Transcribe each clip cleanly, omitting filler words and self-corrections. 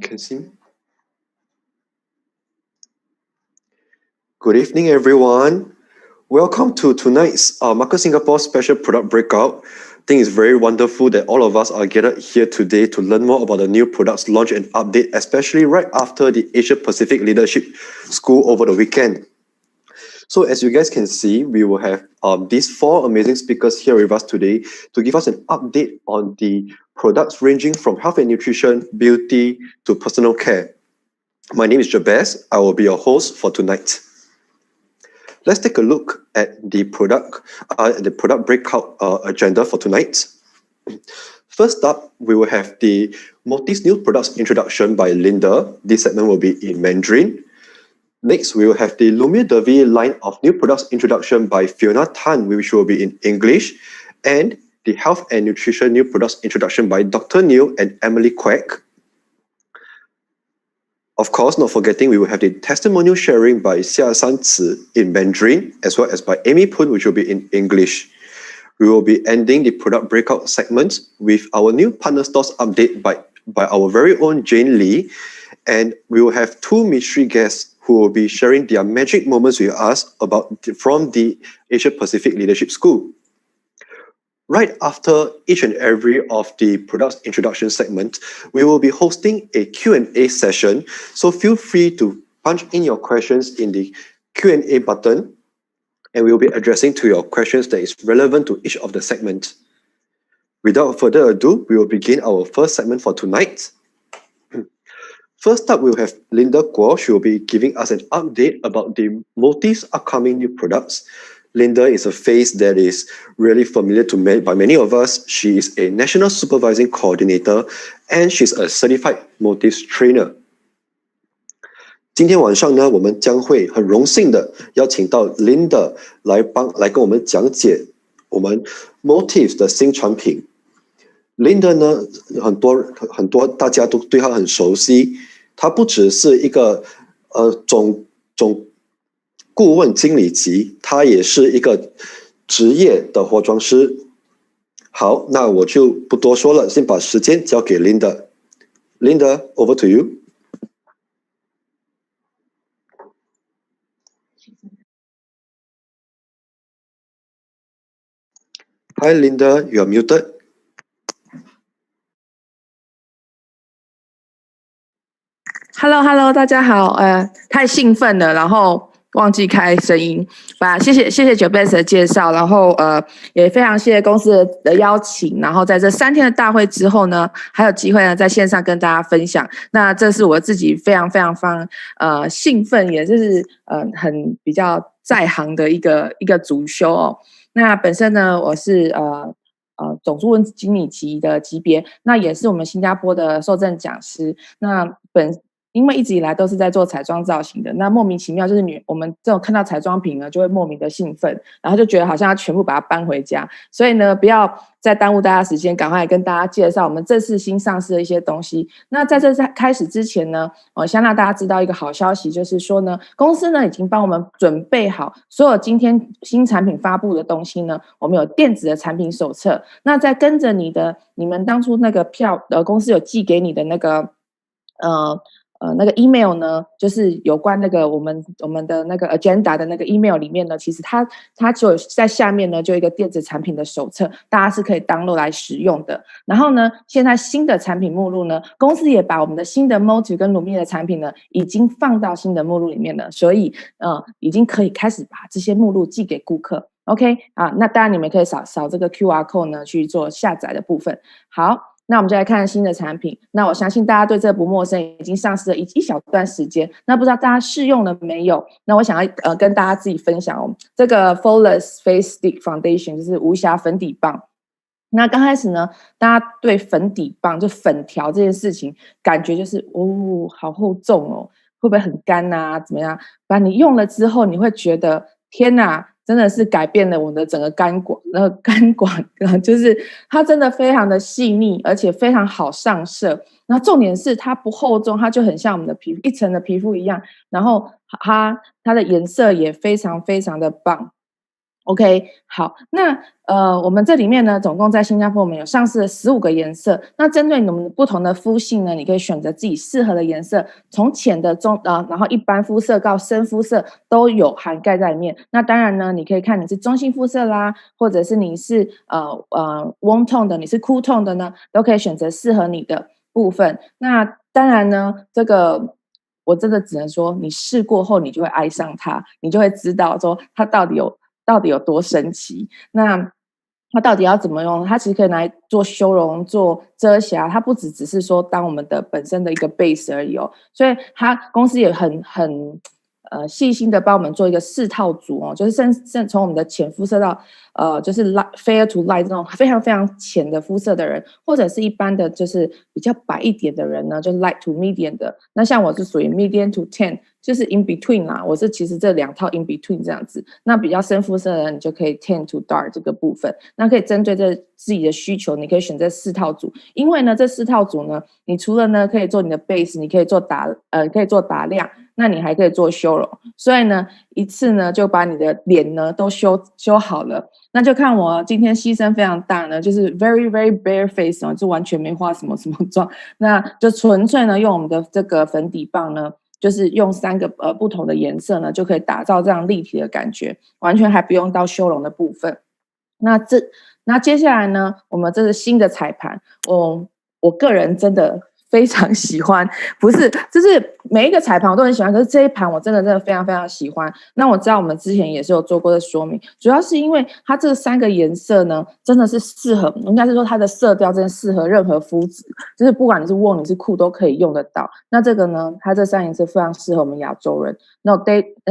Can see. Good evening, everyone. Welcome to tonight's Market Singapore Special Product Breakout. I think it's very wonderful that all of us are gathered here today to learn more about the new products launch and update, especially right after the Asia Pacific Leadership School over the weekend. So as you guys can see, we will have these four amazing speakers here with us today to give us an update on the products ranging from health and nutrition, beauty to personal care. My name is Jabez. I will be your host for tonight. Let's take a look at the product breakout agenda for tonight. First up, we will have the Motif's new products introduction by Linda. This segment will be in Mandarin. Next, we will have the Lumiere Derby line of new products introduction by Fiona Tan, which will be in English, and the health and nutrition new products introduction by Dr. Neil and Emily Quack. Of course, not forgetting, we will have the testimonial sharing by Xia Sanci in Mandarin, as well as by Amy Poon, which will be in English. We will be ending the product breakout segment with our new partner stores update by our very own Jane Lee, and we will have two mystery guests who will be sharing their magic moments with us from the Asia Pacific Leadership School. Right after each and every of the products introduction segment, we will be hosting a Q&A session. So feel free to punch in your questions in the Q&A button, and we will be addressing to your questions that is relevant to each of the segments. Without further ado, we will begin our first segment for tonight. First up, we'll have Linda Guo. She will be giving us an update about the Motif's upcoming new products. Linda is a face that is really familiar by many of us. She is a National Supervising Coordinator, and she's a certified Motif's trainer. 今天晚上呢，我们将会很荣幸的邀请到 Linda 来跟我们讲解我们 Motif 的新产品。Linda 呢，很多大家都对她很熟悉。她不只是一个总顾问经理级，她也是一个职业的化妆师。好，那我就不多说了，先把时间交给 Linda。Linda, over to you. Hi, Linda, you are muted. Hello， 大家好，太兴奋了，然后忘记开声音。谢谢Jabez的介绍，然后也非常谢谢公司的邀请，然后在这3天的大会之后呢，还有机会呢在线上跟大家分享。那这是我自己非常兴奋，也就是很比较在行的一个主修哦。那本身呢，我是总顾问经理级的级别，那也是我们新加坡的受证讲师。那因为一直以来都是在做彩妆造型的，那莫名其妙就是我们这种看到彩妆品呢，就会莫名的兴奋，然后就觉得好像要全部把它搬回家。所以呢，不要再耽误大家时间，赶快跟大家介绍我们这次新上市的一些东西。那在这开始之前呢，先让大家知道一个好消息，就是说呢，公司呢已经帮我们准备好所有今天新产品发布的东西呢，我们有电子的产品手册。那在跟着你们当初那个公司有寄给你的那个那个 email 呢，就是有关那个我们的那个 agenda 的那个 email 里面呢，其实它就在下面呢，就有一个电子产品的手册，大家是可以 download 来使用的。然后呢，现在新的产品目录呢，公司也把我们的新的 Motif 跟 Lumiere 的产品呢，已经放到新的目录里面了，所以已经可以开始把这些目录寄给顾客。OK 那当然你们可以扫这个 QR code 呢去做下载的部分。好。那我们就来看新的产品。那我相信大家对这个不陌生，已经上市了一小段时间。那不知道大家试用了没有？那我想要跟大家自己分享这个 Flawless Face Stick Foundation 就是无瑕粉底棒。那刚开始呢，大家对粉底棒就粉条这件事情，感觉就是好厚重哦，会不会很干啊？怎么样？把你用了之后，你会觉得天哪！真的是改变了我的整个肝管，就是它真的非常的细腻，而且非常好上色。那重点是它不厚重，它就很像我们的皮肤一层的皮肤一样。然后它的颜色也非常的棒。OK， 好，那我们这里面呢，总共在新加坡我们有上市了15个颜色。那针对你们不同的肤性呢，你可以选择自己适合的颜色，从浅的然后一般肤色到深肤色都有涵盖在里面。那当然呢，你可以看你是中性肤色啦，或者是你是warm tone 的，你是 cool tone 的呢，都可以选择适合你的部分。那当然呢，这个我真的只能说，你试过后你就会爱上它，你就会知道说它到底有多神奇。那它到底要怎么用？它其实可以拿来做修容、做遮瑕，它不只是说当我们的本身的一个 base 而已哦。所以它公司也很细心的帮我们做一个4套组哦，就是甚从我们的浅肤色到就是 fair to light 这种非常非常浅的肤色的人，或者是一般的就是比较白一点的人呢，就是 light to medium 的。那像我是属于 medium to tan， 就是 in between 啦。我是其实这2套 in between 这样子。那比较深肤色的人，你就可以 tan to dark 这个部分。那可以针对这自己的需求，你可以选这4套组。因为呢，这4套组呢，你除了呢可以做你的 base， 你可以做打亮。那你还可以做修容，所以呢，一次呢就把你的脸呢都修好了。那就看我今天牺牲非常大呢，就是 very very bare face 就完全没化什么妆，那就纯粹呢用我们的这个粉底棒呢，就是用3个不同的颜色呢，就可以打造这样立体的感觉，完全还不用到修容的部分。那接下来呢，我们这是新的彩盘，我个人真的非常喜欢，不是，就是每一个彩盘我都很喜欢，可是这一盘我真的非常非常喜欢。那我知道我们之前也是有做过的说明，主要是因为它这3个颜色呢，真的是适合，应该是说它的色调真的适合任何肤质，就是不管你是warm你是酷都可以用得到。那这个呢，它这3颜色非常适合我们亚洲人，那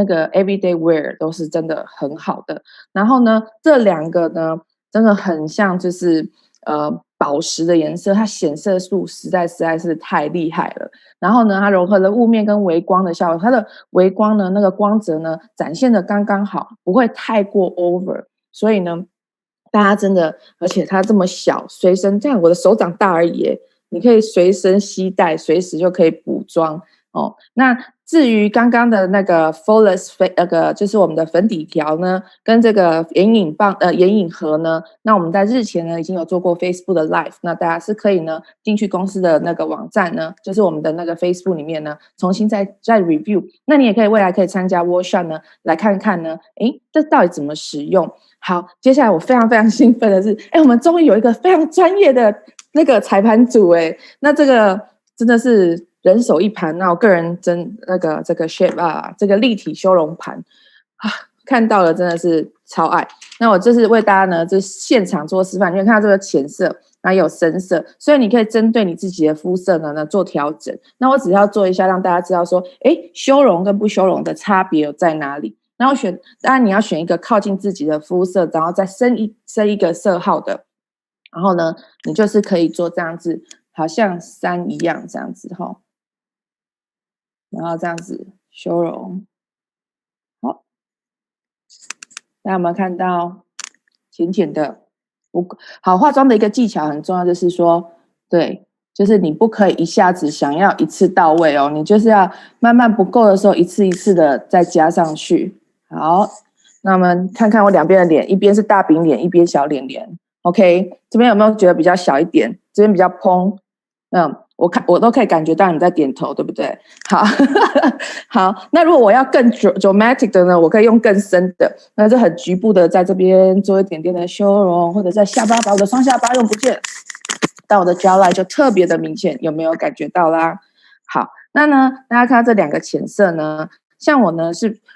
个 everyday wear 都是真的很好的。然后呢，这2个呢，真的很像就是宝石的颜色，它显色素实在是太厉害了。然后呢，它融合了雾面跟微光的效果，它的微光呢，那个光泽呢，展现的刚刚好，不会太过 over。所以呢，大家真的，而且它这么小，随身这样，我的手掌大而已，你可以随身携带，随时就可以补妆哦。那至于刚刚的那个 Flawless 那个就是我们的粉底条呢，跟这个眼影盒呢，那我们在日前呢已经有做过 Facebook 的 Live， 那大家是可以呢进去公司的那个网站呢，就是我们的那个 Facebook 里面呢，重新再 review。那你也可以未来可以参加 workshop 呢，来看看呢，这到底怎么使用？好，接下来我非常非常兴奋的是，我们终于有一个非常专业的那个彩盘组，那这个真的是人手一盘。那我个人这个 shape 啊，这个立体修容盘啊，看到了真的是超爱。那我就是为大家呢，就现场做示范，你可以看到这个浅色，然后有深色，所以你可以针对你自己的肤色呢做调整。那我只要做一下，让大家知道说，修容跟不修容的差别有在哪里。然后当然你要选一个靠近自己的肤色，然后再升一个色号的，然后呢，你就是可以做这样子，好像3一样这样子然后这样子修容。好，大家有没有看到浅浅的？好，化妆的一个技巧很重要，就是说，对，就是你不可以一下子想要一次到位哦，你就是要慢慢不够的时候，一次一次的再加上去。好，那我们看看我2边的脸，一边是大饼脸，一边小脸脸。OK， 这边有没有觉得比较小一点？这边比较蓬。我都可以感觉到你在点头，对不对？好，好。那如果我要更 dramatic 的呢，我可以用更深的，那就很局部的在这边做一点点的修容，或者在下巴把我的双下巴用不见，但我的 jawline 就特别的明显，有没有感觉到啦？好，那呢，大家看到这2个浅色呢，像我呢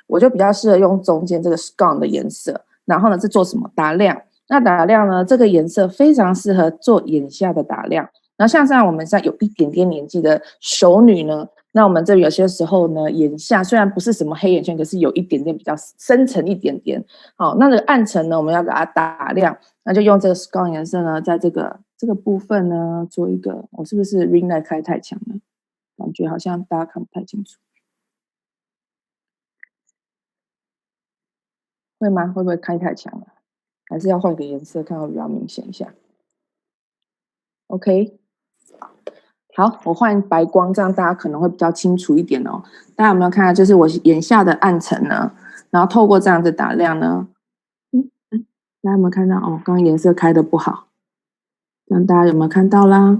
我就比较适合用中间这个 scone 的颜色，然后呢是做什么打亮？那打亮呢，这个颜色非常适合做眼下的打亮。然后像我们现在有一点点年纪的熟女呢，那我们这有些时候呢，眼下虽然不是什么黑眼圈，可是有一点点比较深层一点点。好，那这个暗沉呢，我们要给它打亮，那就用这个 scone 颜色呢，在这个部分呢，做一个，我是不是 ring light 开太强了？感觉好像大家看不太清楚，会吗？会不会开太强了？还是要换个颜色，看会比较明显一下。OK。好，我换白光，这样大家可能会比较清楚一点哦。大家有没有看到，就是我眼下的暗沉呢？然后透过这样子打亮呢，大家有没有看到？哦，刚刚颜色开的不好，这样大家有没有看到啦？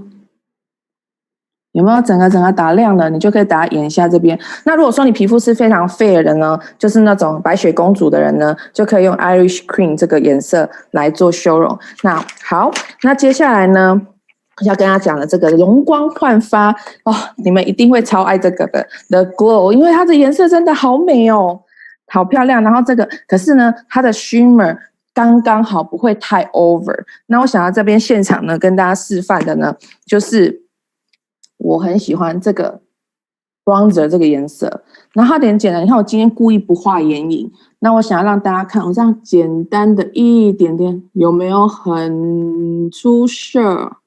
有没有整个打亮了？你就可以打眼下这边。那如果说你皮肤是非常 fair 的呢，就是那种白雪公主的人呢，就可以用 Irish Cream 这个颜色来做修容。那好，那接下来呢，要跟大家讲的这个容光焕发哦，你们一定会超爱这个的 The Glow， 因为它的颜色真的好美哦，好漂亮。然后这个可是呢，它的 shimmer 刚刚好，不会太 over。那我想要这边现场呢跟大家示范的呢，就是我很喜欢这个 bronzer 这个颜色，然后它很简单。你看我今天故意不画眼影，那我想要让大家看，我这样简单的一点点，有没有很出色？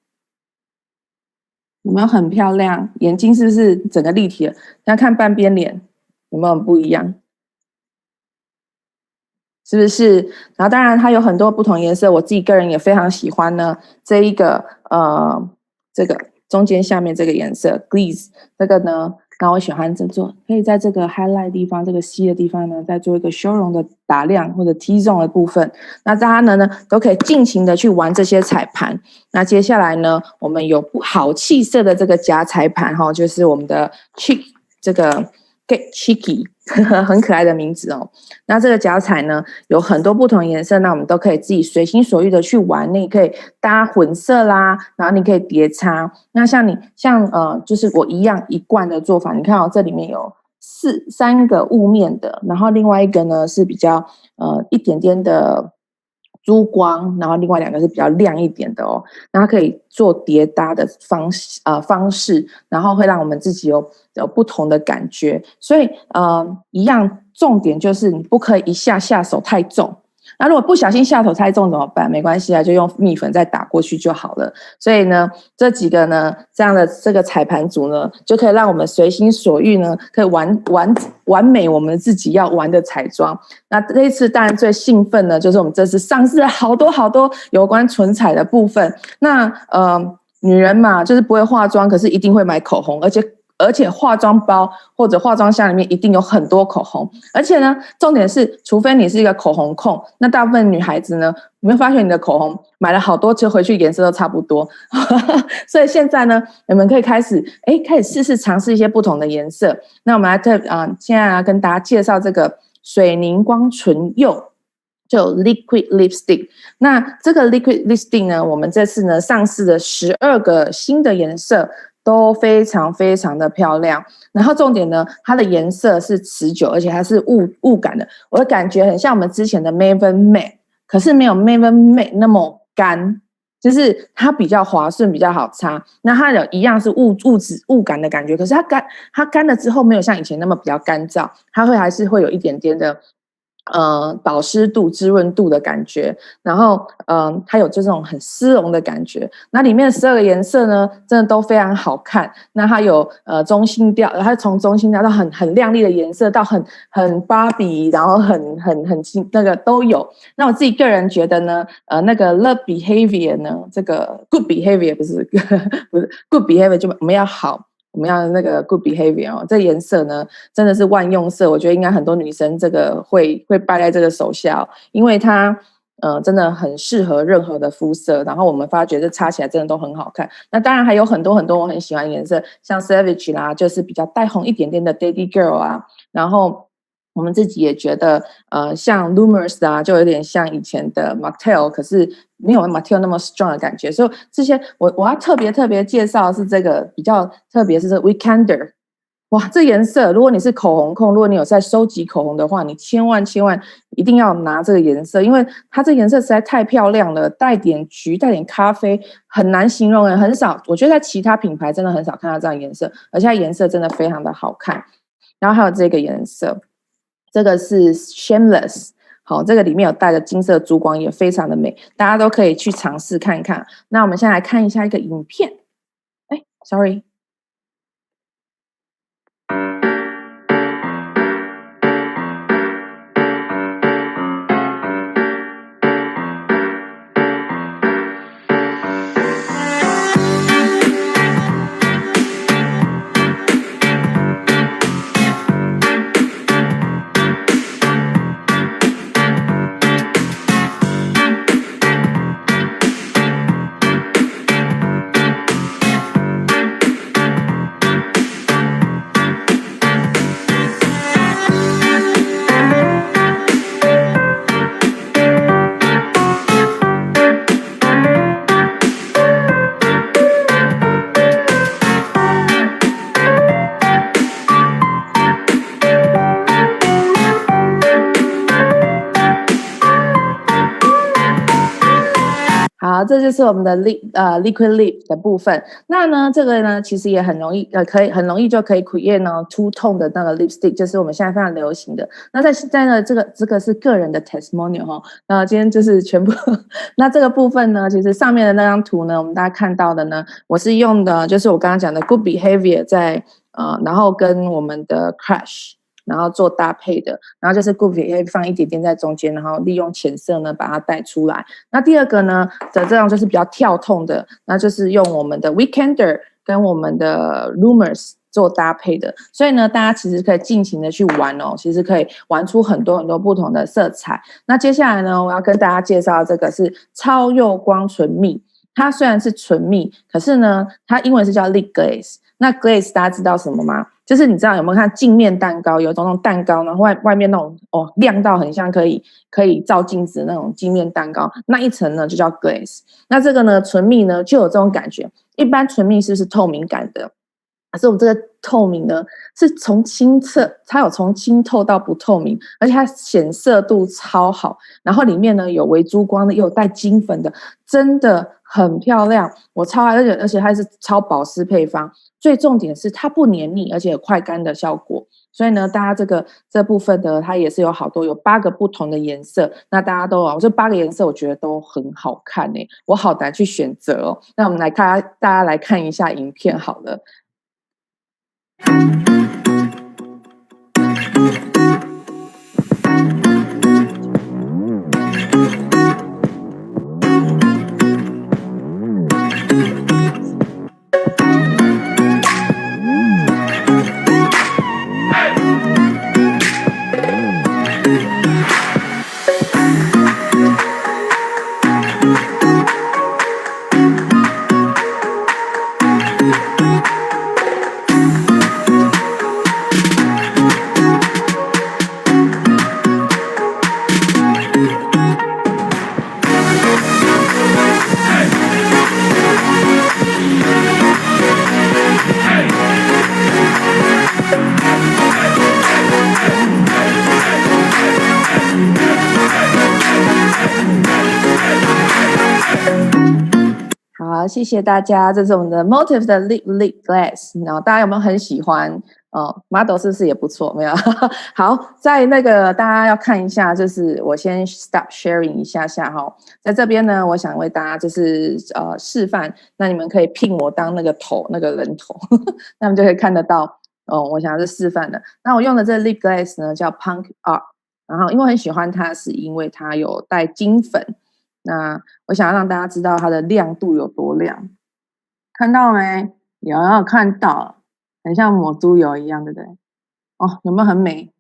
有没有很漂亮？眼睛是不是整个立体了？大家看半边脸有没有很不一样？是不是？然后当然它有很多不同颜色，我自己个人也非常喜欢呢。这一个这个中间下面这个颜色 glaze 这个呢，那我喜欢可以在这个 highlight 地方，这个 C 的地方呢，再做一个修容的打亮或者 T zone 的部分。那大家呢都可以尽情的去玩这些彩盘。那接下来呢，我们有好气色的这个夹彩盘哈，就是我们的 cheek 这个 get cheeky 很可爱的名字哦。那这个夹彩呢有很多不同颜色，那我们都可以自己随心所欲的去玩。你可以搭混色啦，然后你可以叠擦。那像就是我一贯的做法，你看哦，这里面有三个雾面的，然后另外一个呢是比较一点点的珠光，然后另外两个是比较亮一点的哦。那它可以做叠搭的方式，然后会让我们自己有不同的感觉。所以一样重点就是你不可以一下手太重。那如果不小心下手太重怎么办？没关系啊，就用蜜粉再打过去就好了。所以呢，这几个呢，这样的这个彩盘组呢，就可以让我们随心所欲呢，可以完美我们自己要玩的彩妆。那这一次当然最兴奋呢，就是我们这次上市了好多有关唇彩的部分。那女人嘛，就是不会化妆，可是一定会买口红，而且化妆包或者化妆箱里面一定有很多口红。而且呢，重点是除非你是一个口红控，那大部分女孩子呢，你会发现你的口红买了好多次回去颜色都差不多所以现在呢，你们可以开始尝试一些不同的颜色。那我们来现在跟大家介绍这个水凝光唇釉，就 liquid lipstick。 那这个 liquid lipstick 呢，我们这次呢上市了12个新的颜色，都非常的漂亮。然后重点呢，它的颜色是持久，而且它是雾感的。我的感觉很像我们之前的 Maven Matte， 可是没有 Maven Matte 那么干，就是它比较滑顺，比较好擦。那它一样是雾感的感觉，可是它干了之后没有像以前那么比较干燥，它还是会有一点点的保湿度、滋润度的感觉。然后它有这种很丝绒的感觉。那里面12个颜色呢，真的都非常好看。那它有中性调，它从中性调到很亮丽的颜色，到很芭比，然后很那个都有。那我自己个人觉得呢，那个 Love Behavior 呢，这个 Good Behavior 不是Good Behavior， 就我们要好。我们要那个 good behavior 哦，这颜色呢真的是万用色，我觉得应该很多女生这个会败在这个手下哦，因为它真的很适合任何的肤色，然后我们发觉这擦起来真的都很好看。那当然还有很多我很喜欢的颜色，像 Savage 啦，就是比较带红一点点的 Daddy Girl 啊，然后我们自己也觉得像 Lumers 啊，就有点像以前的 Martell， 可是没有 Martell 那么 strong 的感觉。所以这些我要特别介绍的是这个比较特别，是这个 Weekender。 哇，这颜色如果你是口红控，如果你有在收集口红的话，你千万一定要拿这个颜色，因为它这颜色实在太漂亮了，带点橘带点咖啡，很难形容，很少，我觉得在其他品牌真的很少看到这样颜色，而且它颜色真的非常的好看。然后还有这个颜色，这个是 Shameless， 好，这个里面有带着金色珠光，也非常的美，大家都可以去尝试看看。那我们先来看一下一个影片。Sorry。好，这就是我们的liquid lip 的部分。那呢，这个呢，其实也很容易，可以很容易就可以 create 呢 two tone 的那个 lipstick， 就是我们现在非常流行的。那在现在呢，这个是个人的 testimonial 哈。那今天就是全部。那这个部分呢，其实上面的那张图呢，我们大家看到的呢，我是用的就是我刚刚讲的 good behavior 在然后跟我们的 crush。然后做搭配的，然后就是 good behavior 放一点点在中间，然后利用浅色呢把它带出来。那第二个呢的这样就是比较跳痛的，那就是用我们的 weekender 跟我们的 rumors 做搭配的。所以呢，大家其实可以尽情的去玩哦，其实可以玩出很多很多不同的色彩。那接下来呢，我要跟大家介绍这个是超釉光唇蜜。它虽然是唇蜜，可是呢，它英文是叫 lip glaze。那 glaze 大家知道什么吗？就是你知道有没有看镜面蛋糕，有种那种蛋糕，然后外面那种亮到很像可以照镜子的那种镜面蛋糕，那一层呢就叫 glaze。那这个呢唇蜜呢就有这种感觉。一般唇蜜是不是透明感的？可是我们这个透明呢是从清澈，它有从清透到不透明，而且它显色度超好，然后里面呢有微珠光的，又有带金粉的，真的很漂亮，我超爱。而且它是超保湿配方，最重点是它不黏腻，而且有快干的效果。所以呢，大家这部分的它也是有好多，有8个不同的颜色。那大家都我这8个颜色我觉得都很好看欸，我好难去选择哦。那我们大家来看一下影片好了。好，谢谢大家，这是我们的 Motive 的 lip glaze， 然后大家有没有很喜欢？model 是不是也不错？没有。好，在那个大家要看一下，就是我先 stop sharing 一下哈，在这边呢，我想为大家就是示范，那你们可以聘我当那个人头，那么就可以看得到我想要是示范的。那我用的这个 lip glaze 呢叫 Punk Art， 然后因为我很喜欢它，是因为它有带金粉。那我想要让大家知道它的亮度有多亮，看到没？有看到，很像抹猪油一样，对不对？有没有很美？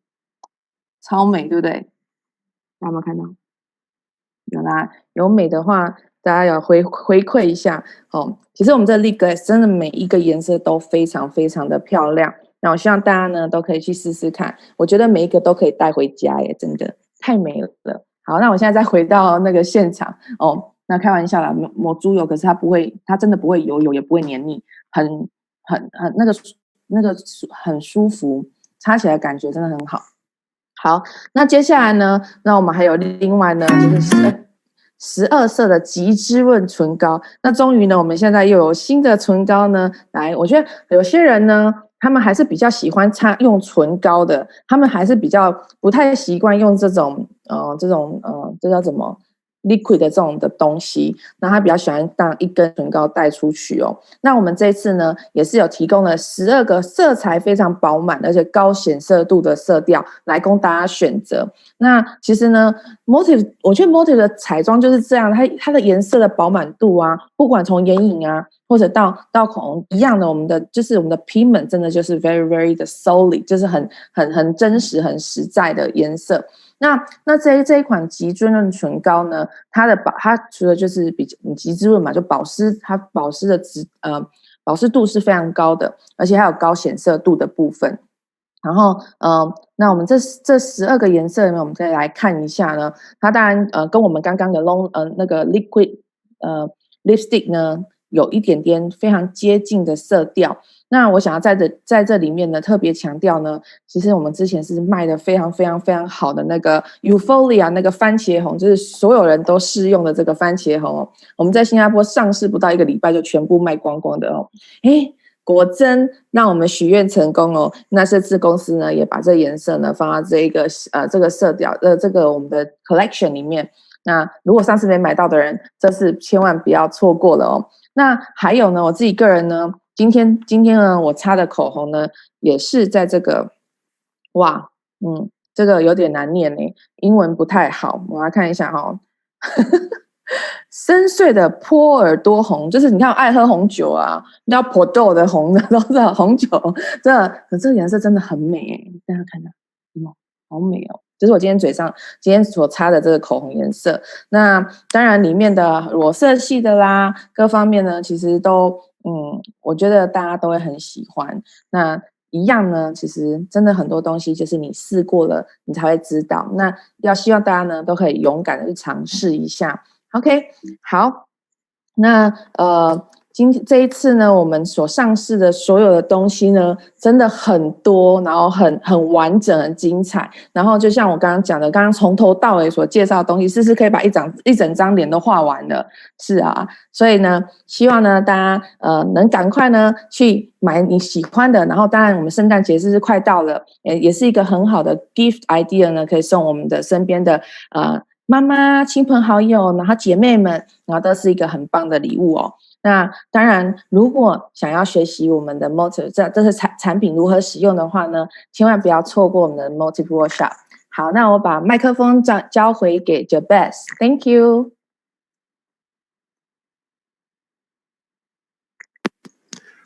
超美，对不对？大家有没有看到？有啦，有美的话，大家要回馈一下其实我们这 lip glaze 真的每一个颜色都非常非常的漂亮，那我希望大家呢都可以去试试看，我觉得每一个都可以带回家耶，真的太美了。好，那我现在再回到那个现场那开玩笑啦，抹猪油，可是它真的不会油，也不会黏腻，很那个很舒服，擦起来感觉真的很好。好，那接下来呢，那我们还有另外呢，就是12色的极滋润唇膏。那终于呢，我们现在又有新的唇膏呢，来，我觉得有些人呢，他们还是比较喜欢用唇膏的，他们还是比较不太习惯用这种这叫什么 liquid 的这种的东西，那他比较喜欢当一根唇膏带出去那我们这次呢，也是有提供了12个色彩非常饱满而且高显色度的色调来供大家选择。那其实呢 Motive 我觉得 Motive 的彩妆就是这样，它的颜色的饱满度啊，不管从眼影啊或者到口红一样的，我们的 pigment 真的就是 very very 的 solid， 就是很真实很实在的颜色。那这一款极滋润唇膏呢，它除了就是比极滋润嘛，就它保湿的保湿度是非常高的，而且还有高显色度的部分。然后那我们这12个颜色呢，我们可以来看一下呢，它当然跟我们刚刚的那个 liquid lipstick 呢有一点点非常接近的色调。那我想要在这里面呢，特别强调呢，其实我们之前是卖的非常非常非常好的那个 Euphoria 那个番茄红，就是所有人都适用的这个番茄红哦，我们在新加坡上市不到1个礼拜就全部卖光光的哦。果真让我们许愿成功哦。那这次公司呢也把这颜色呢放到这个色调这个我们的 collection 里面。那如果上次没买到的人，这次千万不要错过了哦。那还有呢，我自己个人呢，今天呢我擦的口红呢也是在这个这个有点难念呢，英文不太好，我来看一下哈。深邃的波尔多红，就是你看爱喝红酒啊，要破豆的红的都是红酒，这个颜色真的很美耶，大家看到好美哦。就是我今天所擦的这个口红颜色。那当然里面的裸色系的啦，各方面呢其实都我觉得大家都会很喜欢。那一样呢，其实真的很多东西就是你试过了你才会知道。那要希望大家呢都可以勇敢的去尝试一下。OK， 好，那这一次呢，我们所上市的所有的东西呢，真的很多，然后很完整、很精彩。然后就像我刚刚讲的，刚刚从头到尾所介绍的东西，是可以把一整张脸都画完的。是啊，所以呢，希望呢大家能赶快呢去买你喜欢的。然后当然我们圣诞节是快到了，也是一个很好的 gift idea 呢，可以送我们的身边的妈妈、亲朋好友，然后姐妹们，然后都是一个很棒的礼物哦。那当然，如果想要学习我们的 Motive 这是产品如何使用的话呢，千万不要错过我们的 Motive Workshop。好，那我把麦克风交回给 Jabez，Thank you。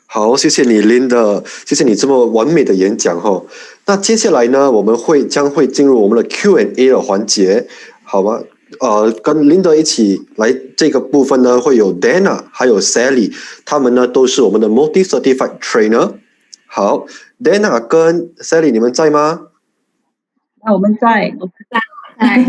好，谢谢你 Linda， 谢谢你这么完美的演讲哈。那接下来呢，我们将会进入我们的 Q&A 的环节，好吗？跟 Linda 一起来这个部分呢，会有 Dana 还有 Sally， 他们呢都是我们的 Motive Certified Trainer。好 ，Dana 跟 Sally 你们在吗？我们在。嗨。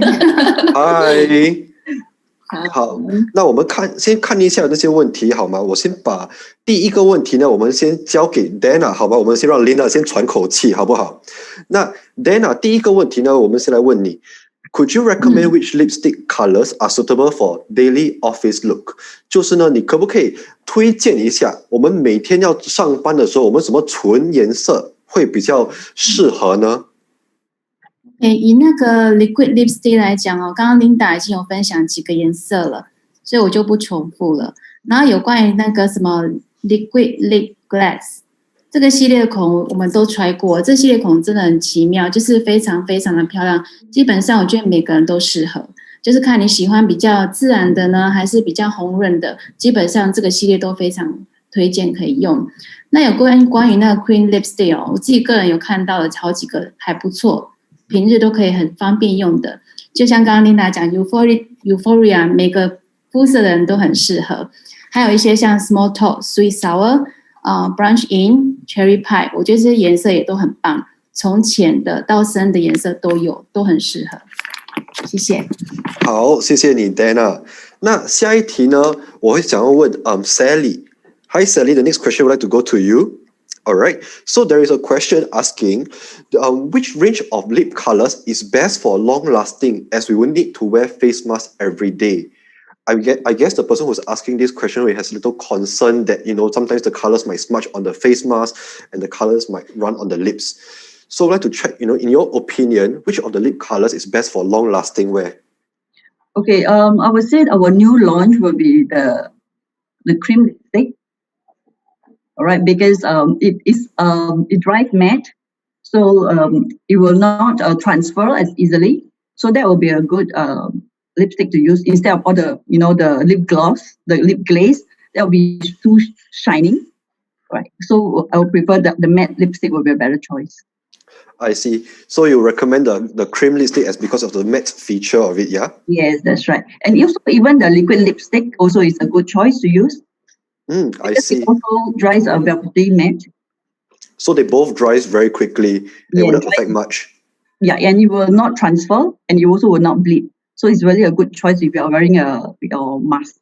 好，那我们先看一下这些问题好吗？我先把第一个问题呢，我们先交给 Dana 好吧？我们先让 Linda 先喘口气好不好？那 Dana 第一个问题呢，我们先来问你 ，Could you recommend which lipstick colors are suitable for daily office look？ 就是呢，你可不可以推荐一下，我们每天要上班的时候，我们什么唇颜色会比较适合呢？以那个 liquid lipstick 来讲哦，刚刚 Linda 已经有分享几个颜色了，所以我就不重复了。然后有关于那个什么 liquid lip glass 这个系列的口红，我们都 try 过，这系列口红真的很奇妙，就是非常非常的漂亮。基本上我觉得每个人都适合，就是看你喜欢比较自然的呢，还是比较红润的，基本上这个系列都非常推荐可以用。那有关于那个 cream lipstick 哦，我自己个人有看到了好几个还不错。平日都可以很方便用的，就像刚刚 Linda 讲 Euphoria 每个肤色的人都很适合，还有一些像 Small Talk、Sweet Sour、Brunch In、Cherry Pie， 我觉得这些颜色也都很棒，从浅的到深的颜色都有，都很适合。谢谢。好，谢谢你 Dana。那下一题呢，我会想要问Sally。Hi Sally, the next question would like to go to you. Alright, so there is a question asking which range of lip colors is best for long lasting as we will need to wear face masks every day. I guess the person who's asking this question has a little concern that sometimes the colors might smudge on the face mask and the colors might run on the lips. So I'd like to check, in your opinion, which of the lip colors is best for long lasting wear? Okay, I would say our new launch will be the cream lipstick. All right, because it dries matte, so it will not transfer as easily. So that will be a good lipstick to use instead of all the the lip gloss, the lip glaze. That will be too shining, right? So I would prefer the matte lipstick will be a better choice. I see. So you recommend the cream lipstick as because of the matte feature of it, yeah? Yes, that's right. And also even the liquid lipstick also is a good choice to use. I see. It also dries a velvety matte. So they both dries very quickly. It wouldn't affect much. Yeah, and it will not transfer, and you also will not bleed. So it's really a good choice if you are wearing your mask.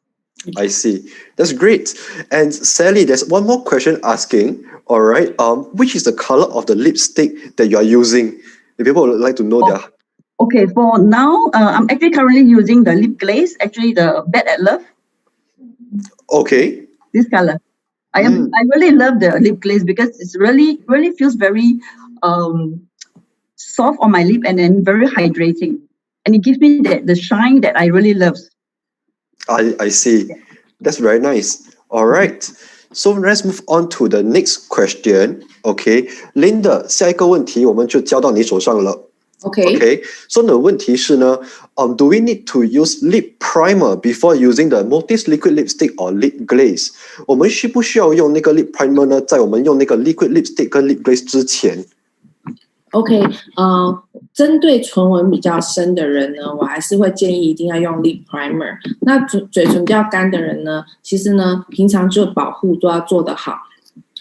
I see. That's great. And Sally, there's one more question asking, all right, which is the color of the lipstick that you are using? If people would like to know their... Okay, for now, I'm actually currently using the lip glaze, actually the Bad at Love. Okay. This color. I really love the lip glaze because it's really feels very soft on my lip and then very hydrating. And it gives me the shine that I really love. I see. That's very nice. All right. So let's move on to the next question. Okay, Linda, 下一个问题我们就交到你手上了。Okay. So 的问题是呢，do we need to use lip primer before using the multi liquid lipstick or lip glaze？ 我们需不需要用那个 lip primer 呢？在我们用那个 liquid lipstick 跟 lip glaze 之前？ OK， 针对唇纹比较深的人呢，我还是会建议一定要用 lip primer。那嘴唇比较干的人呢，其实呢，平常就保护都要做得好。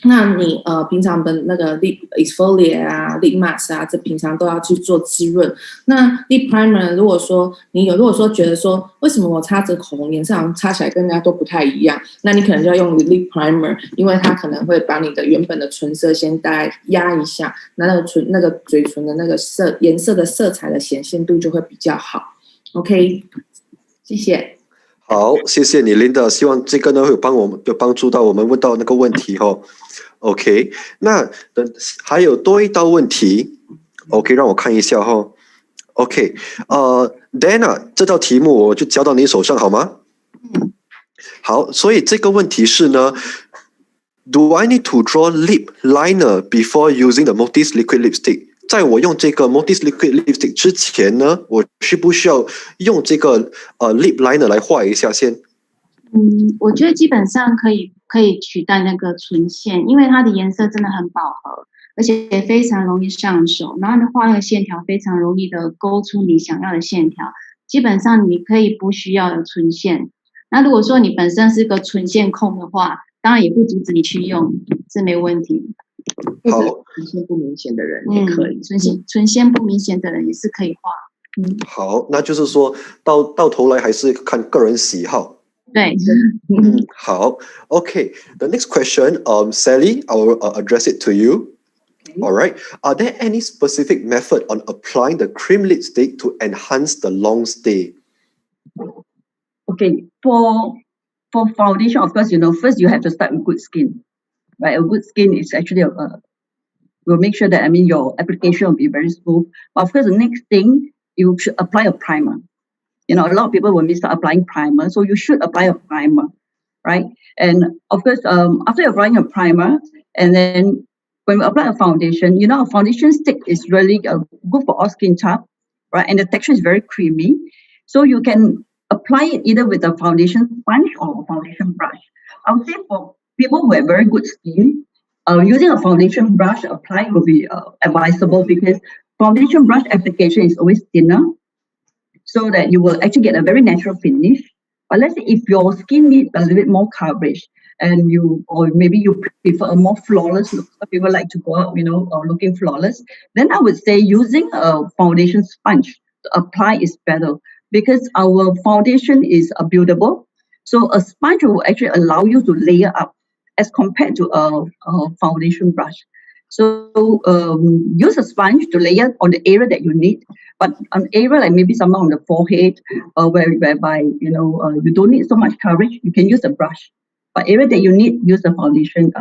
那你平常的那个 lip exfoliate 啊 lip mask 啊，这平常都要去做滋润。那 lip primer 如果说觉得说为什么我擦着口红颜色好像擦起来跟人家都不太一样，那你可能就要用 lip primer， 因为它可能会把你的原本的唇色先大概压一下，那个嘴唇的那个颜色的色彩的显现度就会比较好。OK， 谢谢。好，谢谢你 Linda， 希望这个呢会有帮助到我们问到那个问题哦。OK， 那还有多一道问题 ，OK， 让我看一下哈。OK， Dana， 这道题目我就交到你手上好吗？好，所以这个问题是呢 ，Do I need to draw lip liner before using the multi liquid lipstick？ 在我用这个 multi liquid lipstick 之前呢，我需不需要用这个lip liner 来画一下先？我觉得基本上可以取代那个唇线，因为它的颜色真的很饱和，而且非常容易上手，然后你画那个线条非常容易的勾出你想要的线条。基本上你可以不需要有唇线。那如果说你本身是个唇线控的话，当然也不阻止你去用，这没问题。好，唇线不明显的人也可以，唇线不明显的人也是可以画。好，那就是说到头来还是看个人喜好。对，好 ，OK. The next question, Sally, I will address it to you. All right. Are there any specific method on applying the cream lipstick to enhance the long stay? Okay, for foundation, of course, first you have to start with good skin. Right, a good skin is actually will make sure that your application will be very smooth. But of course, the next thing you should apply a primer. A lot of people will miss applying primer, so you should apply a primer, right? And of course, after applying a primer, and then when we apply a foundation, a foundation stick is really good for all skin type, right? And the texture is very creamy, so you can apply it either with a foundation sponge or a foundation brush. I would say for people who have very good skin, using a foundation brush apply will be advisable because foundation brush application is always thinner, so that you will actually get a very natural finish. But let's say if your skin needs a little bit more coverage, and maybe you prefer a more flawless look, some people like to go out, looking flawless, then I would say using a foundation sponge to apply is better because our foundation is buildable. So a sponge will actually allow you to layer up as compared to a foundation brush. So use a sponge to layer on the area that you need, but an area like maybe somewhere on the forehead, whereby you don't need so much coverage, you can use a brush. But area that you need, use the foundation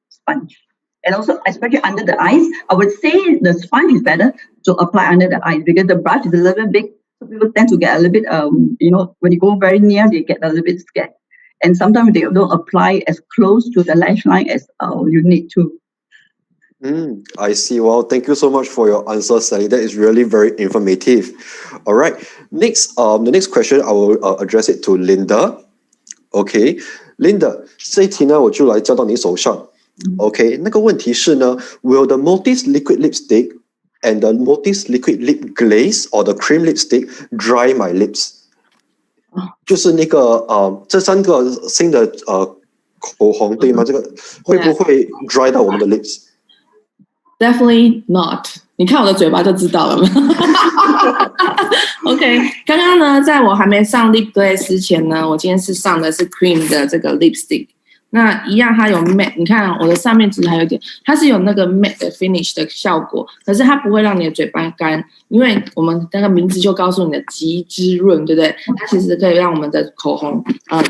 sponge. And also, especially under the eyes, I would say the sponge is better to apply under the eyes because the brush is a little bit big. So people tend to get a little bit, when you go very near, they get a little bit scared. And sometimes they don't apply as close to the lash line as you need to. I see. Well, thank you so much for your answer, Sally. That is really very informative. All right. Next, the next question, I will address it to Linda. Okay, Linda, 这一题呢，我就来交到你手上。OK， 那个问题是呢 ，Will the multi liquid lipstick and the multi liquid lip glaze or the cream lipstick dry my lips？就是那个这三个新的口红对吗？这个会不会 dry 到我们的 lips？ Definitely not。你看我的嘴巴就知道了。OK， 刚刚呢，在我还没上 lip glaze 之前呢，我今天是上的是 cream 的这个 lipstick。那一样，它有 matte， 你看我的上面其实还有点，它是有那个 matte 的 finish 的效果，可是它不会让你的嘴巴干，因为我们那个名字就告诉你的极滋润，对不对？它其实可以让我们的口红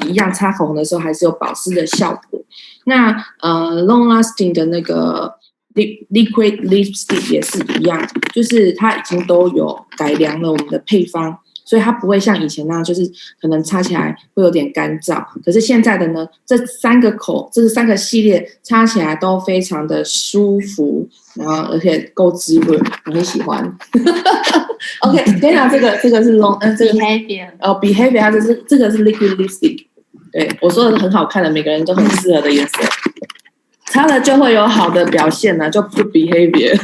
一样擦口红的时候还是有保湿的效果。那long lasting 的那个 liquid lipstick 也是一样，就是它已经都有改良了我们的配方。所以它不会像以前那样，就是可能擦起来会有点干燥。可是现在的呢，这三个系列擦起来都非常的舒服，然后而且够滋润，我很喜欢。OK， 等一下，这个是这个 behavior， 它这个是 liquid lipstick， 对我说的很好看的，每个人都很适合的颜色。擦了就会有好的表现呢，就 behavior。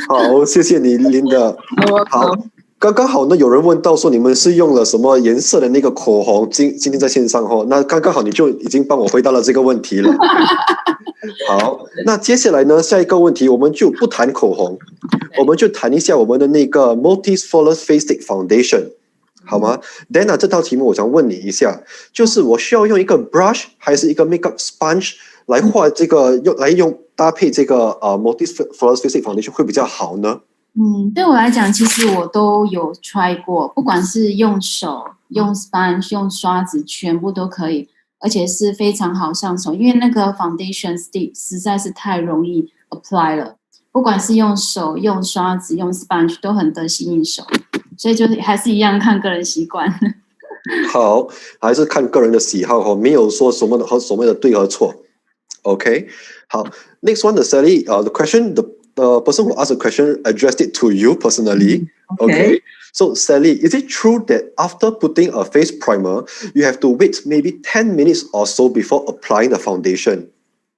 好，谢谢你 Linda。好，刚刚好呢，有人问到说你们是用了什么颜色的那个口红，今天在线上那刚刚好你就已经帮我回答了这个问题了。好，那接下来呢，下一个问题我们就不谈口红，我们就谈一下我们的那个 Multi Flawless Face Stick Foundation。好吗 ？Dana， 这道题目我想问你一下，就是我需要用一个 brush 还是一个 makeup sponge 来画这个用搭配这个Multi Flawless Face Stick Foundation 会比较好呢？对我来讲，其实我都有 try 过，不管是用手、用 sponge、用刷子，全部都可以，而且是非常好上手，因为那个 foundation stick 实在是太容易 apply 了，不管是用手、用刷子、用 sponge 都很得心应手。所以就是还是一样看个人习惯。好，还是看个人的喜好没有说什么的对和错。OK， 好 ，Next one, the Sally, the question, the person who asked the question addressed it to you personally. Okay. So Sally, is it true that after putting a face primer, you have to wait maybe 10 minutes or so before applying the foundation?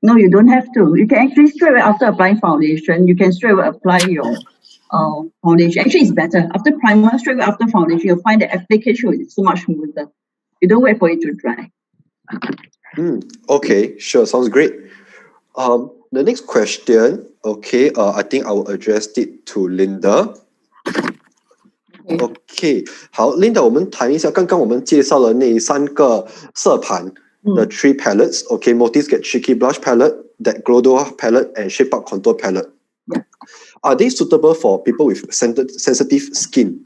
No, you don't have to. You can actually straight away after applying foundation, you can straight away apply your foundation. Actually, it's better. After primer, straight away after foundation, you'll find the application is so much smoother. You don't wait for it to dry. Okay, sure. Sounds great. The next question, okay, I think I will address it to Linda. Okay, 好 ，Linda， 我们谈一下刚刚我们介绍了那3个色盘the 3 palettes. Okay, Multi Get Cheeky Blush Palette, that Glow Dough Palette, and Shape Up Contour Palette. Are they suitable for people with sensitive skin?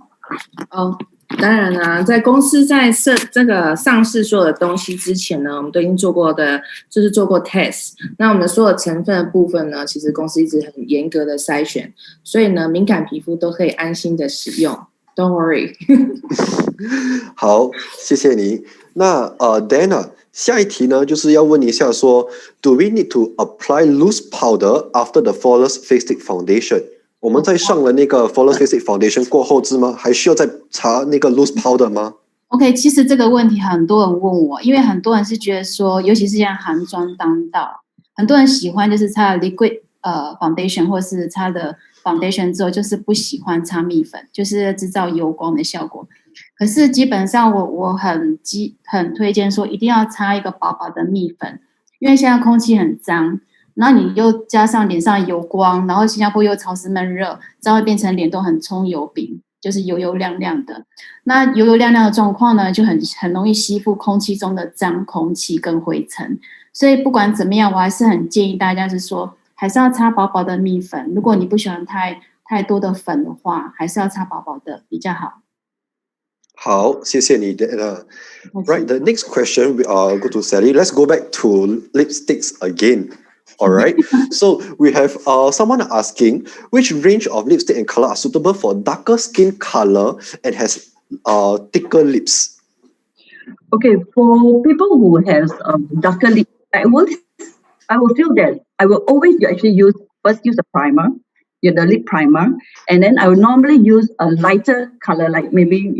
当然啦，在公司在这个上市所有的东西之前呢，我们都已经做过 test。那我们的所有成分的部分呢，其实公司一直很严格的筛选，所以呢，敏感皮肤都可以安心的使用。Don't worry 。好，谢谢你。那Dana， 下一题呢，就是要问一下说 ，Do we need to apply loose powder after the Flawless Face Stick Foundation？我们在上了那个 Flawless Face Stick Foundation 过后还需要再擦那个 loose powder 吗 ？OK， 其实这个问题很多人问我，因为很多人是觉得说，尤其是像韩妆当道，很多人喜欢就是擦了 liquid foundation 或是擦了 foundation 之后，就是不喜欢擦蜜粉，就是制造油光的效果。可是基本上我很推荐说，一定要擦一个薄薄的蜜粉，因为现在空气很脏。然后你又加上脸上油光，然后新加坡又潮湿闷热，这样会变成脸都很葱油饼，就是油油亮亮的。那油油亮亮的状况呢，就很容易吸附空气中的脏空气跟灰尘。所以不管怎么样，我还是很建议大家是说，还是要擦薄薄的蜜粉。如果你不喜欢太多的粉的话，还是要擦薄薄的比较好。好，谢谢你的。Right, the next question we go to Sally. Let's go back to lipsticks again. All right. So we have someone asking which range of lipstick and color are suitable for darker skin color and has thicker lips. Okay, for people who has darker lips, I will feel that I will always actually use a primer, the lip primer, and then I will normally use a lighter color, like maybe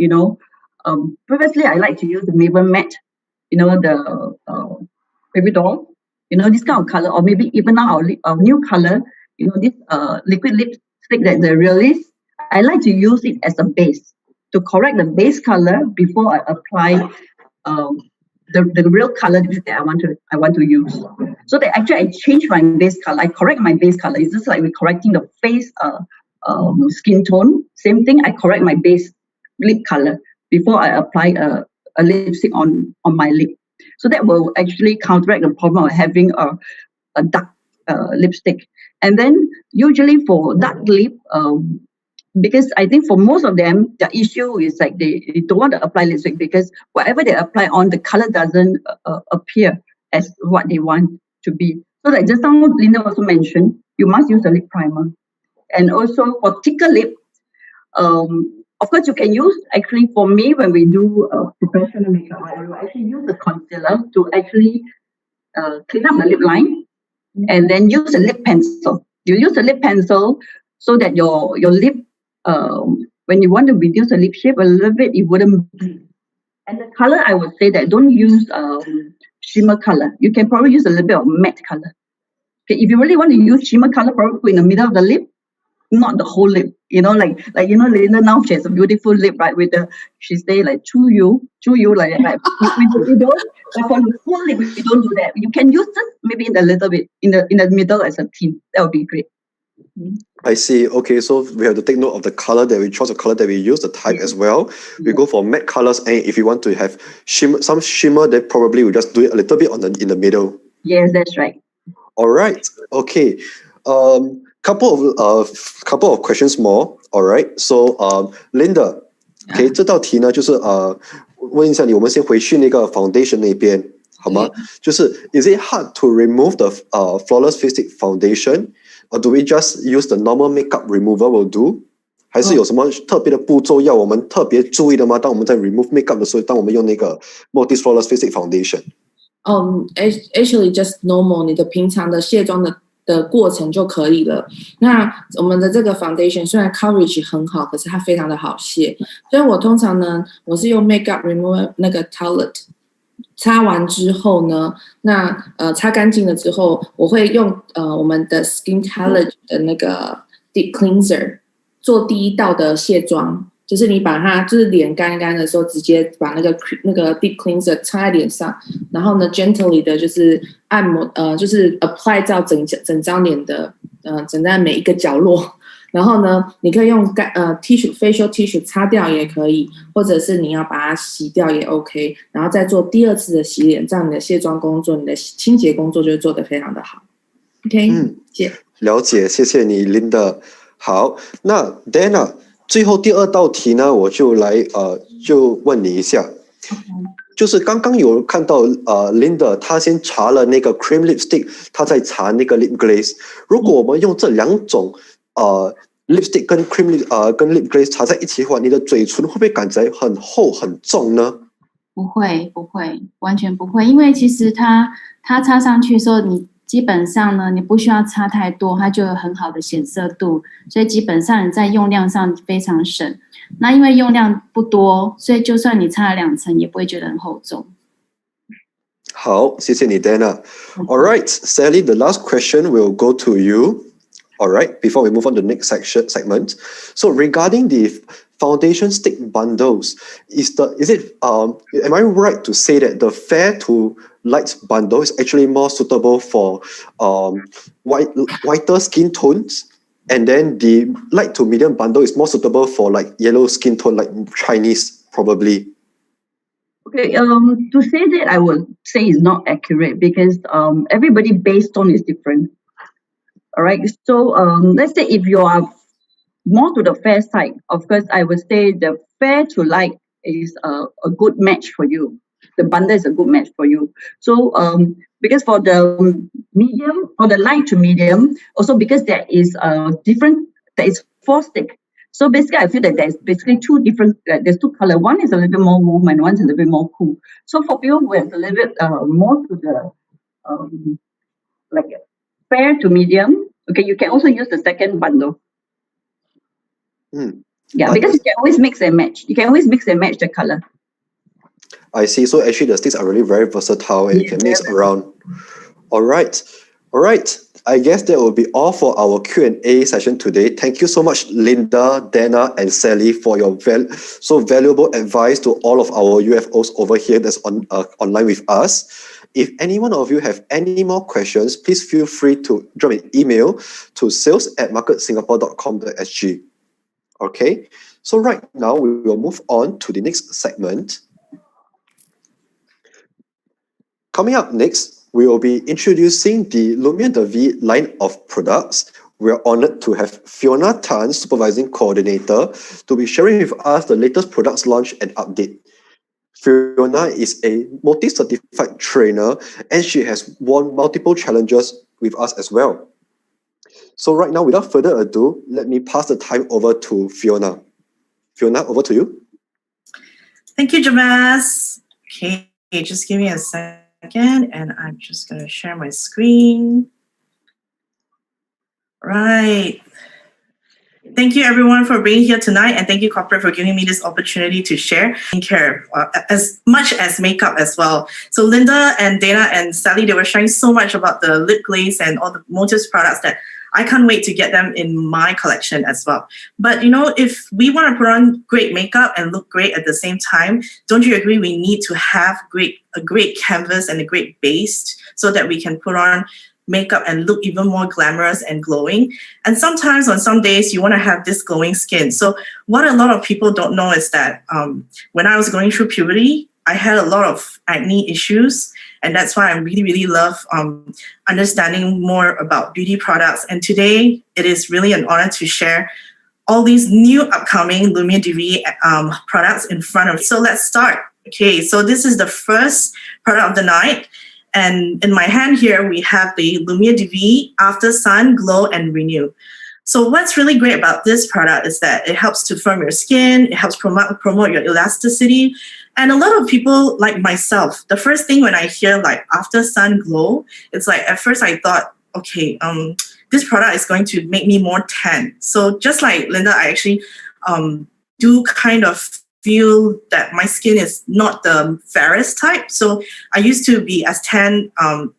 previously I like to use the Maven Matte, the baby doll. This kind of color, or maybe even now our new color, this liquid lipstick that the Realist, I like to use it as a base to correct the base color before I apply the real color that I want to use. So that actually I change my base color. I correct my base color. It's just like we're correcting the face skin tone. Same thing, I correct my base lip color before I apply a lipstick on my lip. So that will actually counteract the problem of having a dark lipstick. And then usually for dark lip, because I think for most of them, the issue is like they don't want to apply lipstick because whatever they apply on, the color doesn't appear as what they want to be. So like just now, Linda also mentioned, you must use a lip primer. And also for thicker lip, of course you can use, actually for me, when we do professional makeup, I will actually use the concealer to actually clean up the lip line, and then use a lip pencil. You use a lip pencil so that your lip, when you want to reduce the lip shape a little bit, it wouldn't bleed. And the color, I would say that don't use shimmer color. You can probably use a little bit of matte color. Okay, if you really want to use shimmer color, probably put in the middle of the lip, not the whole lip. Linda now she has a beautiful lip, right? She say like chew you like we don't. But for the whole lip, we don't do that. You can use just maybe in a little bit in the middle as a tint. That would be great. I see. Okay, so we have to take note of the color that we chose, the color that we use, the type as well. We go for matte colors, and if you want to have some shimmer, then probably we just do it a little bit in the middle. Yes, that's right. All right. Okay. Couple of questions more. All right. So Linda, 这道题呢就是问一下你，我们先回去那个 foundation 那边，好吗？就是 is it hard to remove the flawless fistic foundation, or do we just use the normal makeup remover will do? 还是有什么特别的步骤要我们特别注意的吗？当我们在 remove makeup 的时候，当我们用那个 multi flawless fistic foundation。Actually just normal， 你的平常的卸妆的过程就可以了。那我们的这个 foundation 虽然 coverage 很好，可是它非常的好卸。所以我通常呢，我是用 makeup remover 那个 towelette， 擦完之后呢，那擦干净了之后，我会用我们的 skin towelette 的那个 deep cleanser 做第一道的卸妆。就是你把它，就是脸干干的时候，直接把那个 deep cleanser 擦在脸上，然后呢 gently 的就是按摩，就是 apply 到整张脸的整在每一个角落。然后呢，你可以用tissue facial tissue 擦掉也可以，或者是你要把它洗掉也 OK， 然后再做第二次的洗脸，这样你的卸妆工作、你的清洁工作就会做得非常的好。OK， 谢谢。了解，谢谢你 Linda。好，那 Dana。最后第二道题呢，我就来就问你一下，就是刚刚有看到Linda 她先擦了那个 cream lipstick， 她在擦那个 lip glaze。如果我们用这两种lipstick 跟 跟 lip glaze 擦在一起的话，你的嘴唇会不会感觉很厚很重呢？不会，完全不会，因为其实它擦上去的时候，你基本上呢，你不需要擦太多，它就有很好的显色度，所以基本上你在用量上非常省。那因为用量不多，所以就算你擦了2层，也不会觉得很厚重。好，谢谢你 Dana。All right, Sally, the last question will go to you. All right, before we move on to the next segment. So regarding the foundation stick bundles, am I right to say that the fair to light bundle is actually more suitable for whiter skin tones, and then the light to medium bundle is more suitable for like yellow skin tone, like Chinese probably? Okay, to say that I would say is not accurate because everybody base tone is different. All right, so let's say if you are more to the fair side, of course, I would say the fair to light is a good match for you. The bundle is a good match for you. So because for the medium or the light to medium, also because there is there is 4 stick. So basically, I feel that there's basically there's 2 colors. One is a little bit more warm and one is a little bit more cool. So for people who have a little bit more to the like fair to medium, okay, you can also use the second bundle. Yeah, because you can always mix and match. You can always mix and match the color. I see. So actually the sticks are really very versatile and you can mix around. All right. I guess that will be all for our Q&A session today. Thank you so much, Linda, Dana, and Sally, for your so valuable advice to all of our UFOs over here that's online with us. If any one of you have any more questions, please feel free to drop an email to sales@marketsingapore.com.sg. Okay, so right now we will move on to the next segment. Coming up next, we will be introducing the Lumia DeVie line of products. We're honored to have Fiona Tan, Supervising Coordinator, to be sharing with us the latest products launch and update. Fiona is a multi-certified trainer and she has won multiple challenges with us as well. So right now, without further ado, let me pass the time over to Fiona. Fiona, over to you. Thank you, Jamas. Okay, just give me a second and I'm just going to share my screen. Right. Thank you everyone for being here tonight, and thank you corporate for giving me this opportunity to share and care as much as makeup as well. So Linda and Dana and Sally, they were sharing so much about the lip glaze and all the Motus products that I can't wait to get them in my collection as well. But you know, if we want to put on great makeup and look great at the same time, don't you agree we need to have a great canvas and a great base so that we can put on makeup and look even more glamorous and glowing? And sometimes on some days you want to have this glowing skin. So what a lot of people don't know is that when I was going through puberty, I had a lot of acne issues. And that's why I really, really love understanding more about beauty products. And today it is really an honor to share all these new upcoming Lumia DeVie products in front of me. So let's start. Okay, so this is the first product of the night. And in my hand here, we have the Lumia DeVie After Sun Glow and Renew. So what's really great about this product is that it helps to firm your skin, it helps promote your elasticity. And a lot of people like myself, the first thing when I hear like After Sun Glow, it's like at first I thought, okay, this product is going to make me more tan. So just like Linda, I actually do kind of feel that my skin is not the fairest type. So I used to be as tan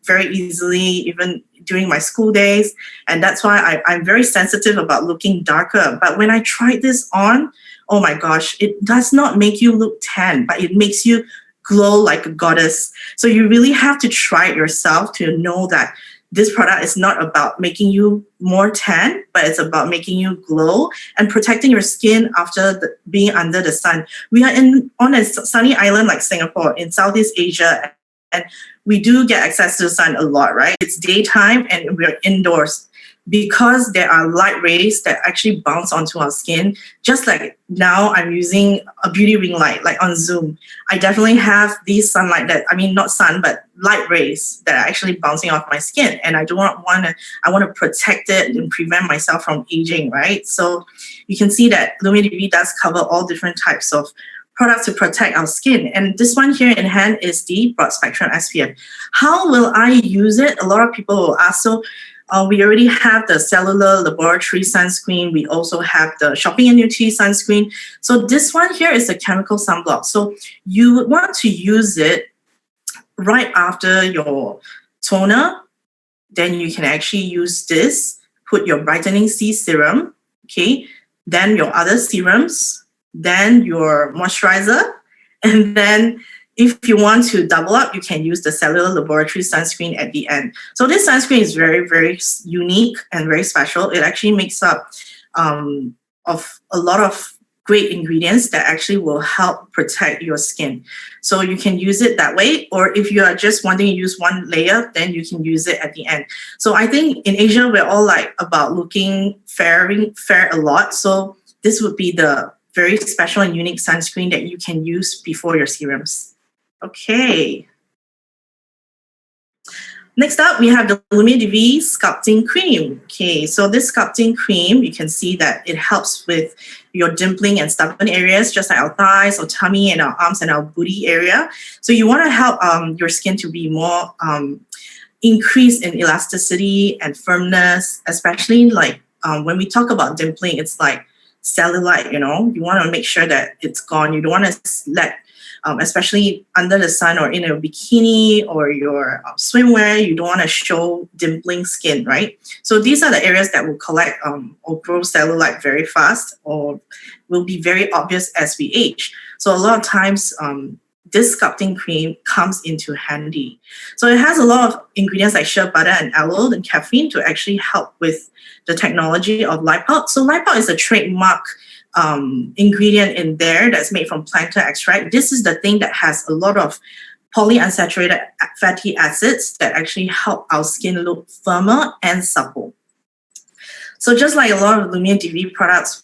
very easily, even during my school days. And that's why I'm very sensitive about looking darker. But when I tried this on, oh my gosh, it does not make you look tan, but it makes you glow like a goddess. So you really have to try it yourself to know that this product is not about making you more tan, but it's about making you glow and protecting your skin after being under the sun. We are on a sunny island like Singapore in Southeast Asia, and we do get access to the sun a lot, right? It's daytime and we're indoors. Because there are light rays that actually bounce onto our skin, just like now I'm using a beauty ring light, like on Zoom. I definitely have these sunlight not sun, but light rays that are actually bouncing off my skin. And I want to protect it and prevent myself from aging, right? So you can see that Lumia DeVie does cover all different types of products to protect our skin. And this one here in hand is the broad spectrum SPF. How will I use it? A lot of people will ask. So we already have the cellular laboratory sunscreen. We also have the shopping and UT sunscreen. So this one here is a chemical sunblock. So you would want to use it right after your toner. Then you can actually use this, put your brightening C serum, okay, then your other serums, then your moisturizer, and then if you want to double up, you can use the cellular laboratory sunscreen at the end. So this sunscreen is very, very unique and very special. It actually makes up of a lot of great ingredients that actually will help protect your skin. So you can use it that way, or if you are just wanting to use one layer, then you can use it at the end. So I think in Asia, we're all like about looking fair a lot. So this would be the very special and unique sunscreen that you can use before your serums. Okay. Next up, we have the Lumia DeVie Sculpting Cream. Okay, so this sculpting cream, you can see that it helps with your dimpling and stubborn areas, just like our thighs, our tummy, and our arms and our booty area. So you want to help your skin to be more increased in elasticity and firmness, especially like when we talk about dimpling, it's like cellulite, you know. You want to make sure that it's gone. You don't want to let especially under the sun or in a bikini or your swimwear. You don't want to show dimpling skin, right? So these are the areas that will collect or grow cellulite very fast or will be very obvious as we age. So a lot of times, this sculpting cream comes into handy. So it has a lot of ingredients like shea butter and aloe and caffeine to actually help with the technology of lipout. So lipout is a trademark ingredient in there that's made from plantain extract. This is the thing that has a lot of polyunsaturated fatty acids that actually help our skin look firmer and supple. So just like a lot of Lumiere DV products,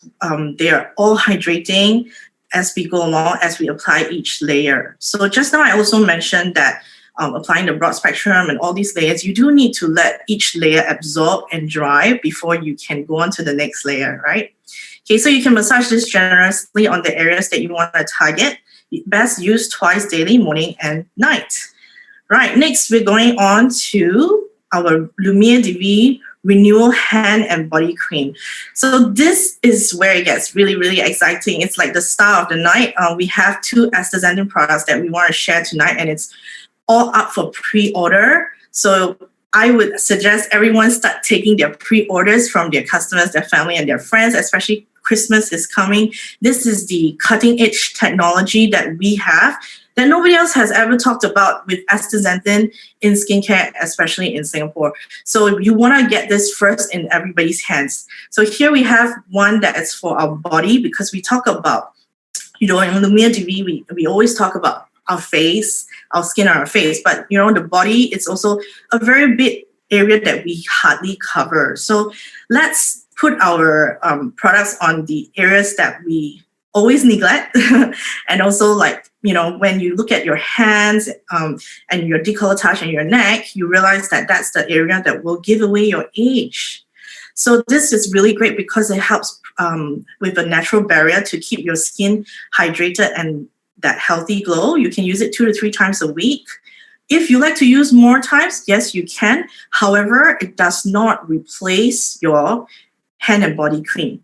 they are all hydrating as we go along, as we apply each layer. So just now I also mentioned that applying the broad spectrum and all these layers, you do need to let each layer absorb and dry before you can go on to the next layer, right? Okay, so you can massage this generously on the areas that you want to target. Best use twice daily, morning and night. Right, next we're going on to our Lumiere DV Renewal Hand and Body Cream. So this is where it gets really, really exciting. It's like the star of the night. We have 2 astaxanthin products that we want to share tonight, and it's all up for pre-order. So I would suggest everyone start taking their pre-orders from their customers, their family, and their friends, especially Christmas is coming. This is the cutting edge technology that we have that nobody else has ever talked about with astaxanthin in skincare, especially in Singapore. So you want to get this first in everybody's hands. So here we have one that is for our body, because we talk about, in Lumiere DV, we always talk about our face, our skin on our face, but the body is also a very big area that we hardly cover. So let's put our products on the areas that we always neglect. And also, when you look at your hands and your décolletage and your neck, you realize that that's the area that will give away your age. So this is really great because it helps with a natural barrier to keep your skin hydrated and that healthy glow. You can use it 2 to 3 times a week. If you like to use more times, yes, you can. However, it does not replace your hand and body cream.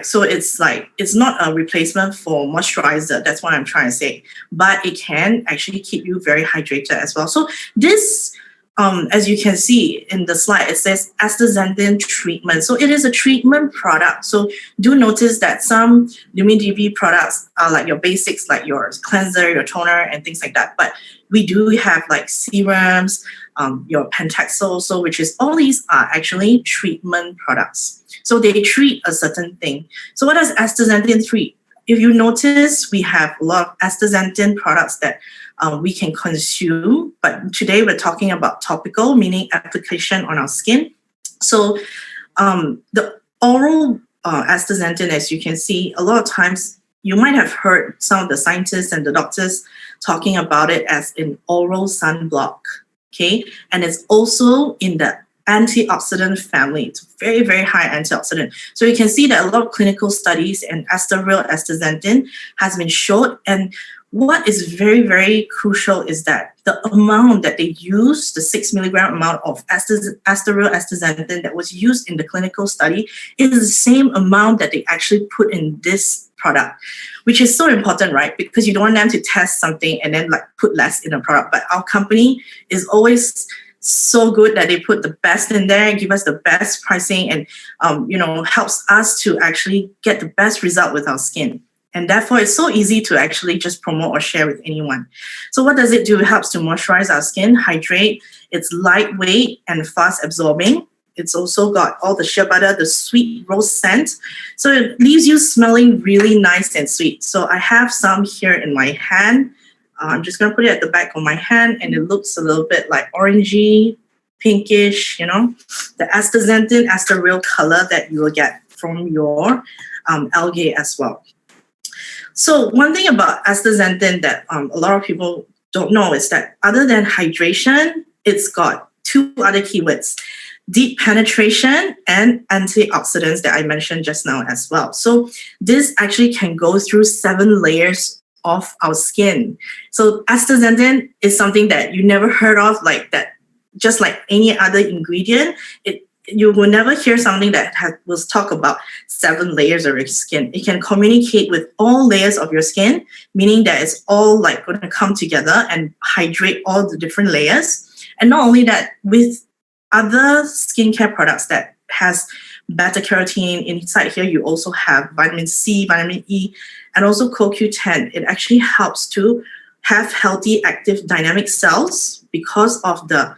So it's not a replacement for moisturizer. That's what I'm trying to say. But it can actually keep you very hydrated as well. So this, as you can see in the slide, it says astaxanthin treatment. So it is a treatment product. So do notice that some Lumiere DV products are like your basics, like your cleanser, your toner, and things like that. But we do have like serums, your Pentaxol, so which is all these are actually treatment products. So they treat a certain thing. So what does astaxanthin treat? If you notice, we have a lot of astaxanthin products that we can consume, but today we're talking about topical, meaning application on our skin. So the oral astaxanthin, as you can see, a lot of times you might have heard some of the scientists and the doctors talking about it as an oral sunblock, okay? And it's also in the antioxidant family. It's very, very high antioxidant. So you can see that a lot of clinical studies and real astaxanthin has been shown. And what is very, very crucial is that the amount that they use, the 6 milligram amount of real astaxanthin that was used in the clinical study, is the same amount that they actually put in this product, which is so important, right? Because you don't want them to test something and then put less in a product. But our company is always so good that they put the best in there, give us the best pricing, and helps us to actually get the best result with our skin. And therefore, it's so easy to actually just promote or share with anyone. So what does it do? It helps to moisturize our skin, hydrate. It's lightweight and fast absorbing. It's also got all the shea butter, the sweet rose scent. So it leaves you smelling really nice and sweet. So I have some here in my hand. I'm just going to put it at the back of my hand, and it looks a little bit like orangey, pinkish, the astaxanthin, real color that you will get from your algae as well. So one thing about astaxanthin that a lot of people don't know is that other than hydration, it's got 2 other keywords: deep penetration and antioxidants that I mentioned just now as well. So this actually can go through 7 layers of our skin. So astaxanthin is something that you never heard of like that, just like any other ingredient. you will never hear something that was talk about 7 layers of your skin. It can communicate with all layers of your skin, meaning that it's all like going to come together and hydrate all the different layers. And not only that, with other skincare products that has beta carotene inside here, you also have vitamin C, vitamin E, and also CoQ10. It actually helps to have healthy, active, dynamic cells because of the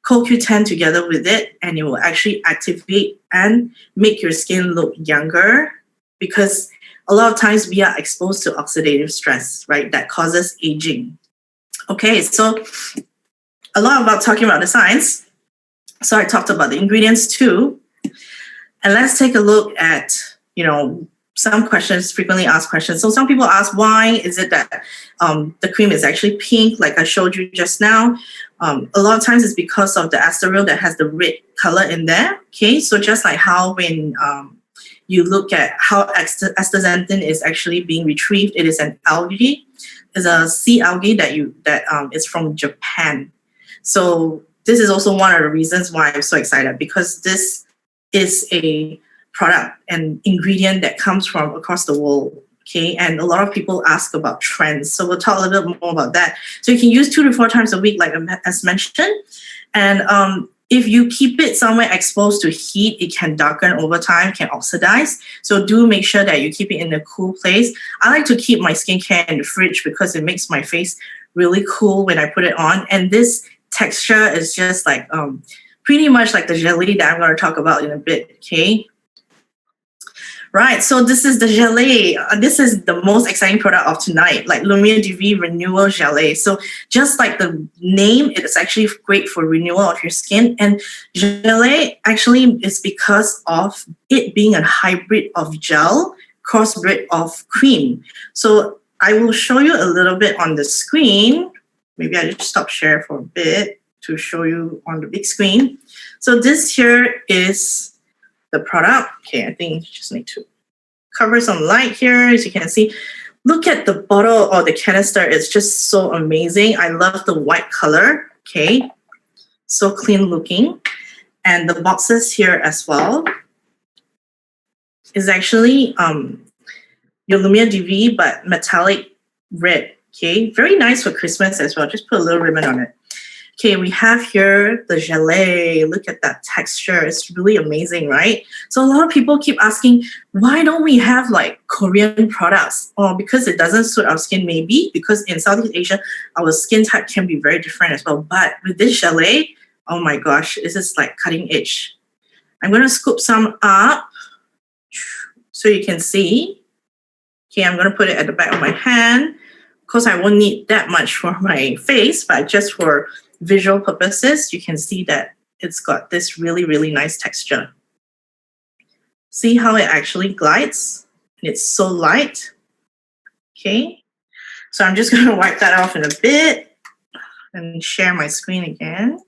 CoQ10 together with it, and it will actually activate and make your skin look younger, because a lot of times we are exposed to oxidative stress, right? That causes aging. Okay, so a lot about talking about the science. So I talked about the ingredients too. And let's take a look at, some questions, frequently asked questions. So some people ask, why is it that the cream is actually pink, like I showed you just now? A lot of times it's because of the acetyl that has the red color in there. Okay, so just like how when you look at how astaxanthin is actually being retrieved, it is an algae. It's a sea algae that is from Japan. So this is also one of the reasons why I'm so excited, because this is a product and ingredient that comes from across the world. Okay, and a lot of people ask about trends. So we'll talk a little bit more about that. So you can use 2 to 4 times a week, like as mentioned. And if you keep it somewhere exposed to heat, it can darken over time, can oxidize. So do make sure that you keep it in a cool place. I like to keep my skincare in the fridge because it makes my face really cool when I put it on. And this texture is just like pretty much like the jelly that I'm going to talk about in a bit. Okay. Right, so this is the gelée. This is the most exciting product of tonight, like Lumiere DV Renewal Gelée. So just like the name, it is actually great for renewal of your skin. And gelée actually is because of it being a hybrid of gel, crossbred of cream. So I will show you a little bit on the screen. Maybe I just stop share for a bit to show you on the big screen. So this here is the product. Okay, I think you just need to cover some light here. As you can see, look at the bottle or the canister. It's just so amazing. I love the white color. Okay, so clean looking. And the boxes here as well is actually your Lumiere DV, but metallic red. Okay, very nice for Christmas as well. Just put a little ribbon on it. Okay, we have here the gelée. Look at that texture. It's really amazing, right? So a lot of people keep asking, why don't we have like Korean products? Or because it doesn't suit our skin, maybe. Because in Southeast Asia, our skin type can be very different as well. But with this gelée, oh my gosh, this is like cutting edge. I'm going to scoop some up so you can see. Okay, I'm going to put it at the back of my hand. Of course, I won't need that much for my face, but just for visual purposes, you can see that it's got this really, really nice texture. See how it actually glides? It's so light. Okay, so I'm just going to wipe that off in a bit and share my screen again.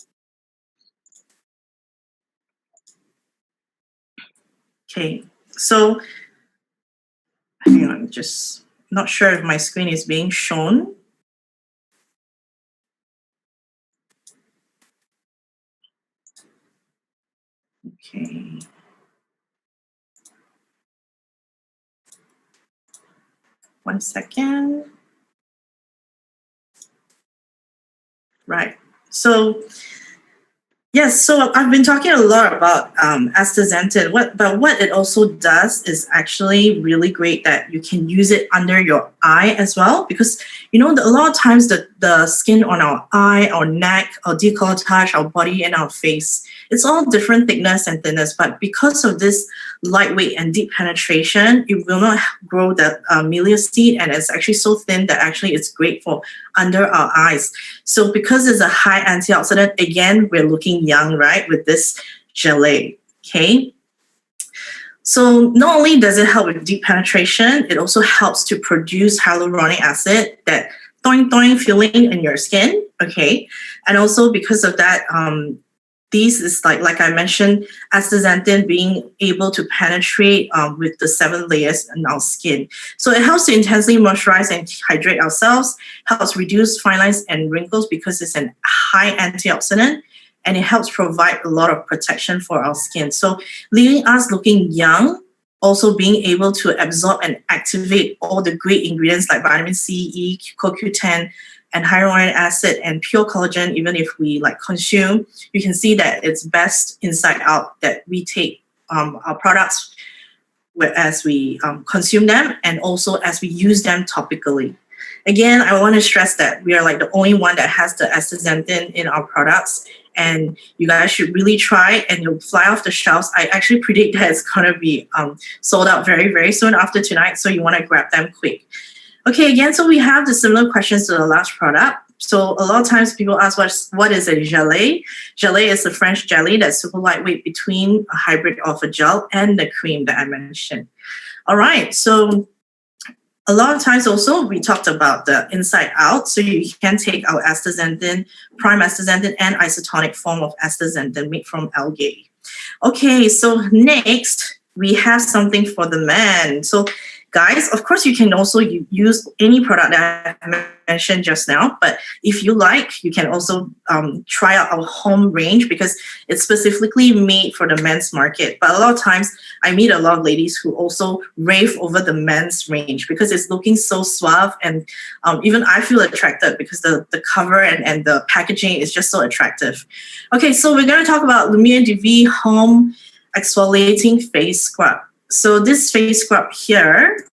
Okay, so hang on, just not sure if my screen is being shown. Okay. One second. Right. So, yes, so I've been talking a lot about astaxanthin, but what it also does is actually really great that you can use it under your eye as well, because a lot of times the skin on our eye, our neck, our décolletage, our body, and our face, it's all different thickness and thinness, but because of this lightweight and deep penetration, it will not grow the milious seed, and it's actually so thin that actually it's great for under our eyes. So because it's a high antioxidant, again, we're looking young, right, with this gelée. Okay. So not only does it help with deep penetration, it also helps to produce hyaluronic acid, that doing feeling in your skin. Okay. And also because of that, these is like I mentioned, astaxanthin being able to penetrate with the 7 layers in our skin. So it helps to intensely moisturize and hydrate ourselves, helps reduce fine lines and wrinkles because it's a high antioxidant, and it helps provide a lot of protection for our skin. So leaving us looking young, also being able to absorb and activate all the great ingredients like vitamin C, E, CoQ10, and hyaluronic acid and pure collagen. Even if we like consume, you can see that it's best inside out that we take our products as we consume them and also as we use them topically. Again, I want to stress that we are like the only one that has the astaxanthin in our products, and you guys should really try, and you'll fly off the shelves. I actually predict that it's going to be sold out very, very soon after tonight, so you want to grab them quick. Okay, again, so we have the similar questions to the last product. So a lot of times people ask, what is a gelée? Gelée is a French jelly that's super lightweight between a hybrid of a gel and the cream that I mentioned. All right, so a lot of times also we talked about the inside out. So you can take our astaxanthin, prime astaxanthin, and isotonic form of astaxanthin made from algae. Okay, so next we have something for the men. So guys, of course, you can also use any product that I mentioned just now, but if you like, you can also try out our home range because it's specifically made for the men's market. But a lot of times, I meet a lot of ladies who also rave over the men's range because it's looking so suave, and even I feel attracted because the cover and the packaging is just so attractive. Okay, so we're going to talk about Lumiere DV Home Exfoliating Face Scrub. So this face scrub here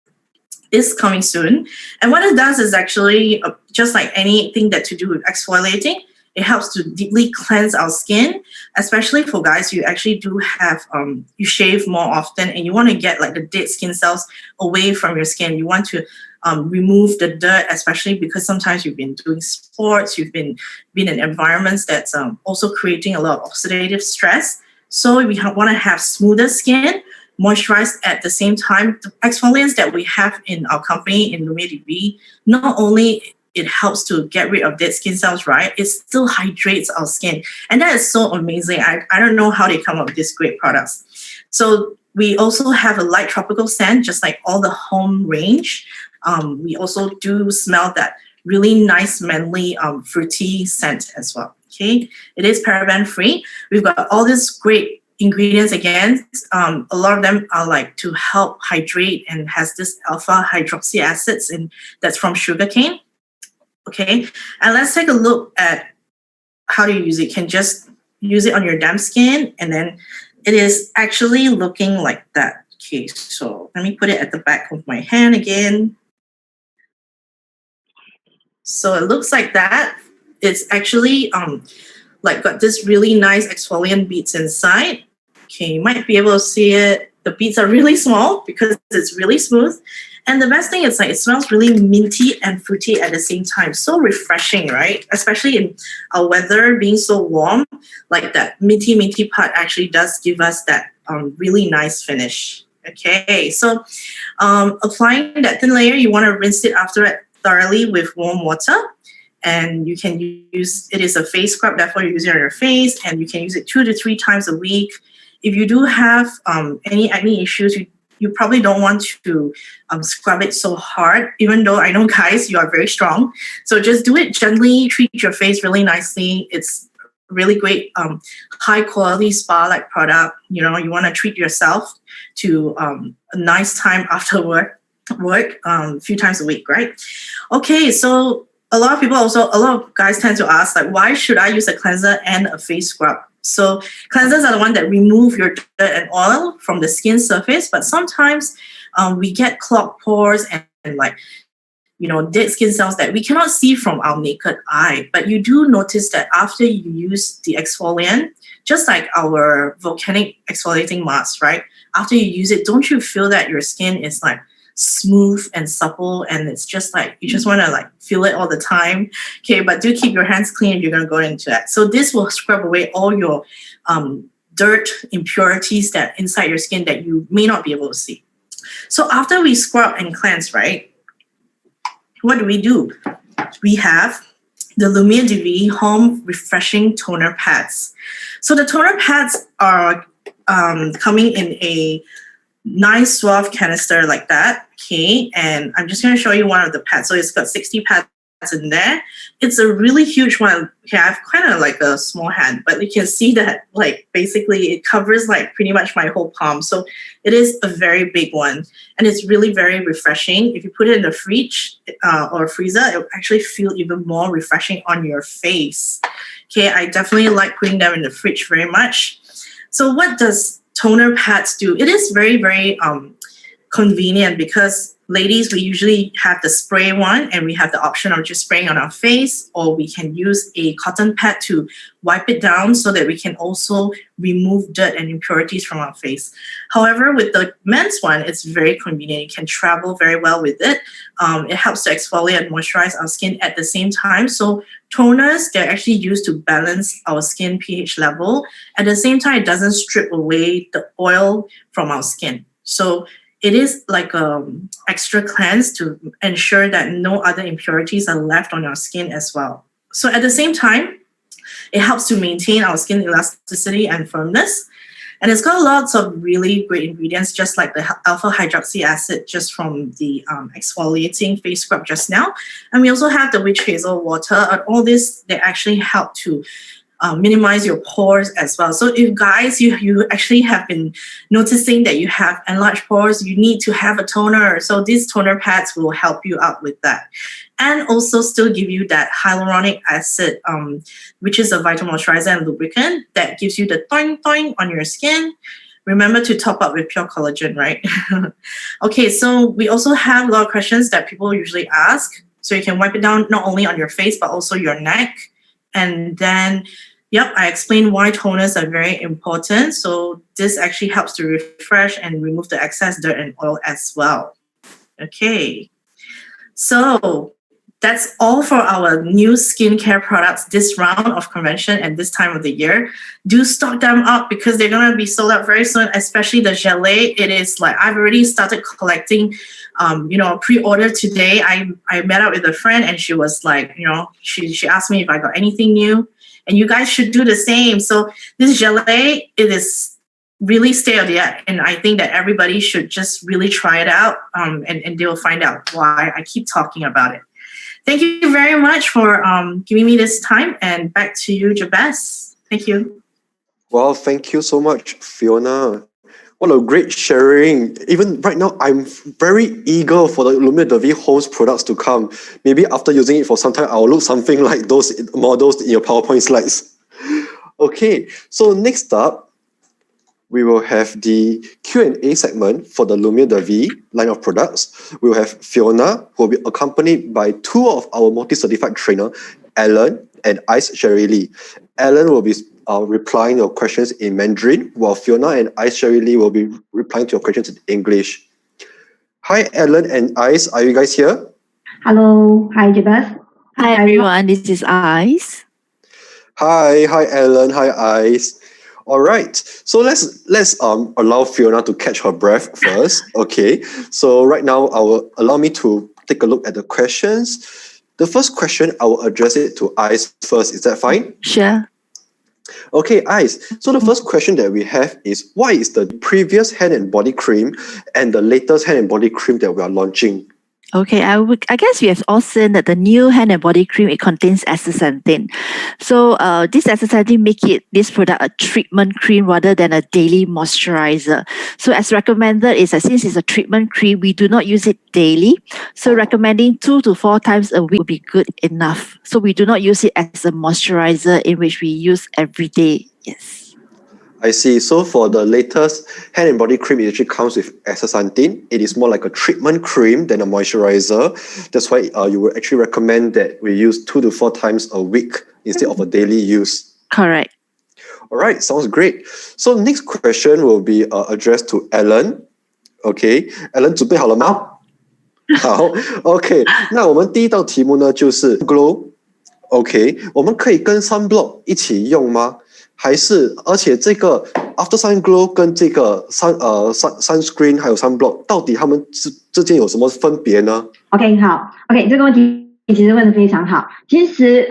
is coming soon. And what it does is actually just like anything that to do with exfoliating, it helps to deeply cleanse our skin, especially for guys who actually do have, you shave more often and you want to get like the dead skin cells away from your skin. You want to remove the dirt, especially because sometimes you've been doing sports, you've been in environments that's also creating a lot of oxidative stress. So we want to have smoother skin, moisturized at the same time. The exfoliants that we have in our company in Lumiere DV, not only it helps to get rid of dead skin cells, right? It still hydrates our skin. And that is so amazing. I don't know how they come up with these great products. So we also have a light tropical scent, just like all the home range. We also do smell that really nice, manly, fruity scent as well, okay? It is paraben free. We've got all this great ingredients again. A lot of them are like to help hydrate and has this alpha hydroxy acids that's from sugarcane. Okay, and let's take a look at how to use it. You can just use it on your damp skin, and then it is actually looking like that. Okay, so let me put it at the back of my hand again. So it looks like that. It's actually like got this really nice exfoliant beads inside. Okay, you might be able to see it. The beads are really small because it's really smooth. And the best thing is like it smells really minty and fruity at the same time. So refreshing, right? Especially in our weather being so warm, like that minty part actually does give us that really nice finish. Okay, so applying that thin layer, you want to rinse it after it thoroughly with warm water. And you can use, it is a face scrub, therefore you use it on your face, and you can use it 2 to 3 times a week. If you do have any acne issues, you probably don't want to scrub it so hard, even though I know, guys, you are very strong. So just do it gently, treat your face really nicely. It's really great, high quality spa-like product. You know, you want to treat yourself to a nice time after work a few times a week, right? Okay, so a lot of guys tend to ask, like, why should I use a cleanser and a face scrub? So cleansers are the one that remove your dirt and oil from the skin surface, but sometimes we get clogged pores and like, you know, dead skin cells that we cannot see from our naked eye. But you do notice that after you use the exfoliant, just like our volcanic exfoliating mask, right? After you use it, don't you feel that your skin is like smooth and supple, and it's just like you just want to like feel it all the time? Okay, but do keep your hands clean if you're going to go into that. So this will scrub away all your dirt, impurities that inside your skin that you may not be able to see. So after we scrub and cleanse, right, what do? We have the Lumiere DV Home Refreshing Toner Pads. So the toner pads are coming in a nice suave canister like that, okay? And I'm just going to show you one of the pads. So it's got 60 pads in there. It's a really huge one. Okay, I have kind of like a small hand, but you can see that like basically it covers like pretty much my whole palm. So it is a very big one, and it's really very refreshing. If you put it in the fridge or freezer, it will actually feel even more refreshing on your face. Okay, I definitely like putting them in the fridge very much. So what does toner pads do? It is very, very convenient because ladies, we usually have the spray one and we have the option of just spraying on our face, or we can use a cotton pad to wipe it down so that we can also remove dirt and impurities from our face. However, with the men's one, it's very convenient. You can travel very well with it. It helps to exfoliate and moisturize our skin at the same time. So toners, they're actually used to balance our skin pH level. At the same time, it doesn't strip away the oil from our skin. So it is like an extra cleanse to ensure that no other impurities are left on our skin as well. So at the same time, it helps to maintain our skin elasticity and firmness. And it's got lots of really great ingredients, just like the alpha hydroxy acid just from the exfoliating face scrub just now. And we also have the witch hazel water. And all this, they actually help to minimize your pores as well. So if guys, you actually have been noticing that you have enlarged pores, you need to have a toner. So these toner pads will help you out with that. And also still give you that hyaluronic acid, which is a vital moisturizer and lubricant that gives you the toing toing on your skin. Remember to top up with pure collagen, right? Okay, so we also have a lot of questions that people usually ask. So you can wipe it down not only on your face, but also your neck. And then, yep, I explained why toners are very important. So this actually helps to refresh and remove the excess dirt and oil as well. Okay, so that's all for our new skincare products this round of convention and this time of the year. Do stock them up because they're going to be sold out very soon, especially the gelée. It is like I've already started collecting, pre-order today. I met up with a friend and she was like, she asked me if I got anything new, and you guys should do the same. So this gelée, it is really state of the art, and I think that everybody should just really try it out, and they will find out why I keep talking about it. Thank you very much for giving me this time, and back to you, Jabez. Thank you. Well, thank you so much, Fiona. What a great sharing. Even right now, I'm very eager for the Lumia de Vie host products to come. Maybe after using it for some time, I'll look something like those models in your PowerPoint slides. Okay, so next up, we will have the Q&A segment for the Lumia de Vie line of products. We will have Fiona, who will be accompanied by two of our multi-certified trainers, Alan and Ice Sherry Lee. Alan will be replying your questions in Mandarin, while Fiona and Ice Sherry Lee will be replying to your questions in English. Hi, Alan and Ice. Are you guys here? Hello. Hi, Jabez. Hi, everyone. This is Ice. Hi, Alan. Hi, Ice. All right, so let's allow Fiona to catch her breath first. Okay, so right now allow me to take a look at the questions. The first question, I will address it to Ice first. Is that fine? Sure. Okay, Ice. So the first question that we have is, what is the previous hand and body cream and the latest hand and body cream that we are launching? Okay, I guess we have all seen that the new hand and body cream, it contains astaxanthin. So this astaxanthin make this product a treatment cream rather than a daily moisturizer. So as recommended is that since it's a treatment cream, we do not use it daily. So recommending 2 to 4 times a week would be good enough. So we do not use it as a moisturizer in which we use every day. Yes. I see. So for the latest hand and body cream, it actually comes with astaxanthin. It is more like a treatment cream than a moisturizer. That's why you would actually recommend that we use 2 to 4 times a week instead of a daily use. Correct. All right, sounds great. So next question will be addressed to Alan. Okay, Alan 准备好了吗？好 ，OK。那我们第一道题目呢就是 glow。OK， 我们可以跟 sunblock 一起用吗？还是而且这个 After Sun Glow 跟这个sunscreen 还有 sunblock 到底它们之间有什么分别呢？ OK， 好 ，OK， 这个问题其实问得非常好。其实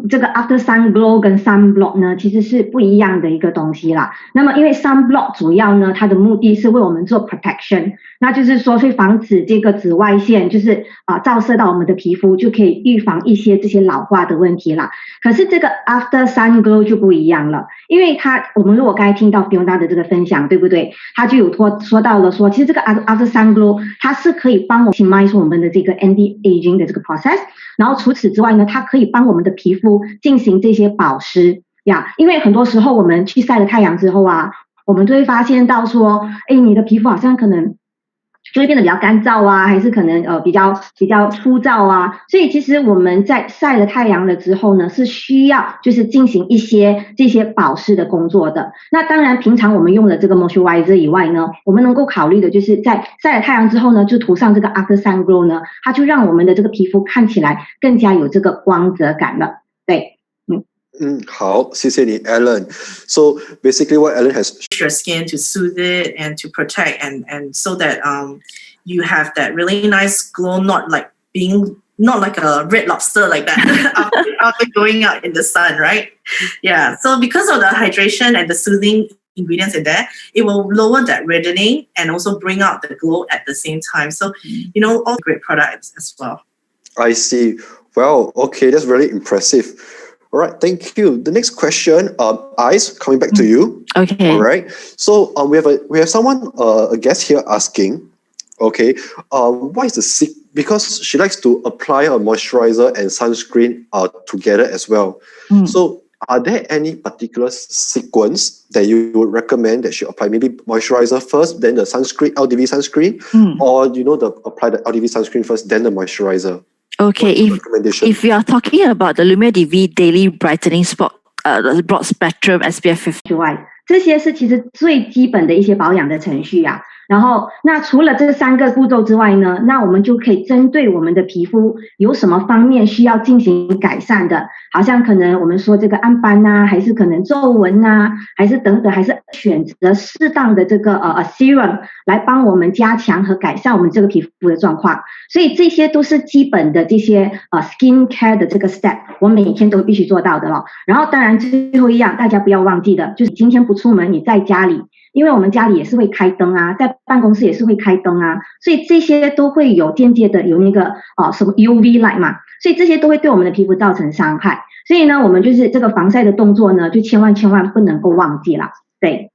这个 After Sun Glow 跟 Sun Block 呢，其实是不一样的一个东西啦。那么因为 Sun Block 主要呢，它的目的是为我们做 protection， 那就是说会防止这个紫外线就是照射到我们的皮肤，就可以预防一些这些老化的问题啦。可是这个 After Sun Glow 就不一样了，因为我们如果刚才听到 Fiona 的这个分享，对不对？他就有说到了说，其实这个 After Sun Glow 它是可以帮我们 maximize 我们的这个 anti-aging 的这个 process。然后除此之外呢，它可以帮我们的皮肤进行这些保湿呀，因为很多时候我们去晒了太阳之后啊，我们就会发现到说，你的皮肤好像可能就会变得比较干燥啊，还是可能比较粗糙啊，所以其实我们在晒了太阳了之后呢，是需要就是进行一些这些保湿的工作的。那当然平常我们用的这个 moisturizer 以外呢，我们能够考虑的就是在晒了太阳之后呢，就涂上这个 After Sun Glow 呢，它就让我们的这个皮肤看起来更加有这个光泽感了。对。好，谢谢你 Alan. So basically what Alan has your skin to soothe it and to protect and so that you have that really nice glow, not like a red lobster like that after going out in the sun, right? Yeah. So because of the hydration and the soothing ingredients in there, it will lower that reddening and also bring out the glow at the same time. So, all great products as well. I see. Well, okay, that's really impressive. All right, thank you. The next question, Ice, coming back to you. Okay. All right. So we have someone, a guest here asking, okay, what is the because she likes to apply her moisturizer and sunscreen together as well. So are there any particular sequence that you would recommend that she apply? Maybe moisturizer first, then the sunscreen, LDV sunscreen, or apply the LDV sunscreen first, then the moisturizer? Okay, if you are talking about the Lumiere DV Daily Brightening Broad Spectrum SPF 50之外，这些是其实最基本的一些保养的程序啊。然后，那除了这3个步骤之外呢，那我们就可以针对我们的皮肤有什么方面需要进行改善的，好像可能我们说这个暗斑啊，还是可能皱纹啊，还是等等，还是选择适当的这个serum 来帮我们加强和改善我们这个皮肤的状况。所以这些都是基本的这些skin care 的这个 step， 我们每天都必须做到的了。然后当然最后一样，大家不要忘记的，就是今天不出门，你在家里。因为我们家里也是会开灯啊，在办公室也是会开灯啊，所以这些都会有间接的有那个什么 UV light 嘛，所以这些都会对我们的皮肤造成伤害。所以呢，我们就是这个防晒的动作呢，就千万不能够忘记了。对。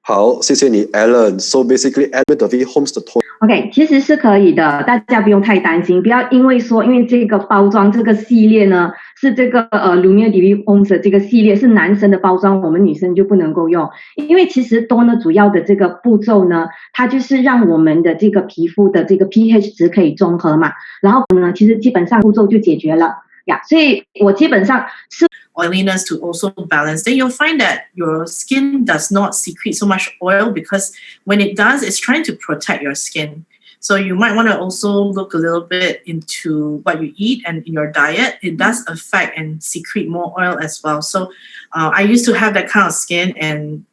好，谢谢你 Alan. So basically, Alan the V Homes the OK， 其实是可以的，大家不用太担心，不要因为这个包装这个系列呢是这个Lumiere DV Homes 的这个系列是男生的包装，我们女生就不能够用，因为其实多呢主要的这个步骤呢，它就是让我们的这个皮肤的这个 pH 值可以中和嘛，然后呢，其实基本上步骤就解决了呀，所以我基本上是。Oiliness to also balance, then you'll find that your skin does not secrete so much oil because when it does, it's trying to protect your skin. So you might want to also look a little bit into what you eat and in your diet. It does affect and secrete more oil as well. So I used to have that kind of skin and,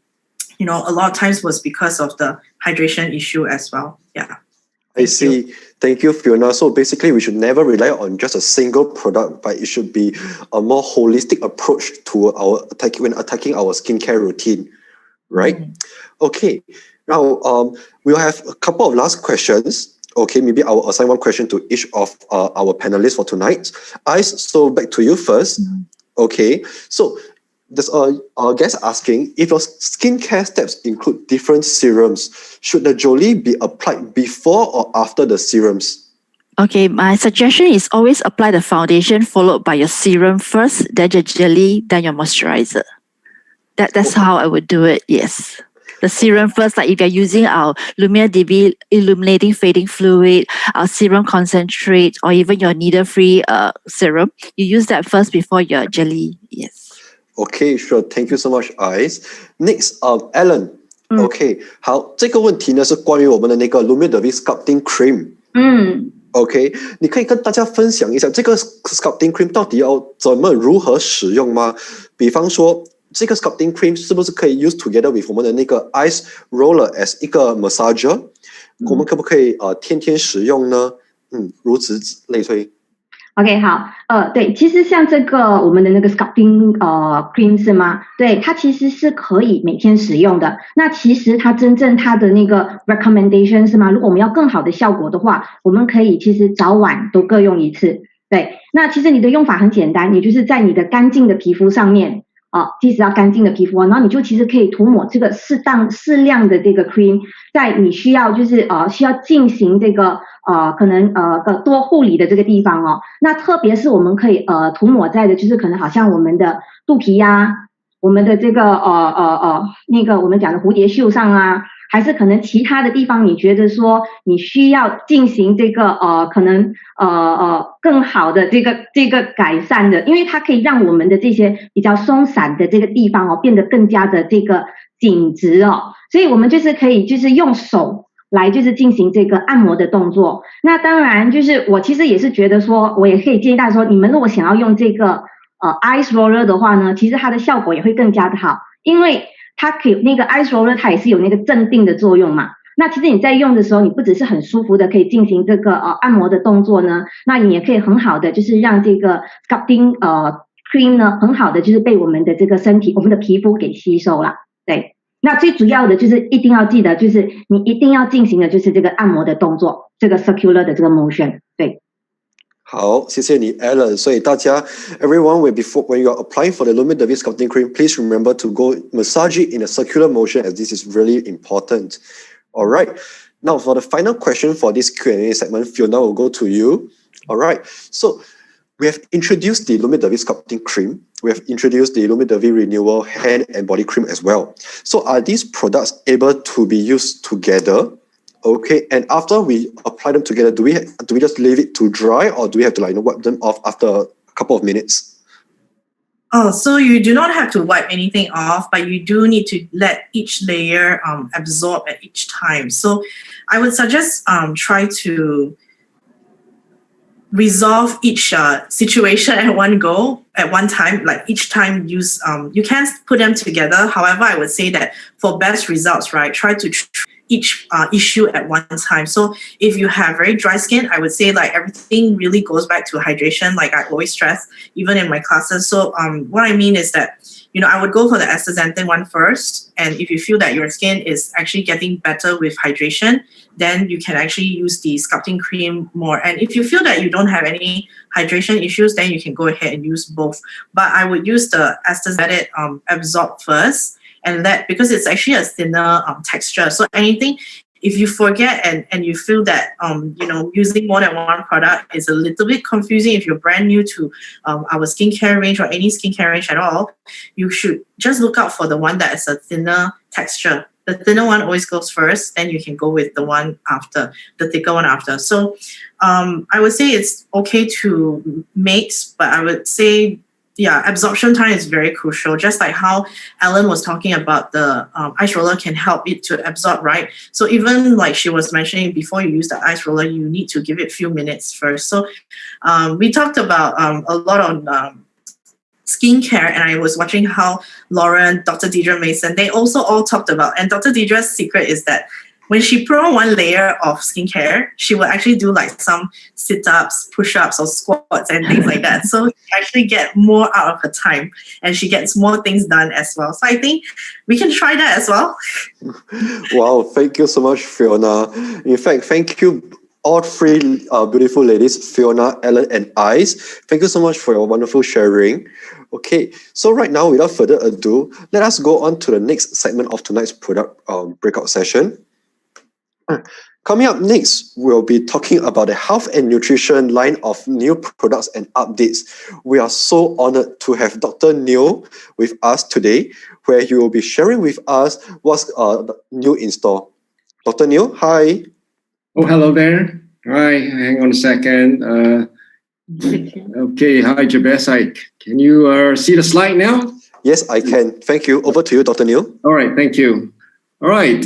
a lot of times was because of the hydration issue as well. Yeah. I see. Thank you, Fiona. So basically, we should never rely on just a single product, but it should be a more holistic approach to when attacking our skincare routine, right? Okay. Now, we'll have a couple of last questions. Okay, maybe I will assign one question to each of our panelists for tonight. Ice, so back to you first. Okay, so there's a guest asking, if your skincare steps include different serums, should the Jolie be applied before or after the serums? Okay, my suggestion is always apply the foundation followed by your serum first, then your jelly, then your moisturizer. That's how I would do it, yes. The serum first, like if you're using our Lumiere DV Illuminating Fading Fluid, our serum concentrate, or even your needle-free serum, you use that first before your jelly, yes. Okay, sure. Thank you so much, Ice. Next, Alan. Okay, 好，这个问题呢是关于我们的那个 Lumiere DV Sculpting Cream。OK， 你可以跟大家分享一下这个 Sculpting Cream 到底要如何使用吗？比方说，这个 Sculpting Cream 是不是可以 use together with 我们的那个 Ice Roller as 一个 massager？我们可不可以天天使用呢？如此类推。OK， 好，对，其实像这个我们的那个 sculpting cream 是吗？对，它其实是可以每天使用的。那其实它真正它的那个 recommendation 是吗？如果我们要更好的效果的话，我们可以其实早晚都各用一次。对，那其实你的用法很简单，也就是在你的干净的皮肤上面。即使要干净的皮肤，然后你就其实可以涂抹这个适量的这个 cream， 在你需要需要进行这个可能多护理的这个地方哦。那特别是我们可以涂抹在的就是可能好像我们的肚皮呀，我们的这个那个我们讲的蝴蝶袖上啊，还是可能其他的地方，你觉得说你需要进行这个可能更好的这个改善的，因为它可以让我们的这些比较松散的这个地方变得更加的这个紧直哦，所以我们就是可以就是用手来就是进行这个按摩的动作。那当然就是我其实也是觉得说，我也可以建议大家说，你们如果想要用这个ice roller 的话呢，其实它的效果也会更加的好，因为它可以那个 ice roller 它也是有那个镇定的作用嘛。那其实你在用的时候，你不只是很舒服的可以进行这个按摩的动作呢，那你也可以很好的就是让这个 sculpting cream 呢很好的就是被我们的这个身体我们的皮肤给吸收了。对，那最主要的就是一定要记得，就是你一定要进行的就是这个按摩的动作，这个 circular 的这个 motion。 对。好，谢谢你 Alan。所以大家 everyone when you are applying for the Lumidervis sculpting cream, please remember to go massage it in a circular motion, as this is really important. All right. Now for the final question for this Q&A segment, Fiona will go to you. All right. So we have introduced the Lumidervis sculpting cream. We have introduced the Lumidervis renewal hand and body cream as well. So are these products able to be used together? Okay, and after we apply them together, do we just leave it to dry, or do we have to wipe them off after a couple of minutes? Oh, so you do not have to wipe anything off, but you do need to let each layer absorb at each time. So I would suggest try to resolve each situation at one go, at one time. Like each time use, you can't put them together. However, I would say that for best results, right, try to each issue at one time. So if you have very dry skin, I would say like everything really goes back to hydration, like I always stress, even in my classes. So what I mean is that, I would go for the astaxanthin one first. And if you feel that your skin is actually getting better with hydration, then you can actually use the sculpting cream more. And if you feel that you don't have any hydration issues, then you can go ahead and use both. But I would use the astaxanthin absorb first, and because it's actually a thinner texture. So anything, if you forget and you feel that using more than one product is a little bit confusing, if you're brand new to our skincare range or any skincare range at all, you should just look out for the one that is a thinner texture. The thinner one always goes first, then you can go with the one after, the thicker one after. So I would say it's okay to mix, but I would say absorption time is very crucial. Just like how Ellen was talking about, the ice roller can help it to absorb, right? So even like she was mentioning, before you use the ice roller, you need to give it a few minutes first. So we talked about a lot on skincare, and I was watching how Lauren, Dr. Deidre Mason, they also all talked about, and Dr. Deidre's secret is that when she put on one layer of skincare, she will actually do like some sit-ups, push-ups, or squats and things like that. So she actually get more out of her time, and she gets more things done as well. So I think we can try that as well. Wow, thank you so much, Fiona. In fact, thank you all three beautiful ladies, Fiona, Ellen, and Ice. Thank you so much for your wonderful sharing. Okay, so right now, without further ado, let us go on to the next segment of tonight's product breakout session. Coming up next, we'll be talking about the health and nutrition line of new products and updates. We are so honored to have Dr. Neo with us today, where he will be sharing with us what's new in store. Dr. Neo, hi. Oh, hello there. Hi, hang on a second. Okay, hi, Jabez. Can you see the slide now? Yes, I can. Thank you. Over to you, Dr. Neo. All right, thank you. All right,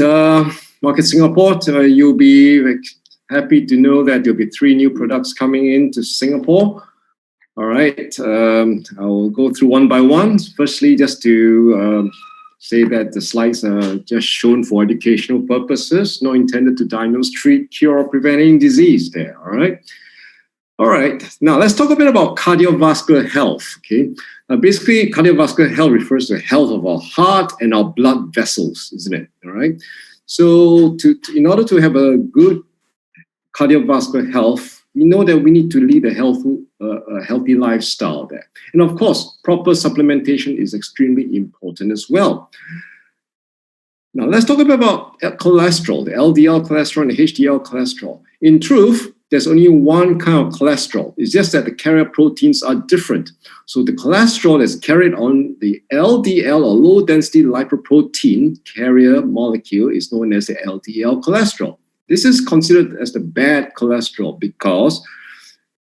Market Singapore, you'll be happy to know that there'll be 3 new products coming into Singapore. All right, I'll go through one by one. Firstly, just to say that the slides are just shown for educational purposes, not intended to diagnose, treat, cure, or prevent any disease there, all right? All right, now let's talk a bit about cardiovascular health. Okay, basically, cardiovascular health refers to the health of our heart and our blood vessels, isn't it? All right. So, in order to have a good cardiovascular health, we know that we need to lead a healthy lifestyle there, and of course, proper supplementation is extremely important as well. Now, let's talk a bit about cholesterol, the LDL cholesterol and the HDL cholesterol. In truth, there's only one kind of cholesterol. It's just that the carrier proteins are different. So the cholesterol that's carried on the LDL or low-density lipoprotein carrier molecule is known as the LDL cholesterol. This is considered as the bad cholesterol because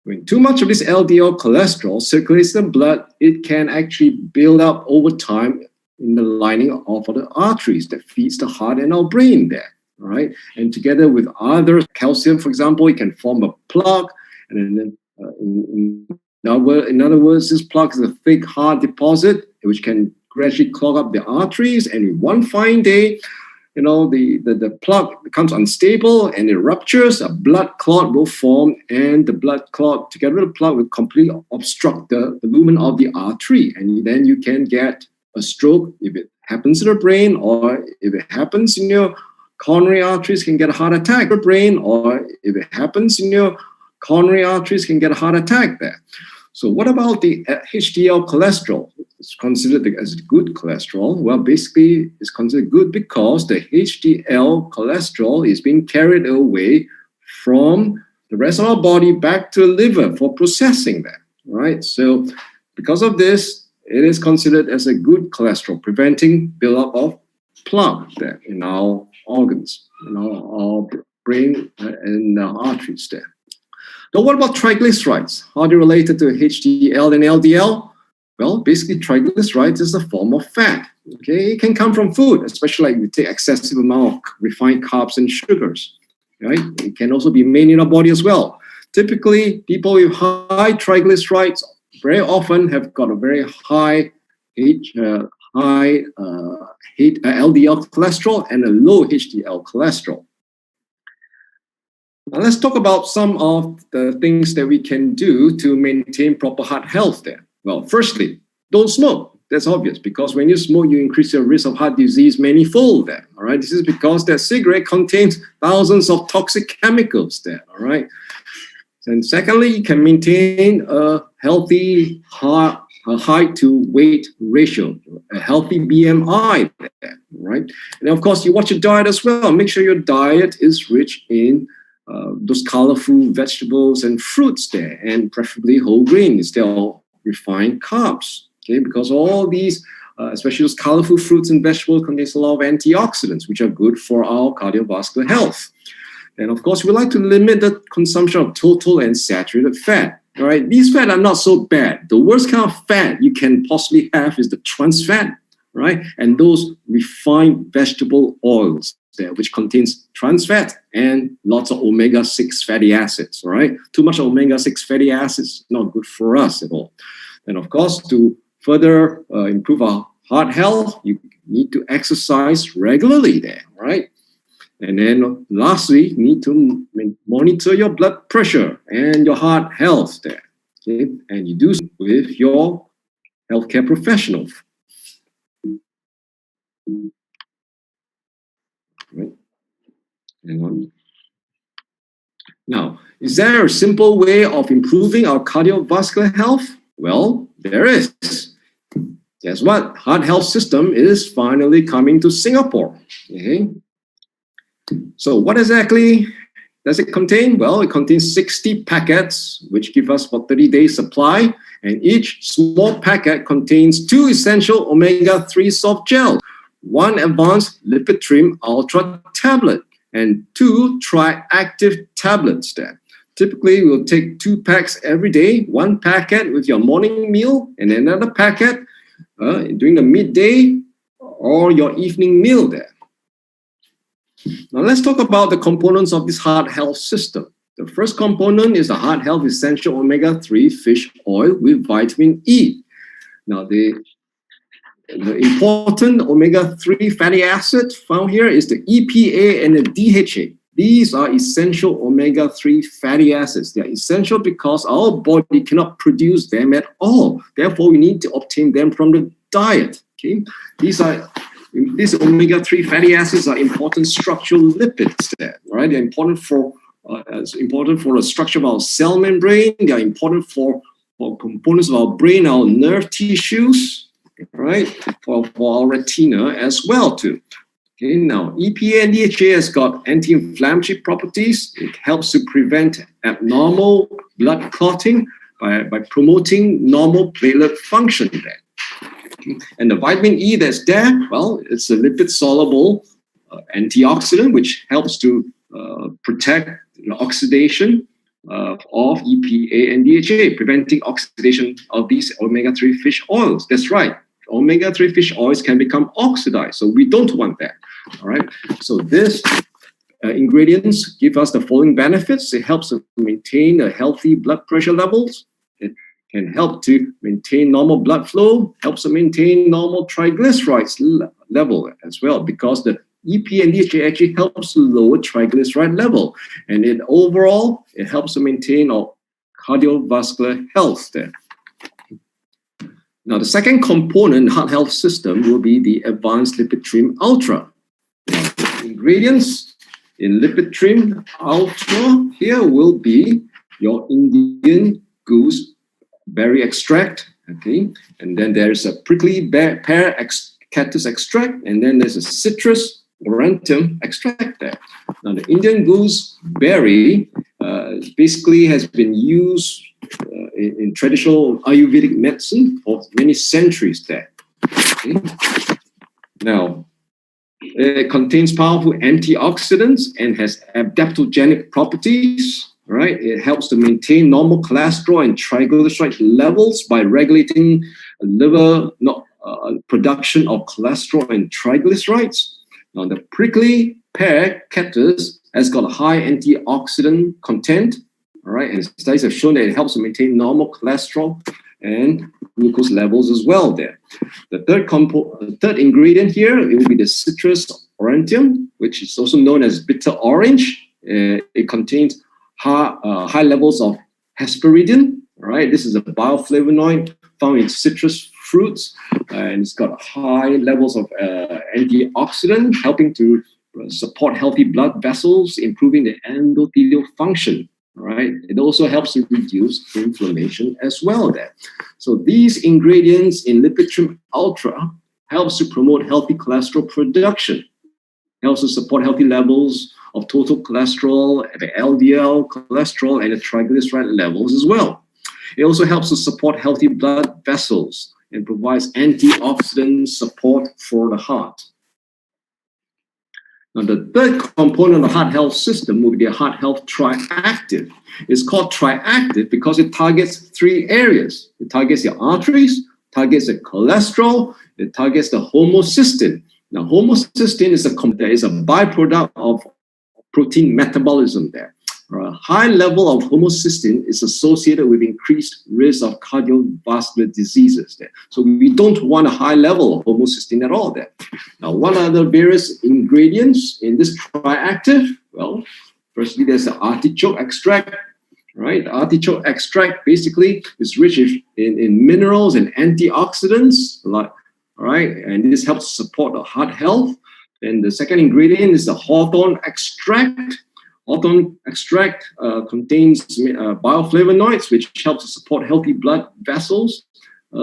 when too much of this LDL cholesterol circulates in the blood, it can actually build up over time in the lining of the arteries that feeds the heart and our brain there. All right, and together with other calcium, for example, it can form a plaque, and then in other words, this plaque is a thick hard deposit which can gradually clog up the arteries, and in one fine day, the plaque becomes unstable and it ruptures. A blood clot will form, and the blood clot together with the plaque will completely obstruct the lumen of the artery, and then you can get a stroke if it happens in the brain, or if it happens in your coronary arteries, can get a heart attack. Your brain, or if it happens in your coronary arteries, can get a heart attack there. So what about the HDL cholesterol? It's considered as good cholesterol. Well, basically, it's considered good because the HDL cholesterol is being carried away from the rest of our body back to the liver for processing that, right? So because of this, it is considered as a good cholesterol, preventing buildup of plaque there in our organs, in our brain and our arteries there. Now, what about triglycerides? How are they related to HDL and LDL? Well, basically, triglycerides is a form of fat. Okay, it can come from food, especially like we take excessive amount of refined carbs and sugars. Right? It can also be made in our body as well. Typically, people with high triglycerides very often have got a very high LDL cholesterol and a low HDL cholesterol. Now let's talk about some of the things that we can do to maintain proper heart health there. Well, firstly, don't smoke. That's obvious, because when you smoke, you increase your risk of heart disease many-fold there. All right, this is because that cigarette contains thousands of toxic chemicals there. All right, and secondly, you can maintain a healthy height to weight ratio, a healthy BMI there. Right, and of course, you watch your diet as well. Make sure your diet is rich in those colorful vegetables and fruits there, and preferably whole grain instead of refined carbs. Okay, because all these, especially those colorful fruits and vegetables, contains a lot of antioxidants, which are good for our cardiovascular health. And of course, we like to limit the consumption of total and saturated fat. All right, these fats are not so bad. The worst kind of fat you can possibly have is the trans fat, right? And those refined vegetable oils there, which contains trans fat and lots of omega-6 fatty acids. All right, too much omega-6 fatty acids is not good for us at all. And of course, to further improve our heart health, you need to exercise regularly there, right? And then lastly, you need to monitor your blood pressure and your heart health there. Okay? And you do so with your healthcare professional. Right? Hang on. Now, is there a simple way of improving our cardiovascular health? Well, there is. Guess what? Heart health system is finally coming to Singapore. Okay. So what exactly does it contain? Well, it contains 60 packets, which give us about 30 days supply. And each small packet contains 2 essential omega-3 soft gel, 1 advanced lipid trim ultra tablet, and 2 tri-active tablets there. Typically, we'll take 2 packs every day, 1 packet with your morning meal, and another packet during the midday or your evening meal there. Now let's talk about the components of this heart health system. The first component is the heart health essential omega-3 fish oil with vitamin E. Now the important omega-3 fatty acid found here is the EPA and the DHA. These are essential omega-3 fatty acids. They are essential because our body cannot produce them at all. Therefore, we need to obtain them from the diet. Okay, these omega-3 fatty acids are important structural lipids. There, right? They're important for the structure of our cell membrane. They are important for components of our brain, our nerve tissues, right? For our retina as well too. Okay, now EPA and DHA has got anti-inflammatory properties. It helps to prevent abnormal blood clotting by promoting normal platelet function there. Okay. And the vitamin E that's there, well, it's a lipid-soluble antioxidant which helps to protect the oxidation of EPA and DHA, preventing oxidation of these omega-3 fish oils. That's right. Omega-3 fish oils can become oxidized, so we don't want that. All right. So this ingredients give us the following benefits. It helps to maintain a healthy blood pressure levels. It can help to maintain normal blood flow. Helps to maintain normal triglycerides level as well, because the EPA and DHA actually helps to lower triglyceride level, and it helps to maintain our cardiovascular health there. Now, the second component in the heart health system will be the Advanced Lipid Trim Ultra. Now, ingredients in Lipid Trim Ultra here will be your Indian gooseberry extract, okay, and then there's a prickly pear cactus extract, and then there's a citrus aurantium extract there. Now, the Indian gooseberry basically has been used in traditional Ayurvedic medicine for many centuries there. Okay. Now, it contains powerful antioxidants and has adaptogenic properties. Right? It helps to maintain normal cholesterol and triglyceride levels by regulating liver production of cholesterol and triglycerides. Now, the prickly pear cactus has got a high antioxidant content. All right, and studies have shown that it helps to maintain normal cholesterol and glucose levels as well there. The third ingredient here, it will be the citrus aurantium, which is also known as bitter orange. It contains high levels of hesperidin. All right, this is a bioflavonoid found in citrus fruits, and it's got high levels of antioxidant, helping to support healthy blood vessels, improving the endothelial function. Right. It also helps to reduce inflammation as well there. So these ingredients in Lipid Trim Ultra helps to promote healthy cholesterol production, helps to support healthy levels of total cholesterol, the LDL cholesterol, and the triglyceride levels as well. It also helps to support healthy blood vessels and provides antioxidant support for the heart. Now, the third component of the heart health system will be the heart health triactive. It's called triactive because it targets three areas. It targets your arteries, targets the cholesterol, it targets the homocysteine. Now, homocysteine is a byproduct of protein metabolism there. A high level of homocysteine is associated with increased risk of cardiovascular diseases there. So we don't want a high level of homocysteine at all there. Now, what are the various ingredients in this triactive? Well, firstly, there's the artichoke extract, right? The artichoke extract basically is rich in minerals and antioxidants, all right? And this helps support the heart health. Then the second ingredient is the hawthorn extract. Hawthorn extract contains bioflavonoids, which helps to support healthy blood vessels,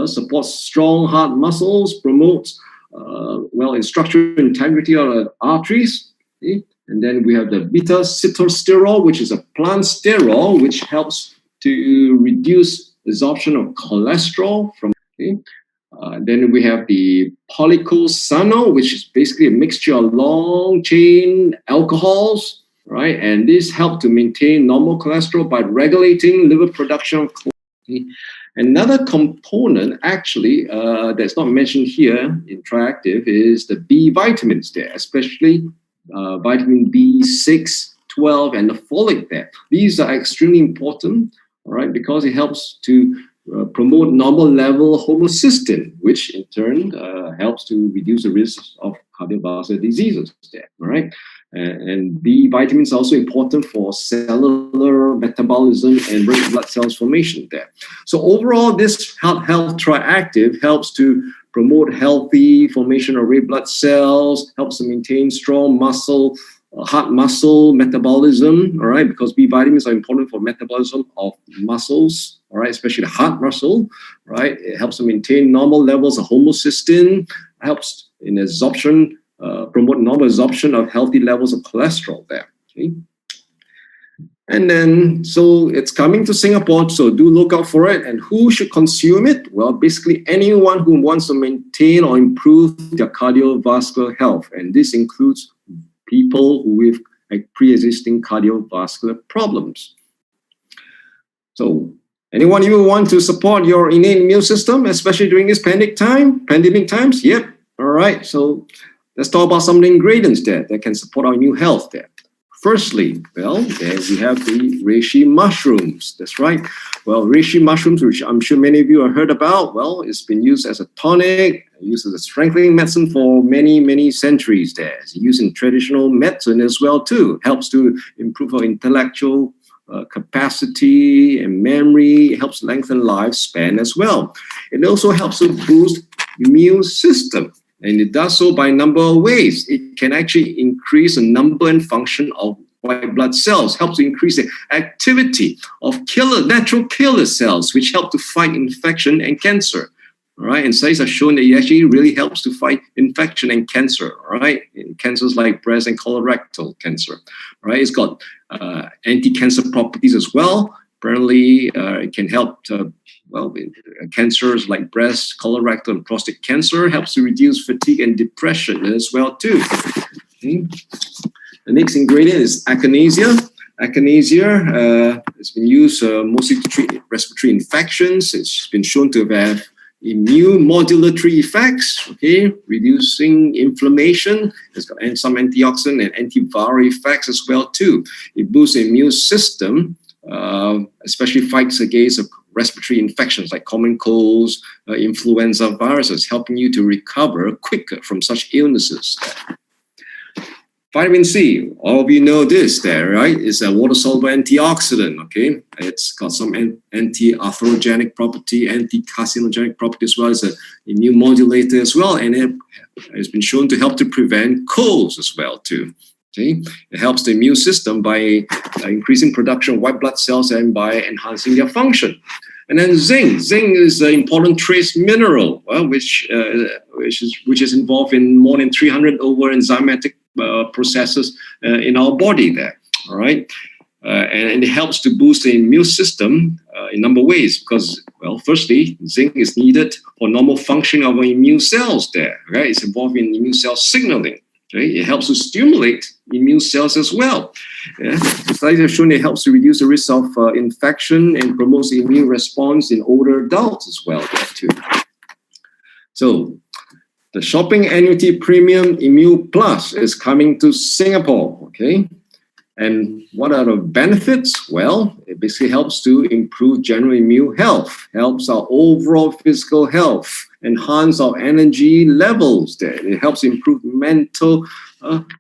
supports strong heart muscles, promotes structural integrity of the arteries. Okay? And then we have the beta-sitosterol, which is a plant sterol, which helps to reduce absorption of cholesterol from. Okay? Then we have the polycosano, which is basically a mixture of long-chain alcohols. Right, and this helps to maintain normal cholesterol by regulating liver production of cholesterol. Another component, actually, that's not mentioned here in Triactive is the B vitamins there, especially vitamin B6, 12, and the folate there. These are extremely important, all right, because it helps to promote normal level homocysteine, which in turn helps to reduce the risk of cardiovascular diseases there, all right? And B vitamins are also important for cellular metabolism and red blood cells formation there. So overall, this health triactive helps to promote healthy formation of red blood cells, helps to maintain strong muscle, heart muscle metabolism, all right, because B vitamins are important for metabolism of muscles, all right, especially the heart muscle, right? It helps to maintain normal levels of homocysteine, helps in absorption, promote normal absorption of healthy levels of cholesterol there. Okay? And then, so it's coming to Singapore, so do look out for it. And who should consume it? Well, basically anyone who wants to maintain or improve their cardiovascular health. And this includes people with pre-existing cardiovascular problems. So anyone you want to support your innate immune system, especially during this pandemic times? Yep. All right. So let's talk about some of the ingredients there that can support our immune health there. Firstly, well, there we have the reishi mushrooms. That's right. Well, reishi mushrooms, which I'm sure many of you have heard about, well, it's been used as a tonic, used as a strengthening medicine for many, many centuries there. It's used in traditional medicine as well, too. It helps to improve our intellectual capacity and memory. It helps lengthen lifespan as well. It also helps to boost immune system. And it does so by a number of ways. It can actually increase the number and function of white blood cells, helps to increase the activity of natural killer cells, which help to fight infection and cancer. All right, and studies have shown that it actually really helps to fight infection and cancer. All right, in cancers like breast and colorectal cancer. All right, it's got anti-cancer properties as well. Apparently, it can help cancers like breast, colorectal, and prostate cancer, helps to reduce fatigue and depression as well too. Okay. The next ingredient is echinacea. Echinacea has been used mostly to treat respiratory infections. It's been shown to have immune modulatory effects, okay, reducing inflammation. It's got some antioxidant and antiviral effects as well too. It boosts the immune system, especially fights against respiratory infections like common colds, influenza viruses, helping you to recover quicker from such illnesses. Vitamin C, all of you know this there, right? It's a water-soluble antioxidant, okay? It's got some anti-atherogenic property, anti-carcinogenic property as well as an immune modulator as well, and it has been shown to help to prevent colds as well too. Okay? It helps the immune system by increasing production of white blood cells and by enhancing their function. And then zinc. Zinc is an important trace mineral, which is involved in more than 300 over enzymatic processes in our body there. All right, and it helps to boost the immune system in a number of ways because, well, firstly, zinc is needed for normal functioning of our immune cells there. Right, it's involved in immune cell signaling. Okay? It helps to stimulate immune cells as well. Yeah? Studies have shown it helps to reduce the risk of infection and promotes the immune response in older adults as well there too. So the shopping annuity premium Immune Plus is coming to Singapore, okay? And what are the benefits? Well, it basically helps to improve general immune health, helps our overall physical health, enhance our energy levels there. It helps improve mental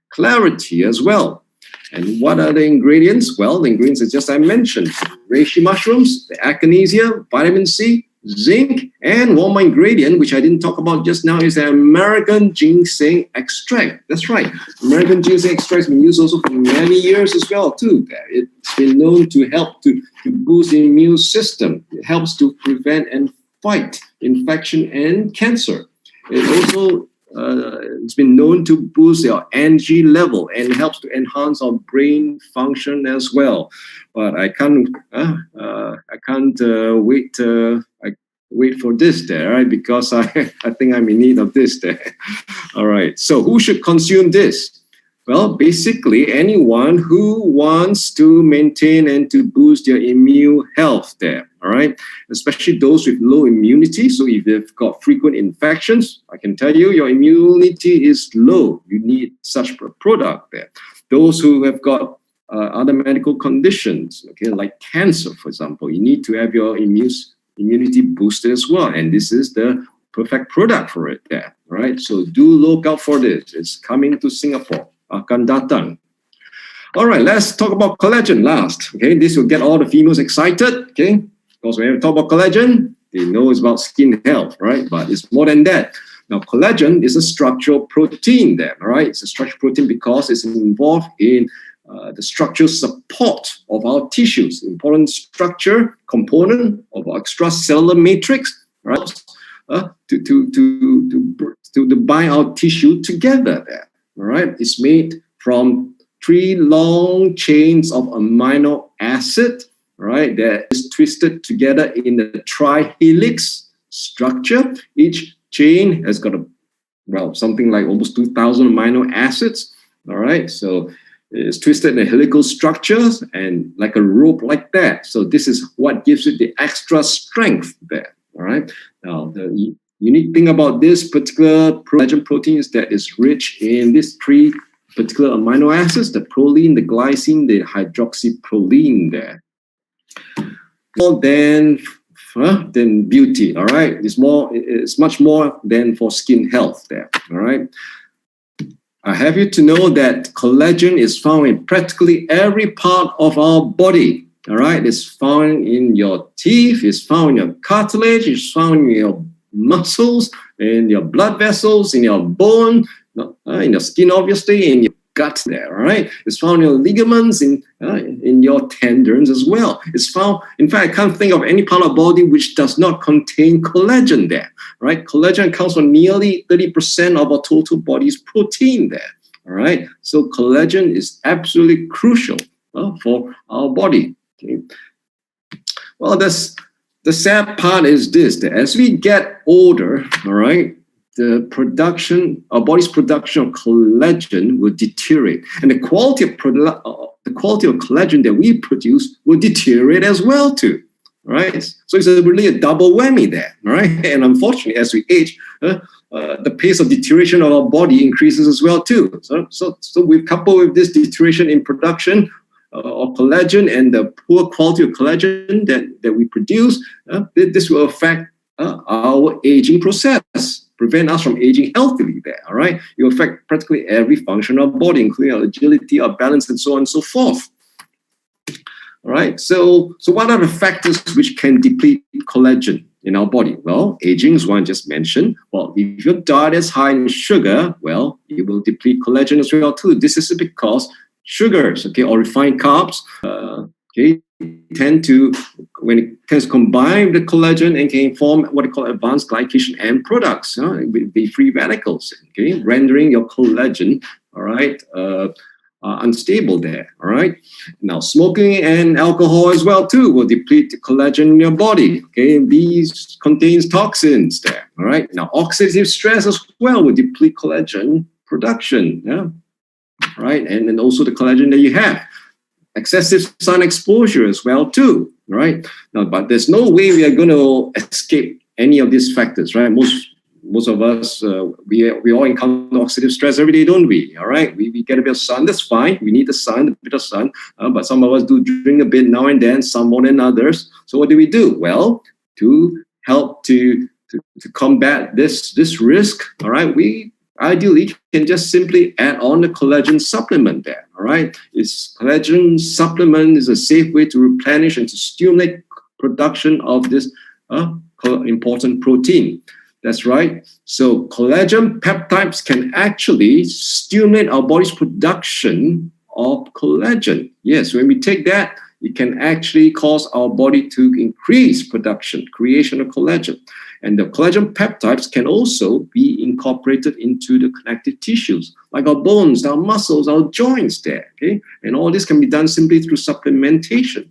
clarity as well. And what are the ingredients? Well, the ingredients are just I mentioned. Reishi mushrooms, the echinacea, vitamin C, zinc, and one more ingredient, which I didn't talk about just now, is the American ginseng extract. That's right. American ginseng extract has been used also for many years as well, too. It's been known to help to boost the immune system. It helps to prevent and fight infection and cancer. It also it's been known to boost our energy level and helps to enhance our brain function as well. But I can't wait for this there, right? Because I think I'm in need of this there. All right. So who should consume this? Well, basically anyone who wants to maintain and to boost their immune health there. All right. Especially those with low immunity. So if you've got frequent infections, I can tell you your immunity is low. You need such a product there. Those who have got other medical conditions, okay, like cancer, for example, you need to have your immunity boosted as well. And this is the perfect product for it there. All right. So do look out for this. It's coming to Singapore. Akan datang. All right, let's talk about collagen last. Okay, this will get all the females excited. Okay, because when we talk about collagen, they know it's about skin health, right? But it's more than that. Now, collagen is a structural protein there, all right? It's a structural protein because it's involved in the structural support of our tissues, important structure component of our extracellular matrix, right? To bind our tissue together there, all right? It's made from 3 long chains of amino acid, right? That is twisted together in the trihelix structure. Each chain has got something like almost 2,000 amino acids, all right? So it's twisted in a helical structures and like a rope like that. So this is what gives it the extra strength there, all right? Now, the unique thing about this particular collagen protein is that it's rich in these 3 particular amino acids, the proline, the glycine, the hydroxyproline there. More than beauty, all right? It's much more than for skin health there, all right? I have you to know that collagen is found in practically every part of our body, all right? It's found in your teeth, it's found in your cartilage, it's found in your muscles, in your blood vessels, in your bone, in your skin, obviously, in your gut there, all right? It's found in your ligaments, in your tendons as well. It's found, in fact, I can't think of any part of the body which does not contain collagen there, right? Collagen accounts for nearly 30% of our total body's protein there, all right? So collagen is absolutely crucial for our body, okay? Well, the sad part is this, that as we get older, all right, our body's production of collagen will deteriorate, and the quality of collagen that we produce will deteriorate as well too, right? So it's really a double whammy there, right? And unfortunately, as we age, the pace of deterioration of our body increases as well too. So we couple with this deterioration in production of collagen and the poor quality of collagen that we produce, this will affect our aging process, prevent us from aging healthily there, all right? It will affect practically every function of our body, including our agility, our balance, and so on and so forth. All right, so what are the factors which can deplete collagen in our body? Well, aging is one I just mentioned. Well, if your diet is high in sugar, well, it will deplete collagen as well too. This is because sugars, okay, or refined carbs, okay, tend to combine with the collagen and can form what they call advanced glycation end products, the free radicals, okay, rendering your collagen, all right, unstable there, all right. Now, smoking and alcohol as well too will deplete the collagen in your body, okay, and these contains toxins there, all right. Now, oxidative stress as well will deplete collagen production, yeah, right, and also the collagen that you have. Excessive sun exposure as well too, right? Now, but there's no way we are going to escape any of these factors, right? Most of us, we all encounter oxidative stress every day, don't we? All right, we get a bit of sun, that's fine. We need the sun, a bit of sun, but some of us do drink a bit now and then, some more than others. So what do? Well, to help to combat this risk, all right, we ideally can just simply add on the collagen supplement there, all right? Collagen supplement is a safe way to replenish and to stimulate production of this important protein. That's right. So collagen peptides can actually stimulate our body's production of collagen. Yes, when we take that, it can actually cause our body to increase creation of collagen. And the collagen peptides can also be incorporated into the connective tissues, like our bones, our muscles, our joints there, okay? And all this can be done simply through supplementation.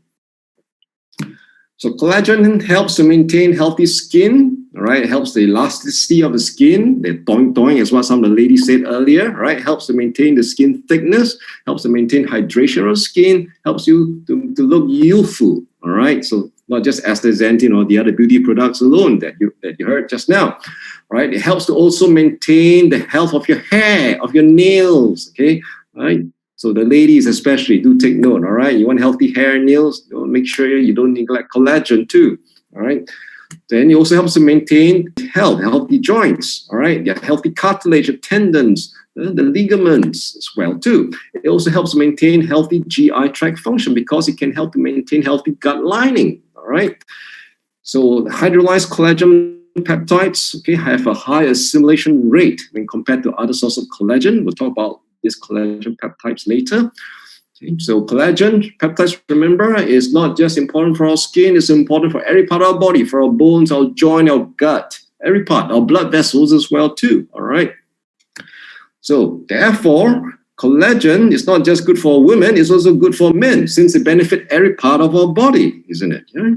So collagen helps to maintain healthy skin, all right? It helps the elasticity of the skin, the doing is what some of the ladies said earlier, right? It helps to maintain the skin thickness, helps to maintain hydration of skin, helps you to look youthful, all right? So not just astaxanthin or the other beauty products alone that you heard just now, right? It helps to also maintain the health of your hair, of your nails, okay, right? So the ladies especially, do take note, all right? You want healthy hair and nails, make sure you don't neglect collagen too, all right? Then it also helps to maintain healthy joints, all right? Your healthy cartilage, your tendons, the ligaments as well too. It also helps maintain healthy GI tract function because it can help to maintain healthy gut lining. All right. So hydrolyzed collagen peptides, okay, have a high assimilation rate when compared to other sources of collagen. We'll talk about these collagen peptides later. Okay, so collagen peptides, remember, is not just important for our skin, it's important for every part of our body, for our bones, our joint, our gut, every part, our blood vessels as well too, all right? So therefore, collagen is not just good for women, it's also good for men since it benefits every part of our body, isn't it? Yeah?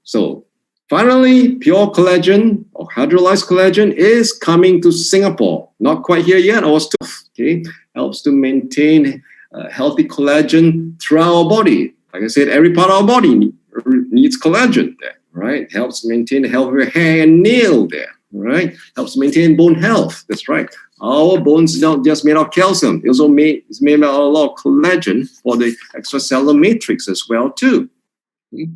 So finally, pure collagen or hydrolyzed collagen is coming to Singapore. Not quite here yet, or still, okay? Helps to maintain healthy collagen throughout our body. Like I said, every part of our body needs collagen there, right? Helps maintain the health of your hair and nail there, right? Helps maintain bone health. That's right. Our bones is not just made of calcium. It's also made of a lot of collagen for the extracellular matrix as well too. Okay.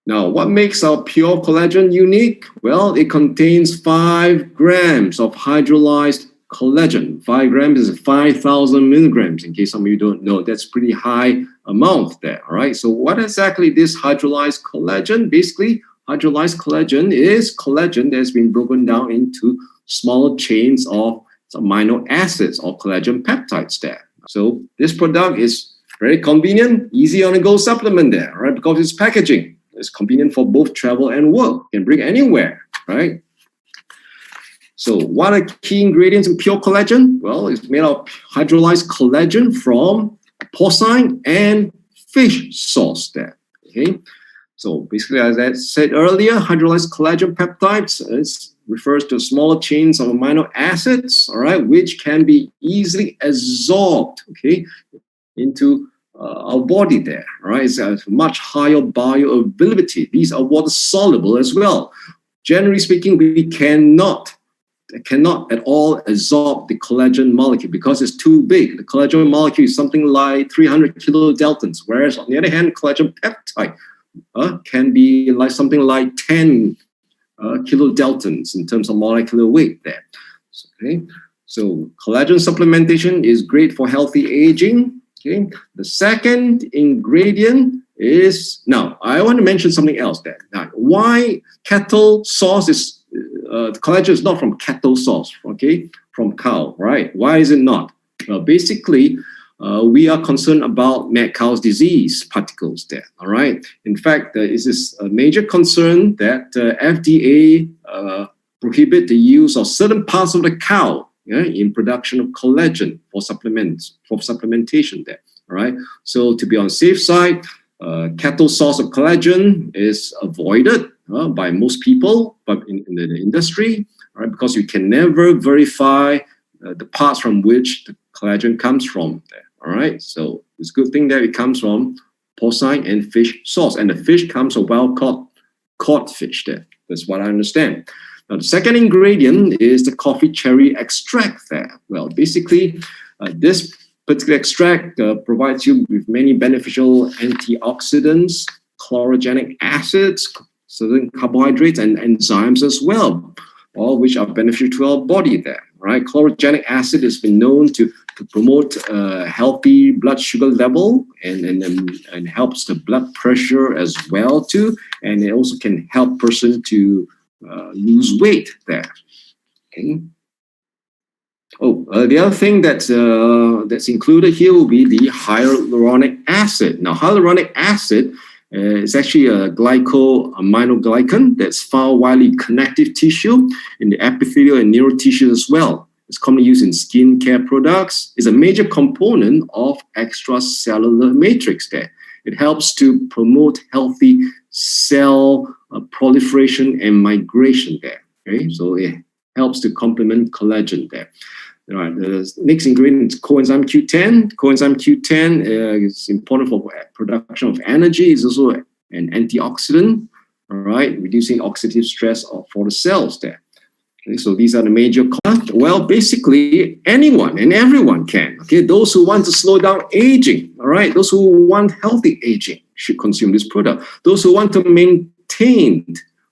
Now, what makes our pure collagen unique? Well, it contains 5 grams of hydrolyzed collagen. 5 grams is 5,000 milligrams, in case some of you don't know. That's pretty high amount there, all right? So what exactly is hydrolyzed collagen? Basically, hydrolyzed collagen is collagen that has been broken down into smaller chains of amino acids or collagen peptides there. So this product is very convenient, easy on-the-go supplement there, right? Because it's packaging. It's convenient for both travel and work. You can bring anywhere, right? So what are key ingredients in pure collagen? Well, it's made of hydrolyzed collagen from porcine and fish source there, okay? So basically, as I said earlier, hydrolyzed collagen peptides refers to smaller chains of amino acids, all right, which can be easily absorbed, okay, into our body there, right? It's a much higher bioavailability. These are water soluble as well. Generally speaking, we cannot at all absorb the collagen molecule because it's too big. The collagen molecule is something like 300 kilodaltons, whereas on the other hand, collagen peptide can be like something like 10 kilodaltons in terms of molecular weight there. Okay, so collagen supplementation is great for healthy aging. Okay, the second ingredient is, now I want to mention something else there. Now, why cattle sauce is, collagen is not from cattle sauce, okay, from cow, right? Why is it not? Well, basically, we are concerned about mad cow's disease particles there, all right? In fact, it is a major concern that FDA prohibit the use of certain parts of the cow in production of collagen for supplementation there, all right? So to be on the safe side, cattle source of collagen is avoided by most people, but in the industry, all right, because you can never verify the parts from which the collagen comes from there, all right? So it's a good thing that it comes from porcine and fish source, and the fish comes from wild-caught fish there. That's what I understand. Now, the second ingredient is the coffee cherry extract there. Well, basically, this particular extract provides you with many beneficial antioxidants, chlorogenic acids, certain carbohydrates, and enzymes as well, all which are beneficial to our body there, right? Chlorogenic acid has been known to promote healthy blood sugar level and helps the blood pressure as well too, and it also can help person to lose weight there. Okay. Oh, the other thing that's included here will be the hyaluronic acid. Now, hyaluronic acid is actually a glycosaminoglycan that's found widely in connective tissue, in the epithelial and neural tissue as well. It's commonly used in skincare products. It's a major component of extracellular matrix there. It helps to promote healthy cell proliferation and migration there. Okay, so it helps to complement collagen there. All right, the next ingredient is coenzyme Q10. Coenzyme Q10 is important for production of energy. It's also an antioxidant, all right, reducing oxidative stress for the cells there. Okay, so these are the major components. Well, basically, anyone and everyone can. Okay, those who want to slow down aging, all right, those who want healthy aging should consume this product. Those who want to maintain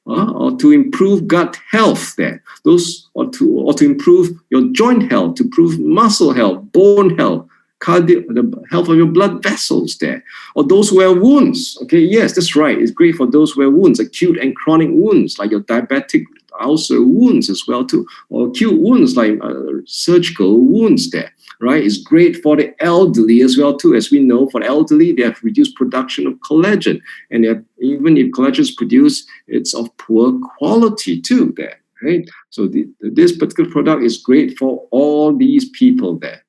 or to improve gut health there, those or or to improve your joint health, to improve muscle health, bone health, the health of your blood vessels there, or those who have wounds. Okay, yes, that's right. It's great for those who have wounds, acute and chronic wounds, like your diabetic ulcer wounds as well too, or acute wounds like surgical wounds there, right? It's great for the elderly as well too. As we know, for the elderly, they have reduced production of collagen, and even if collagen is produced, it's of poor quality too there, right? So this particular product is great for all these people there.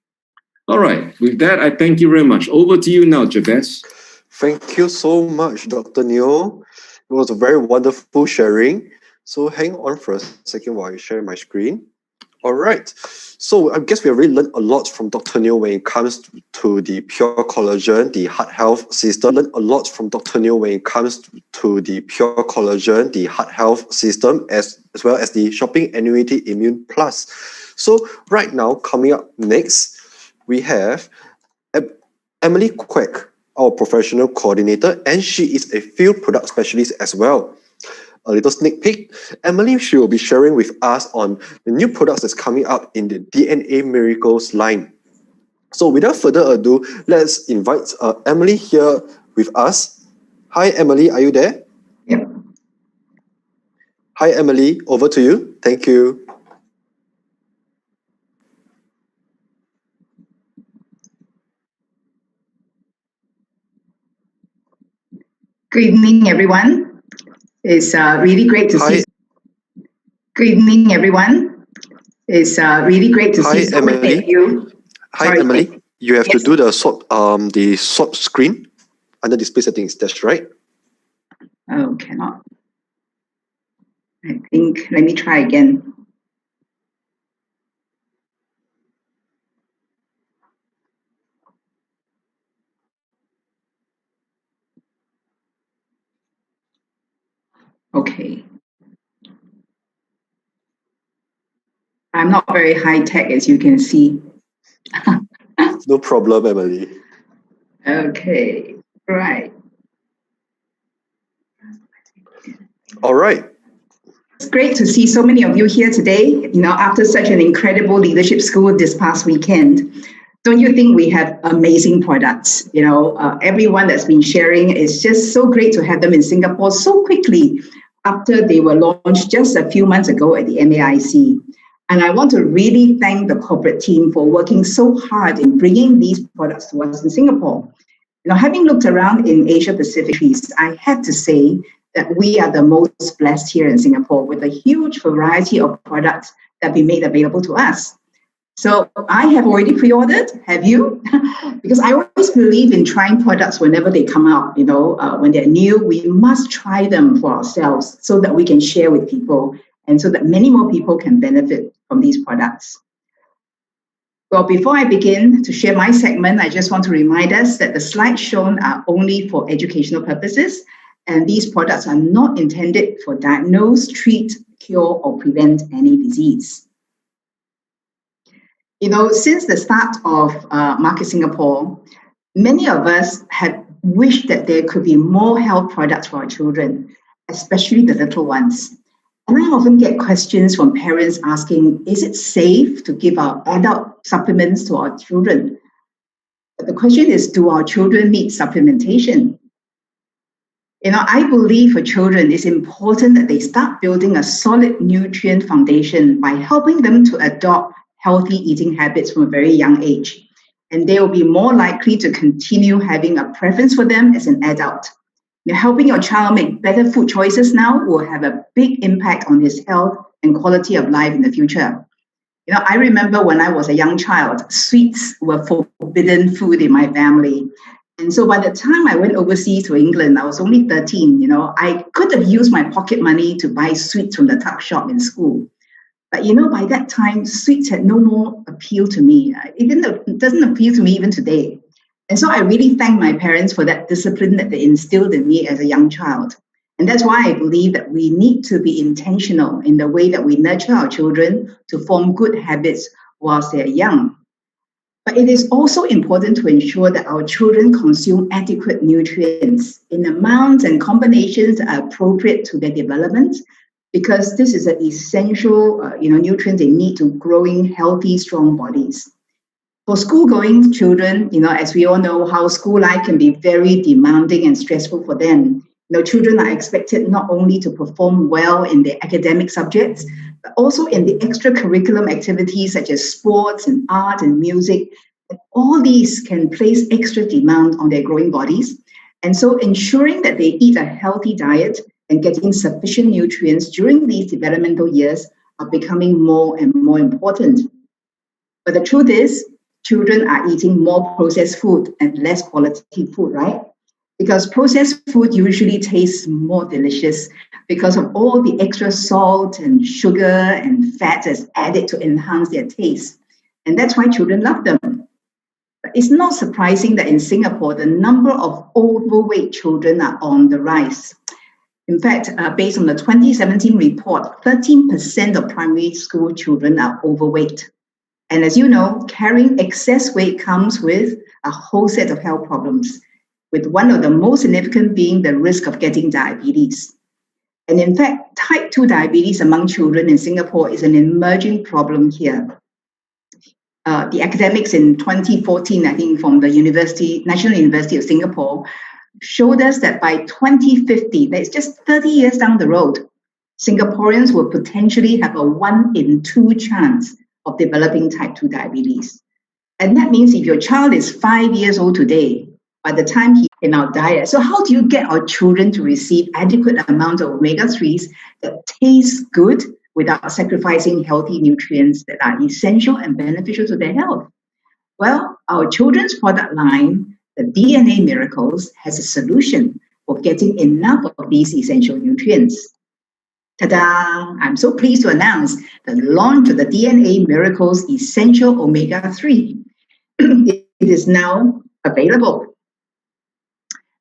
All right, with that, I thank you very much. Over to you now, Jabez. Thank you so much, Dr. Neo. It was a very wonderful sharing. So hang on for a second while I share my screen. All right. So I guess we have really learned a lot from Dr. Neo when it comes to the pure collagen, the heart health system. Learned a lot from Dr. Neo when it comes to the pure collagen, the heart health system, as well as the shopping annuity Immune Plus. So right now, coming up next, we have Emily Quek, our professional coordinator, and she is a field product specialist as well. A little sneak peek. Emily, she will be sharing with us on the new products that's coming up in the DNA Miracles line. So without further ado, let's invite Emily here with us. Hi, Emily, are you there? Yep. Hi, Emily, over to you. Thank you. Good evening, everyone. It's really great to see. Good evening, everyone. It's really great to see so many of you. Hi, Emily. You have to do the swap screen under display settings. That's right. Oh, cannot. I think. Let me try again. Okay. I'm not very high tech, as you can see. No problem, Emily. Okay, right. All right. It's great to see so many of you here today, after such an incredible leadership school this past weekend. Don't you think we have amazing products? Everyone that's been sharing, it's just so great to have them in Singapore so quickly after they were launched just a few months ago at the MAIC. And I want to really thank the corporate team for working so hard in bringing these products to us in Singapore. Having looked around in Asia Pacific, I have to say that we are the most blessed here in Singapore with a huge variety of products that we made available to us. So I have already pre-ordered. Have you? Because I always believe in trying products whenever they come out. When they're new, we must try them for ourselves so that we can share with people and so that many more people can benefit from these products. Well, before I begin to share my segment, I just want to remind us that the slides shown are only for educational purposes, and these products are not intended for diagnose, treat, cure, or prevent any disease. Since the start of Market Singapore, many of us have wished that there could be more health products for our children, especially the little ones. And I often get questions from parents asking, is it safe to give our adult supplements to our children? But the question is, do our children need supplementation? I believe for children, it's important that they start building a solid nutrient foundation by helping them to adopt healthy eating habits from a very young age. And they will be more likely to continue having a preference for them as an adult. Helping your child make better food choices now will have a big impact on his health and quality of life in the future. I remember when I was a young child, sweets were forbidden food in my family. And so by the time I went overseas to England, I was only 13, I could have used my pocket money to buy sweets from the tuck shop in school. But, by that time, sweets had no more appeal to me. It doesn't appeal to me even today. And so I really thank my parents for that discipline that they instilled in me as a young child. And that's why I believe that we need to be intentional in the way that we nurture our children to form good habits whilst they're young. But it is also important to ensure that our children consume adequate nutrients in amounts and combinations that are appropriate to their development, because this is an essential nutrient they need to growing healthy, strong bodies. For school-going children, as we all know, how school life can be very demanding and stressful for them. Children are expected not only to perform well in their academic subjects, but also in the extracurricular activities such as sports and art and music. And all these can place extra demand on their growing bodies. And so ensuring that they eat a healthy diet and getting sufficient nutrients during these developmental years are becoming more and more important. But the truth is, children are eating more processed food and less quality food, right? Because processed food usually tastes more delicious because of all the extra salt and sugar and fat that's added to enhance their taste. And that's why children love them. But it's not surprising that in Singapore, the number of overweight children are on the rise. In fact, based on the 2017 report, 13% of primary school children are overweight. And as you know, carrying excess weight comes with a whole set of health problems, with one of the most significant being the risk of getting diabetes. And in fact, type 2 diabetes among children in Singapore is an emerging problem here. The academics in 2014, I think from the National University of Singapore, showed us that by 2050, that's just 30 years down the road, Singaporeans will potentially have a 1 in 2 chance of developing type 2 diabetes. And that means if your child is 5 years old today, by the time he's in our diet, so how do you get our children to receive adequate amounts of omega-3s that taste good without sacrificing healthy nutrients that are essential and beneficial to their health? Well, our children's product line, the DNA Miracles, has a solution for getting enough of these essential nutrients. Ta-da! I'm so pleased to announce the launch of the DNA Miracles Essential Omega-3. It is now available.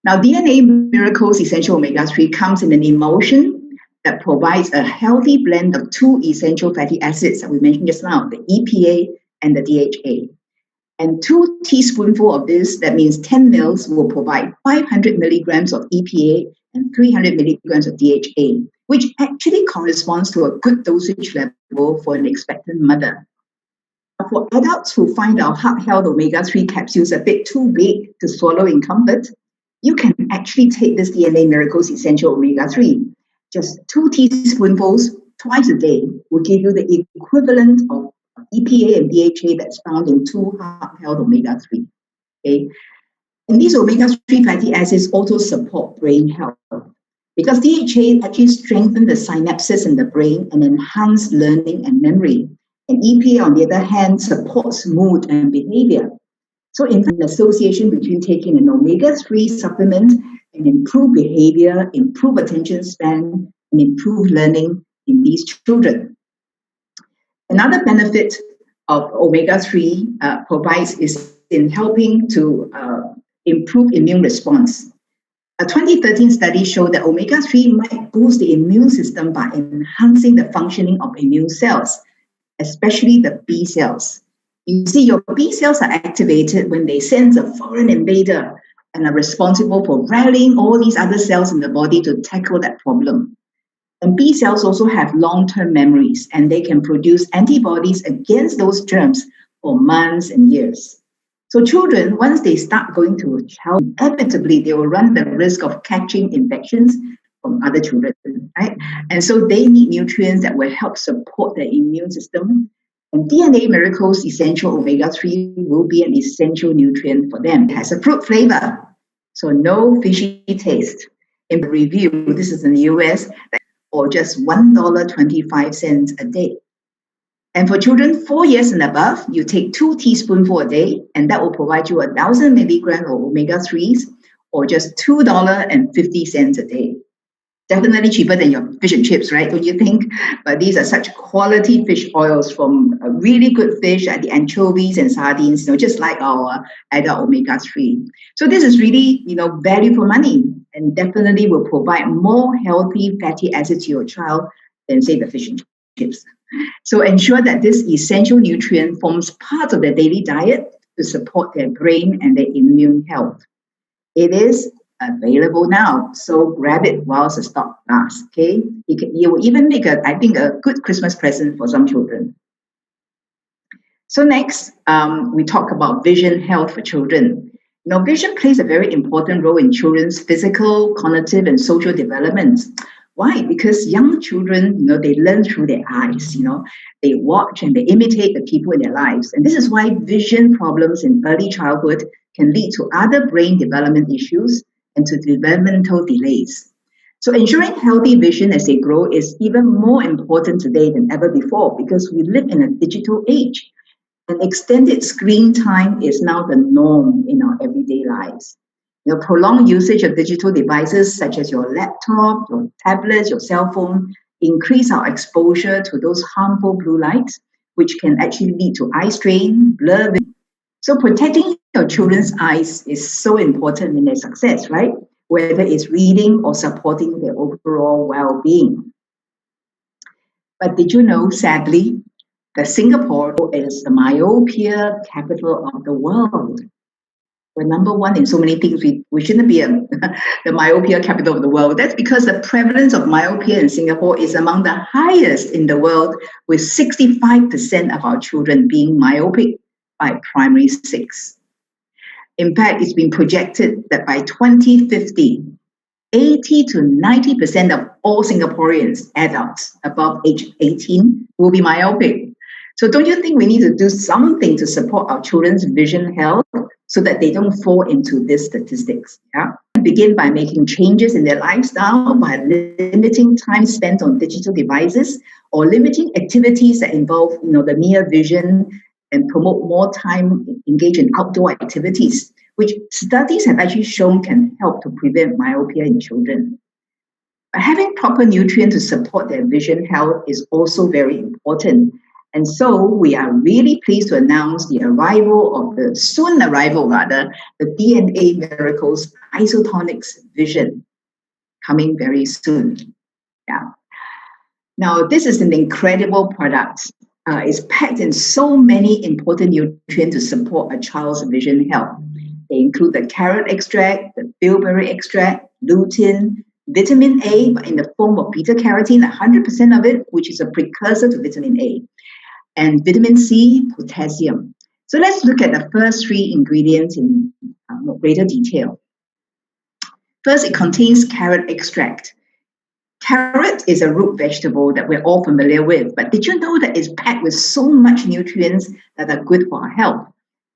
Now, DNA Miracles Essential Omega-3 comes in an emulsion that provides a healthy blend of 2 essential fatty acids that we mentioned just now, the EPA and the DHA. And 2 teaspoonfuls of this, that means 10 mils, will provide 500 milligrams of EPA and 300 milligrams of DHA, which actually corresponds to a good dosage level for an expectant mother. For adults who find our Heart Health Omega-3 capsules a bit too big to swallow in comfort, you can actually take this DNA Miracles Essential Omega-3. Just 2 teaspoonfuls twice a day will give you the equivalent of EPA and DHA that's found in 2 Heart Health Omega-3. Okay? And these omega-3 fatty acids also support brain health because DHA actually strengthens the synapses in the brain and enhance learning and memory. And EPA, on the other hand, supports mood and behavior. So in fact, an association between taking an omega-3 supplement and improve behavior, improve attention span, and improve learning in these children. Another benefit of omega-3 provides is in helping to improve immune response. A 2013 study showed that omega-3 might boost the immune system by enhancing the functioning of immune cells, especially the B cells. You see, your B cells are activated when they sense a foreign invader and are responsible for rallying all these other cells in the body to tackle that problem. And B cells also have long-term memories, and they can produce antibodies against those germs for months and years. So children, once they start going to childhood, inevitably they will run the risk of catching infections from other children, right? And so they need nutrients that will help support their immune system. And DNA Miracles Essential Omega-3 will be an essential nutrient for them. It has a fruit flavor, so no fishy taste. In the review, this is in the US, or just $1.25 a day. And for children 4 years and above, you take 2 teaspoonfuls a day, and that will provide you 1,000 milligrams of omega-3s, or just $2.50 a day. Definitely cheaper than your fish and chips, right? Don't you think? But these are such quality fish oils from really good fish, like the anchovies and sardines, just like our adult omega-3. So this is really, value for money, and definitely will provide more healthy fatty acids to your child than, say, the fish and chips. So ensure that this essential nutrient forms part of their daily diet to support their brain and their immune health. It is available now. So grab it whilst the stock lasts. Okay, you will even make a good Christmas present for some children. So next, we talk about vision health for children. Vision plays a very important role in children's physical, cognitive, and social development. Why? Because young children, they learn through their eyes. They watch and they imitate the people in their lives. And this is why vision problems in early childhood can lead to other brain development issues and to developmental delays. So ensuring healthy vision as they grow is even more important today than ever before, because we live in a digital age. And extended screen time is now the norm in our everyday lives. Prolonged usage of digital devices such as your laptop, your tablet, your cell phone increase our exposure to those harmful blue lights, which can actually lead to eye strain, blur vision. So protecting your children's eyes is so important in their success, right? Whether it's reading or supporting their overall well-being. But did you know, sadly, that Singapore is the myopia capital of the world? We're number one in so many things. We shouldn't be the myopia capital of the world. That's because the prevalence of myopia in Singapore is among the highest in the world, with 65% of our children being myopic by primary 6. In fact, it's been projected that by 2050, 80 to 90% of all Singaporeans, adults above age 18, will be myopic. So don't you think we need to do something to support our children's vision health so that they don't fall into these statistics? Yeah. Begin by making changes in their lifestyle, by limiting time spent on digital devices, or limiting activities that involve, the near vision, and promote more time engaged in outdoor activities, which studies have actually shown can help to prevent myopia in children. But having proper nutrients to support their vision health is also very important. And so we are really pleased to announce the soon arrival, the DNA Miracles Isotonics Vision, coming very soon. Yeah. Now, this is an incredible product. It's packed in so many important nutrients to support a child's vision health. They include the carrot extract, the bilberry extract, lutein, vitamin A, but in the form of beta-carotene, 100% of it, which is a precursor to vitamin A, and vitamin C, potassium. So let's look at the first 3 ingredients in greater detail. First, it contains carrot extract. Carrot is a root vegetable that we're all familiar with, but did you know that it's packed with so much nutrients that are good for our health?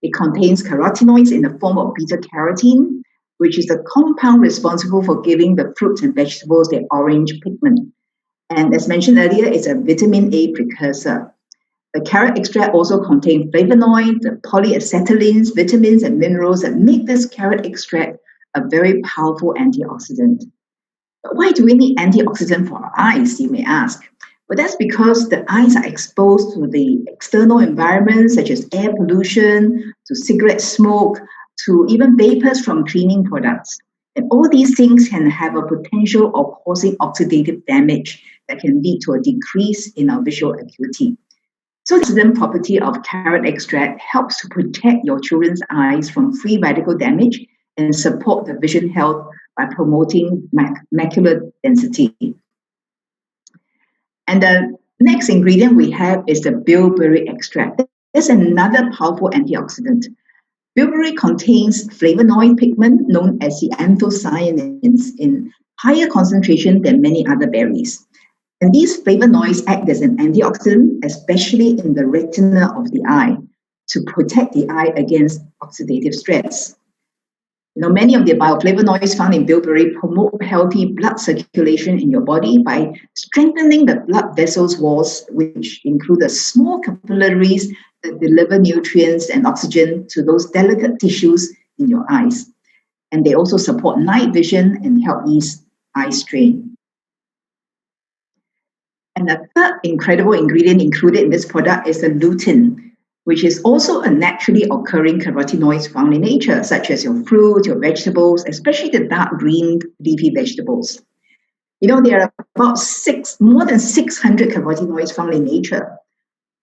It contains carotenoids in the form of beta-carotene, which is the compound responsible for giving the fruits and vegetables their orange pigment. And as mentioned earlier, it's a vitamin A precursor. The carrot extract also contains flavonoids, polyacetylens, vitamins, and minerals that make this carrot extract a very powerful antioxidant. But why do we need antioxidant for our eyes, you may ask? Well, that's because the eyes are exposed to the external environment, such as air pollution, to cigarette smoke, to even vapors from cleaning products. And all these things can have a potential of causing oxidative damage that can lead to a decrease in our visual acuity. So the antioxidant property of carrot extract helps to protect your children's eyes from free radical damage and support the vision health by promoting macular density. And the next ingredient we have is the bilberry extract. There's another powerful antioxidant. Bilberry contains flavonoid pigment known as the anthocyanins in higher concentration than many other berries. And these flavonoids act as an antioxidant, especially in the retina of the eye, to protect the eye against oxidative stress. Many of the bioflavonoids found in bilberry promote healthy blood circulation in your body by strengthening the blood vessels walls, which include the small capillaries that deliver nutrients and oxygen to those delicate tissues in your eyes. And they also support night vision and help ease eye strain. And the third incredible ingredient included in this product is the lutein, which is also a naturally occurring carotenoid found in nature, such as your fruit, your vegetables, especially the dark green leafy vegetables. There are about more than 600 carotenoids found in nature,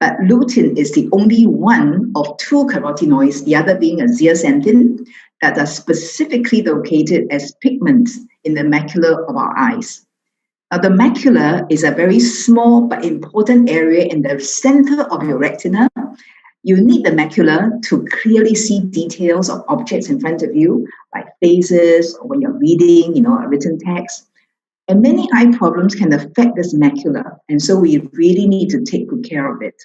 but lutein is the only one of 2 carotenoids, the other being a zeaxanthin, that are specifically located as pigments in the macula of our eyes. Now, the macula is a very small but important area in the center of your retina. You need the macula to clearly see details of objects in front of you, like faces or when you're reading, a written text. And many eye problems can affect this macula, and so we really need to take good care of it.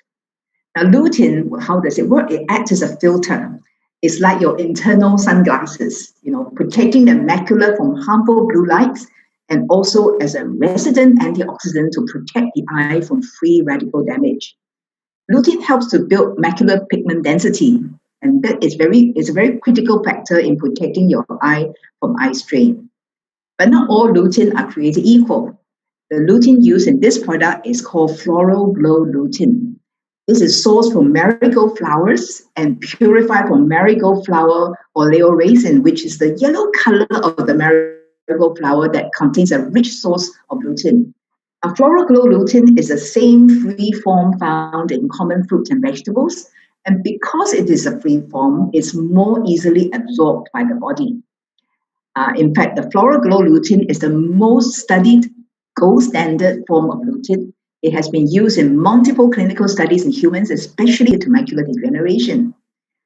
Now, lutein, how does it work? It acts as a filter. It's like your internal sunglasses, protecting the macula from harmful blue lights, and also as a resident antioxidant to protect the eye from free radical damage. Lutein helps to build macular pigment density, and that is a very critical factor in protecting your eye from eye strain. But not all lutein are created equal. The lutein used in this product is called floral glow lutein. This is sourced from marigold flowers and purified from marigold flower oleoresin, which is the yellow color of the marigold flower that contains a rich source of lutein. A floral glow lutein is the same free form found in common fruits and vegetables, and because it is a free form, it's more easily absorbed by the body. In fact, the floral glow lutein is the most studied gold standard form of lutein. It has been used in multiple clinical studies in humans, especially to macular degeneration.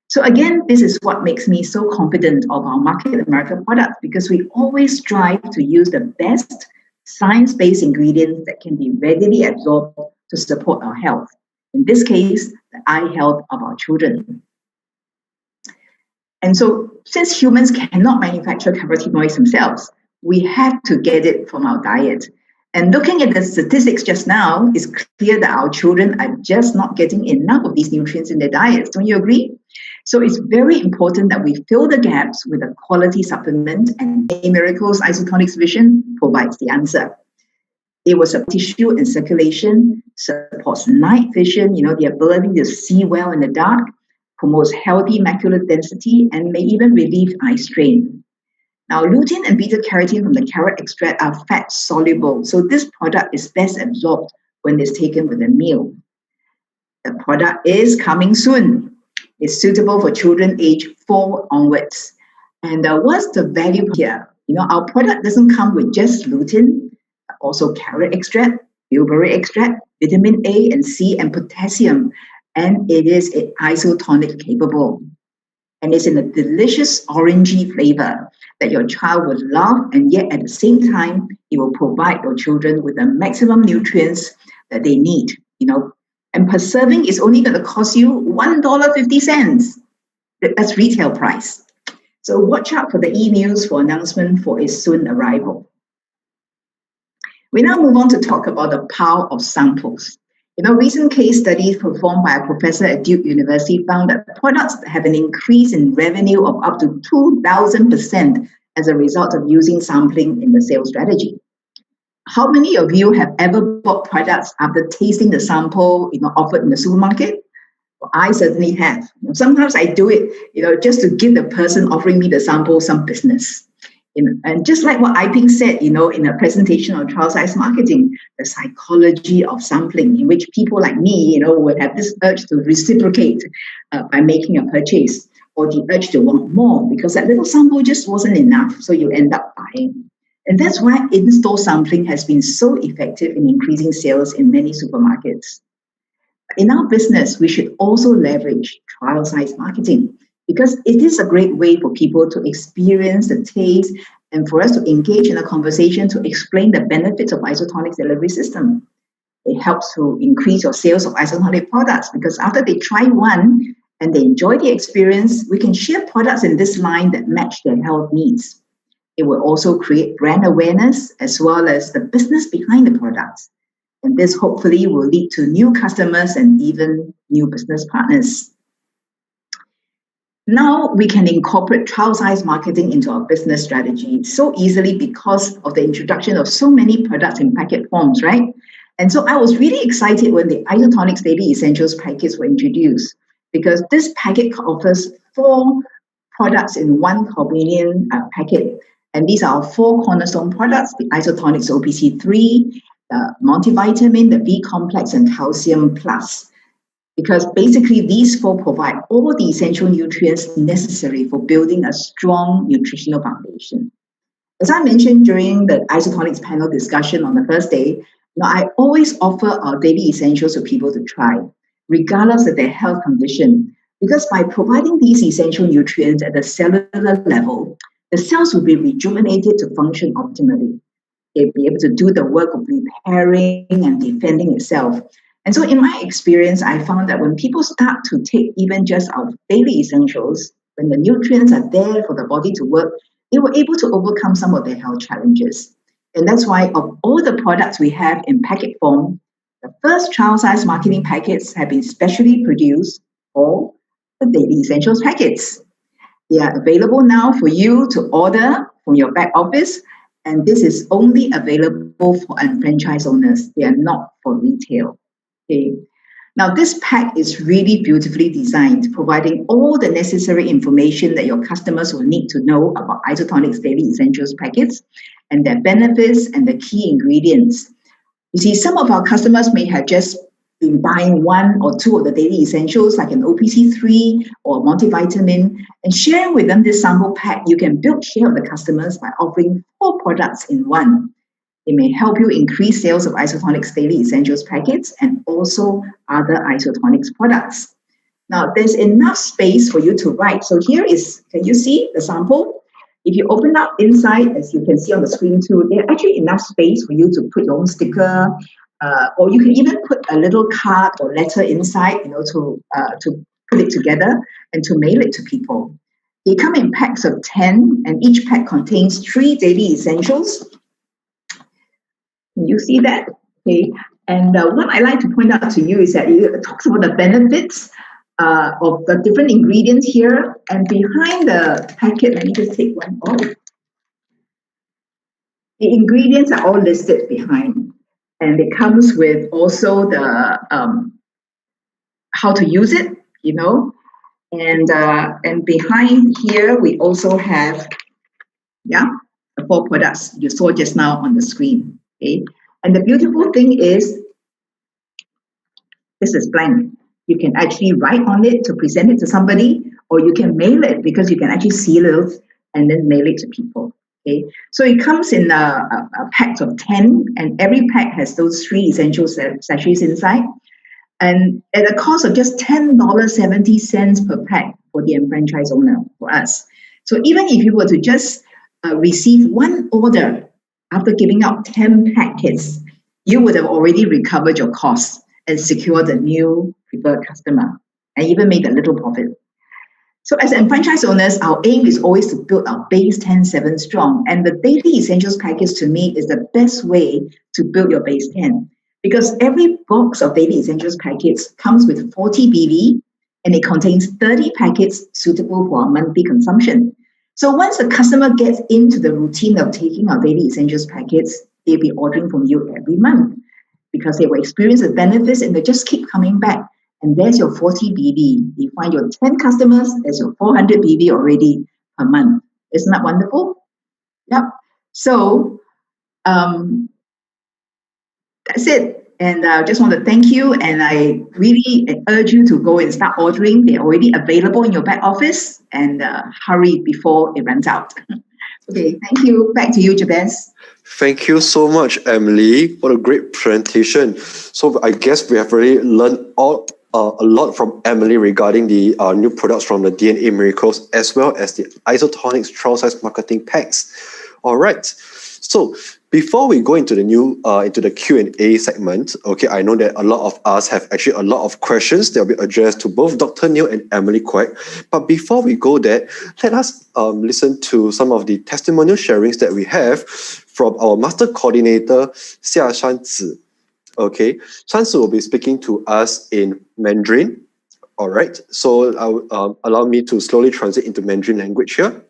So again, this is what makes me so confident of our Market America product, because we always strive to use the best science-based ingredients that can be readily absorbed to support our health. In this case, the eye health of our children. And so, since humans cannot manufacture carotenoids themselves, we have to get it from our diet. And looking at the statistics just now, it's clear that our children are just not getting enough of these nutrients in their diets. Don't you agree? So it's very important that we fill the gaps with a quality supplement, and Miracle's Isotonics Vision provides the answer. It will support tissue and circulation, supports night vision, the ability to see well in the dark, promotes healthy macular density, and may even relieve eye strain. Now, lutein and beta-carotene from the carrot extract are fat-soluble, so this product is best absorbed when it's taken with a meal. The product is coming soon. It's suitable for children age 4 onwards. And what's the value here? Our product doesn't come with just lutein, also carrot extract, bilberry extract, vitamin A and C, and potassium. And it is isotonic capable. And it's in a delicious orangey flavor that your child will love, and yet at the same time, it will provide your children with the maximum nutrients that they need, And per serving is only going to cost you $1.50. That's retail price. So watch out for the e-news for announcement for its soon arrival. We now move on to talk about the power of samples. Recent case studies performed by a professor at Duke University found that products have an increase in revenue of up to 2,000% as a result of using sampling in the sales strategy. How many of you have ever bought products after tasting the sample, offered in the supermarket? Well, I certainly have. Sometimes I do it, just to give the person offering me the sample some business. And just like what Iping said, in a presentation on trial size marketing, the psychology of sampling, in which people like me, would have this urge to reciprocate by making a purchase, or the urge to want more because that little sample just wasn't enough, so you end up buying. And that's why in-store sampling has been so effective in increasing sales in many supermarkets. In our business, we should also leverage trial size marketing, because it is a great way for people to experience the taste and for us to engage in a conversation to explain the benefits of Isotonics delivery system. It helps to increase your sales of isotonic products, because after they try one and they enjoy the experience, we can share products in this line that match their health needs. It will also create brand awareness as well as the business behind the products. And this hopefully will lead to new customers and even new business partners. Now we can incorporate trial size marketing into our business strategy so easily because of the introduction of so many products in packet forms, right? And so I was really excited when the Isotonics Daily Essentials packets were introduced, because this packet offers 4 products in one convenient packet. And these are our 4 cornerstone products: the Isotonics OPC3, the multivitamin, the B complex, and calcium plus. because basically these four provide all the essential nutrients necessary for building a strong nutritional foundation. As I mentioned during the isotonics panel discussion on the first day, I always offer our daily essentials for people to try, regardless of their health condition, because by providing these essential nutrients at the cellular level, the cells will be rejuvenated to function optimally. They'll be able to do the work of repairing and defending itself. And so in my experience, I found that when people start to take even just our daily essentials, when the nutrients are there for the body to work, they were able to overcome some of their health challenges. And that's why of all the products we have in packet form, the first trial-size marketing packets have been specially produced for the daily essentials packets. They are available now for you to order from your back office, and this is only available for franchise owners. They are not for retail. Okay. Now, this pack is really beautifully designed, providing all the necessary information that your customers will need to know about Isotonics Daily Essentials packets and their benefits and the key ingredients. You see, some of our customers may have just been buying one or two of the daily essentials, like an OPC3 or a multivitamin, and sharing with them this sample pack, you can build share of the customers by offering 4 products in one. It may help you increase sales of Isotonics Daily Essentials packets and also other Isotonics products. Now, there's enough space for you to write. So here is, can you see the sample? If you open up inside, as you can see on the screen too, there's actually enough space for you to put your own sticker, or you can even put a little card or letter inside, to put it together and to mail it to people. They come in packs of 10, and each pack contains 3 daily essentials. Can you see that? Okay. And what I like to point out to you is that it talks about the benefits of the different ingredients here. And behind the packet, let me just take one off. The ingredients are all listed behind. And it comes with also the how to use it, And behind here, we also have, the 4 products you saw just now on the screen. Okay, and the beautiful thing is, this is blank. You can actually write on it to present it to somebody, or you can mail it because you can actually seal it and then mail it to people. Okay, so it comes in a pack of 10, and every pack has those 3 essential sachets inside, and at a cost of just $10.70 per pack for the franchise owner, for us. So even if you were to just receive one order after giving out 10 packets, you would have already recovered your costs and secured a new preferred customer and even made a little profit. So as franchise owners, our aim is always to build our base 10-7 strong. And the daily essentials package to me is the best way to build your base 10, because every box of daily essentials packets comes with 40 BV and it contains 30 packets suitable for our monthly consumption. So once the customer gets into the routine of taking our daily essentials packets, they'll be ordering from you every month because they will experience the benefits and they just keep coming back. And there's your 40 BV. You find your 10 customers, there's your 400 BV already per month. Isn't that wonderful? Yep. So that's it. And I just want to thank you. And I really urge you to go and start ordering. They're already available in your back office, and hurry before it runs out. Okay, thank you. Back to you, Jabez. Thank you so much, Emily. What a great presentation. So I guess we have already learned a lot from Emily regarding the new products from the DNA Miracles, as well as the Isotonics trial size marketing packs. All right. So before we go into the into the Q&A segment, okay, I know that a lot of us have actually a lot of questions that will be addressed to both Dr. Neil and Emily Quek. But before we go there, let us listen to some of the testimonial sharings that we have from our master coordinator, Xia Shanzi. Okay, Shanzi will be speaking to us in Mandarin. All right, so allow me to slowly translate into Mandarin language here.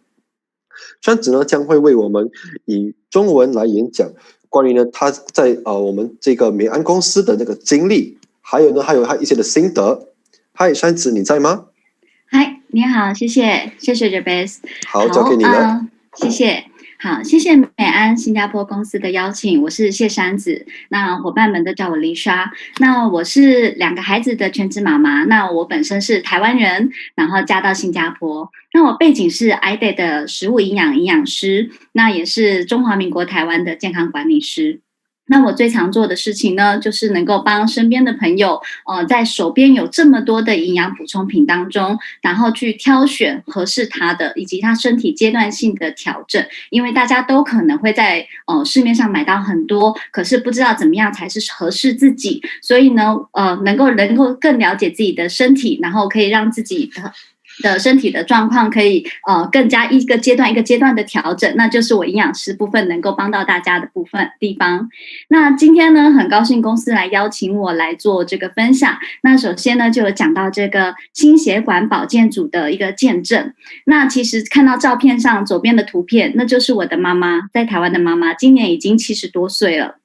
上子呢将会为我们以中文来演讲，关于呢他在我们这个美安公司的那个经历，还有他一些的心得。嗨，山子你在吗？嗨，你好，谢谢 Jabez。好，交给你了。谢谢。好，谢谢美安新加坡公司的邀请，我是谢山子，那伙伴们都叫我丽莎。那我是2个孩子的全职妈妈，那我本身是台湾人，然后嫁到新加坡。那我背景是 IDE 的食物营养师，那也是中华民国台湾的健康管理师。那我最常做的事情呢，就是能够帮身边的朋友，在手边有这么多的营养补充品当中，然后去挑选合适他的，以及他身体阶段性的调整。因为大家都可能会在市面上买到很多，可是不知道怎么样才是合适自己，所以呢，能够更了解自己的身体，然后可以让自己的身体的状况可以更加一个阶段一个阶段的调整，那就是我营养师部分能够帮到大家的地方。那今天呢，很高兴公司来邀请我来做这个分享。那首先呢，就有讲到这个心血管保健组的一个见证。那其实看到照片上左边的图片，那就是我的妈妈，在台湾的妈妈，今年已经70多岁了。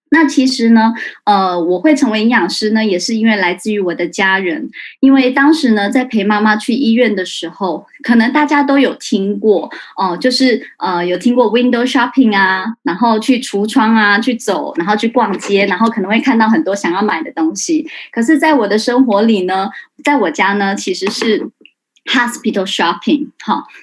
那其实呢，我会成为营养师呢，也是因为来自于我的家人。因为当时呢，在陪妈妈去医院的时候，可能大家都有听过就是有听过 window shopping 啊，然后去橱窗啊去走，然后去逛街，然后可能会看到很多想要买的东西。可是在我的生活里呢，在我家呢，其实是hospital shopping，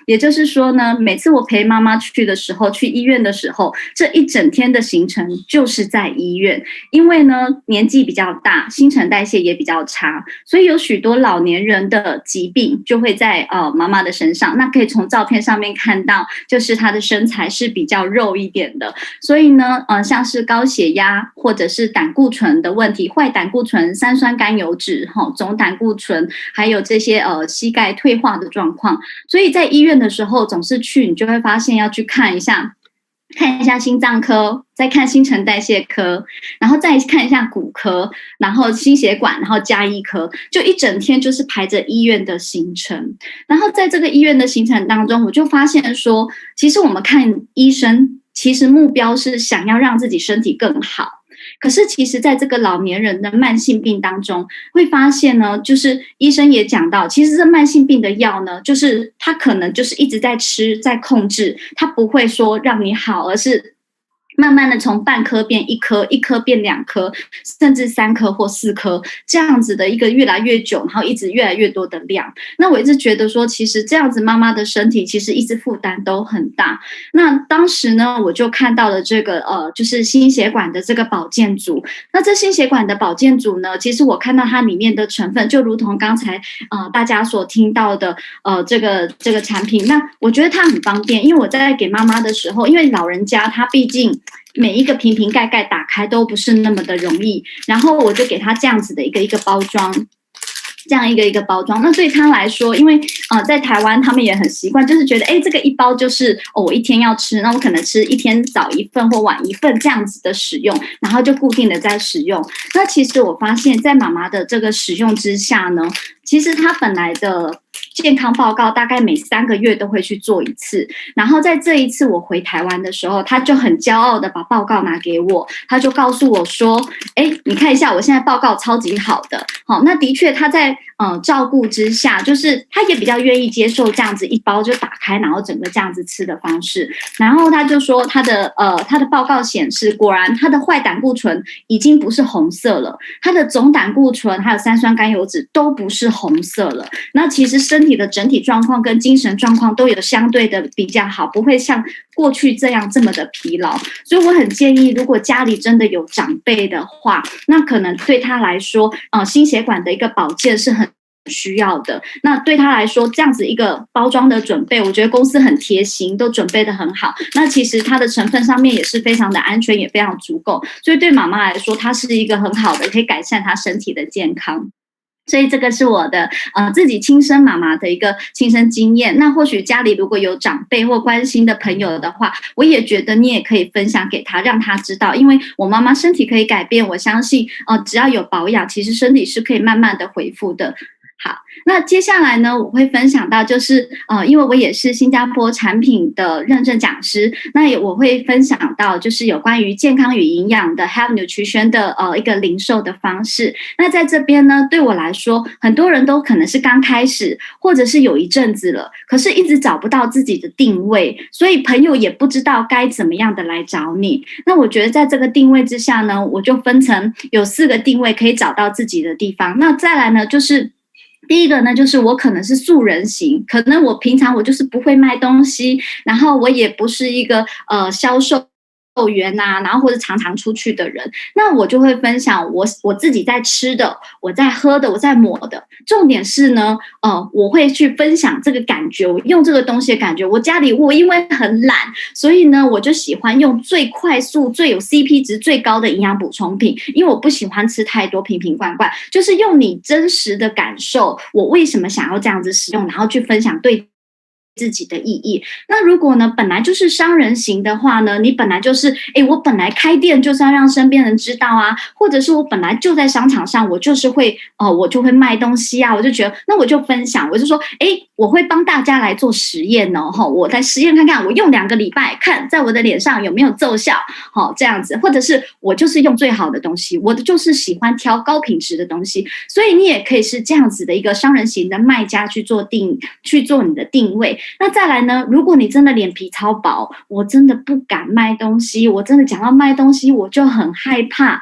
也就是说呢，每次我陪妈妈去的时候，去医院的时候，这一整天的行程就是在医院。因为呢，年纪比较大，新陈代谢也比较差，所以有许多老年人的疾病就会在妈妈的身上。那可以从照片上面看到，就是她的身材是比较肉一点的，所以呢，像是高血压或者是胆固醇的问题，坏胆固醇、三酸甘油酯、总胆固醇，还有这些膝盖退化的状况。所以在医院的时候总是去，你就会发现要去看一下心脏科，再看新陈代谢科，然后再看一下骨科，然后心血管，然后加医科，就一整天就是排着医院的行程。然后在这个医院的行程当中，我就发现说，其实我们看医生，其实目标是想要让自己身体更好。可是其实在这个老年人的慢性病当中，会发现呢，就是医生也讲到，其实这慢性病的药呢，就是他可能就是一直在吃，在控制，他不会说让你好，而是慢慢的从半颗变1颗，1颗变2颗，甚至3颗或4颗，这样子的一个越来越久，然后一直越来越多的量。那我一直觉得说，其实这样子妈妈的身体其实一直负担都很大。那当时呢，我就看到了这个就是心血管的这个保健组。那这心血管的保健组呢，其实我看到它里面的成分，就如同刚才大家所听到的这个产品。那我觉得它很方便，因为我在给妈妈的时候，因为老人家他毕竟每一个瓶瓶盖盖打开都不是那么的容易，然后我就给他这样子的一个包装，这样一个包装。那对他来说，因为在台湾他们也很习惯，就是觉得这个一包就是我一天要吃，那我可能吃一天早1份或晚1份这样子的使用，然后就固定的在使用。那其实我发现在妈妈的这个使用之下呢，其实她本来的健康报告大概每3个月都会去做一次，然后在这一次我回台湾的时候，他就很骄傲的把报告拿给我，他就告诉我说，你看一下我现在报告超级好的。好，那的确他在照顾之下，就是他也比较愿意接受这样子一包就打开，然后整个这样子吃的方式。然后他就说他的报告显示，果然他的坏胆固醇已经不是红色了，他的总胆固醇还有三酸甘油酯都不是红色了。那其实身体的整体状况跟精神状况都有相对的比较好，不会像过去这么的疲劳。所以我很建议，如果家里真的有长辈的话，那可能对他来说心血管的一个保健是很需要的。那对他来说，这样子一个包装的准备，我觉得公司很贴心，都准备得很好。那其实它的成分上面也是非常的安全，也非常足够，所以对妈妈来说，它是一个很好的可以改善她身体的健康。所以这个是我的自己亲生妈妈的一个亲身经验。那或许家里如果有长辈或关心的朋友的话，我也觉得你也可以分享给他，让他知道。因为我妈妈身体可以改变，我相信只要有保养，其实身体是可以慢慢的恢复的。好，那接下来呢，我会分享到就是因为我也是新加坡产品的认证讲师，那我会分享到就是有关于健康与营养的 health nutrition 的一个零售的方式。那在这边呢，对我来说，很多人都可能是刚开始，或者是有一阵子了，可是一直找不到自己的定位，所以朋友也不知道该怎么样的来找你。那我觉得在这个定位之下呢，我就分成有4个定位可以找到自己的地方。那再来呢，就是第一个呢，就是我可能是素人型，可能我平常我就是不会卖东西，然后我也不是一个销售员啊，然后或者常常出去的人，那我就会分享我自己在吃的，我在喝的，我在抹的。重点是呢，我会去分享这个感觉，我用这个东西的感觉。我家里我因为很懒，所以呢，我就喜欢用最快速、最有 CP 值最高的营养补充品，因为我不喜欢吃太多瓶瓶罐罐，就是用你真实的感受，我为什么想要这样子使用，然后去分享对自己的意义。那如果呢本来就是商人型的话呢，你本来就是我本来开店就是要让身边人知道啊，或者是我本来就在商场上，我就是会我就会卖东西啊，我就觉得那我就分享，我就说我会帮大家来做实验哦，我来实验看看，我用2个礼拜看在我的脸上有没有奏效，这样子，或者是我就是用最好的东西，我就是喜欢挑高品质的东西，所以你也可以是这样子的一个商人型的卖家去做你的定位。那再来呢，如果你真的脸皮超薄，我真的不敢卖东西，我真的讲到卖东西我就很害怕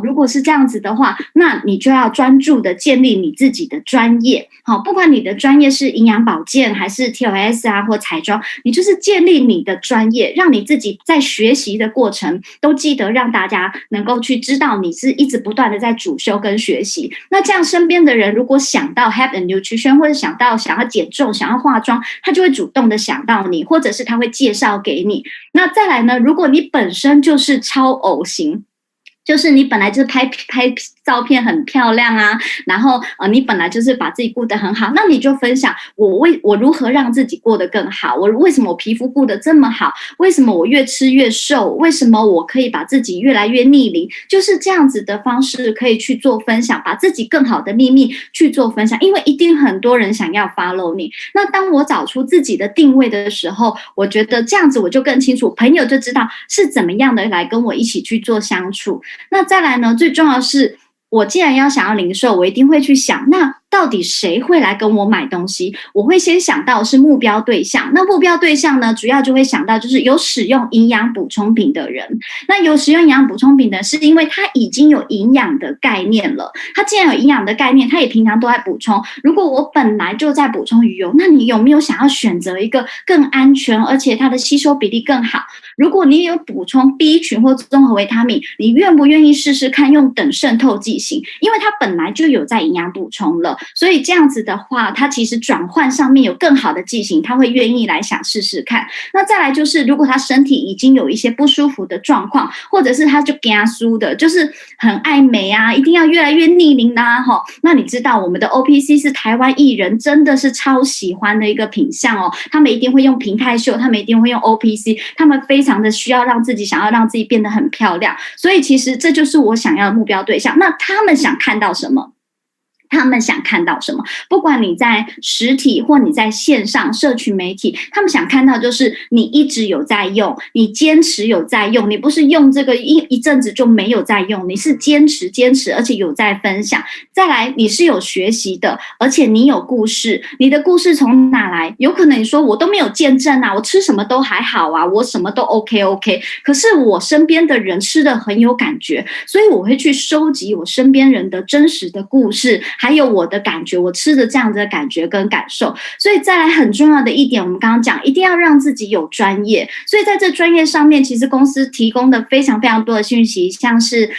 如果是这样子的话，那你就要专注的建立你自己的专业不管你的专业是营养保健还是 TOS 啊或彩妆，你就是建立你的专业，让你自己在学习的过程都记得让大家能够去知道你是一直不断的在主修跟学习。那这样身边的人如果想到 health and nutrition 或者想要减重想要化妆，他就会主动的想到你，或者是他会介绍给你。那再来呢，如果你本身就是超偶型，就是你本来就是拍照片很漂亮啊，然后你本来就是把自己顾得很好，那你就分享我如何让自己过得更好，我为什么我皮肤顾得这么好，为什么我越吃越瘦，为什么我可以把自己越来越逆龄，就是这样子的方式可以去做分享，把自己更好的秘密去做分享，因为一定很多人想要 follow 你。那当我找出自己的定位的时候，我觉得这样子我就更清楚，朋友就知道是怎么样的来跟我一起去做相处。那再来呢，最重要的是我既然要想要零售，我一定会去想，那到底谁会来跟我买东西？我会先想到是目标对象。那目标对象呢，主要就会想到就是有使用营养补充品的人。那有使用营养补充品的是因为他已经有营养的概念了。他既然有营养的概念，他也平常都在补充。如果我本来就在补充鱼油，那你有没有想要选择一个更安全，而且它的吸收比例更好？如果你有补充 B 群或综合维他命，你愿不愿意试试看用等渗透剂型？因为它本来就有在营养补充了。所以这样子的话，它其实转换上面有更好的剂型，他会愿意来想试试看。那再来就是，如果他身体已经有一些不舒服的状况，或者是他就给他输的，就是很爱美啊，一定要越来越逆龄啦那你知道我们的 OPC 是台湾艺人真的是超喜欢的一个品项他们一定会用平泰秀，他们一定会用 OPC， 他们非常的需要让自己变得很漂亮。所以其实这就是我想要的目标对象。那他们想看到什么？不管你在实体或你在线上社群媒体，他们想看到就是你一直有在用，你坚持有在用，你不是用这个一阵子就没有在用，你是坚持，而且有在分享。再来，你是有学习的，而且你有故事，你的故事从哪来？有可能你说我都没有见证啊，我吃什么都还好啊，我什么都 OK， 可是我身边的人吃的很有感觉，所以我会去收集我身边人的真实的故事，还有我的感觉，我吃的这样子的感觉跟感受。所以再来很重要的一点，我们刚刚讲一定要让自己有专业，所以在这专业上面，其实公司提供的非常非常多的讯息，像是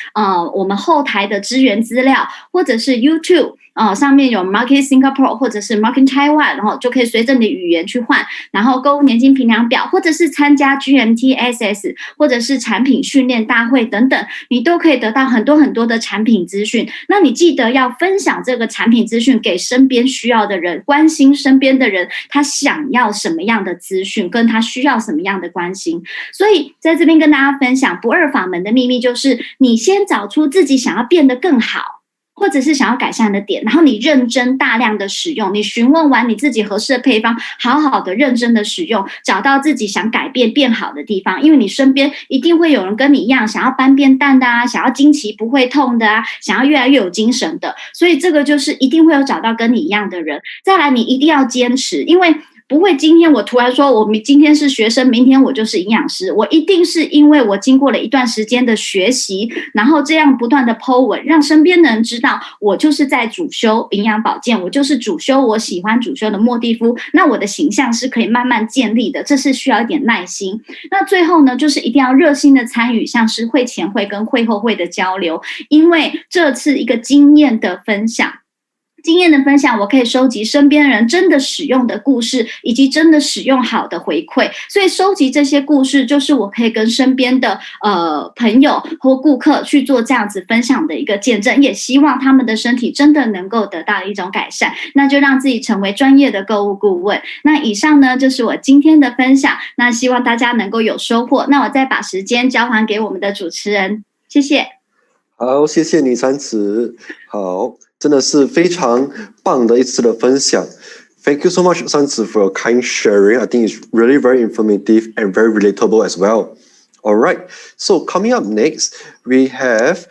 我们后台的支援资料，或者是 YouTube上面有 Market Singapore 或者是 Market Taiwan， 然后就可以随着你的语言去换，然后购物年金评量表，或者是参加 GMTSS 或者是产品训练大会等等，你都可以得到很多很多的产品资讯。那你记得要分享这个产品资讯给身边需要的人，关心身边的人他想要什么样的资讯，跟他需要什么样的关心。所以在这边跟大家分享不二法门的秘密，就是你先找出自己想要变得更好或者是想要改善的点，然后你认真大量的使用，你询问完你自己合适的配方，好好的认真的使用，找到自己想改变变好的地方，因为你身边一定会有人跟你一样想要斑变淡的啊，想要经期不会痛的啊，想要越来越有精神的，所以这个就是一定会有找到跟你一样的人。再来，你一定要坚持，因为不会今天我突然说我今天是学生，明天我就是营养师，我一定是因为我经过了一段时间的学习，然后这样不断的 po 文，让身边的人知道我就是在主修营养保健，我就是主修我喜欢主修的莫蒂夫，那我的形象是可以慢慢建立的，这是需要一点耐心。那最后呢，就是一定要热心的参与像是会前会跟会后会的交流，因为这次一个经验的分享，我可以收集身边人真的使用的故事，以及真的使用好的回馈。所以收集这些故事，就是我可以跟身边的朋友或顾客去做这样子分享的一个见证，也希望他们的身体真的能够得到一种改善，那就让自己成为专业的购物顾问。那以上呢，就是我今天的分享，那希望大家能够有收获。那我再把时间交还给我们的主持人，谢谢。好，谢谢你三子。好，真的是非常棒的一次的分享。Thank you so much, Sanzi, for your kind sharing. I think it's really very informative and very relatable as well. All right, so coming up next, we have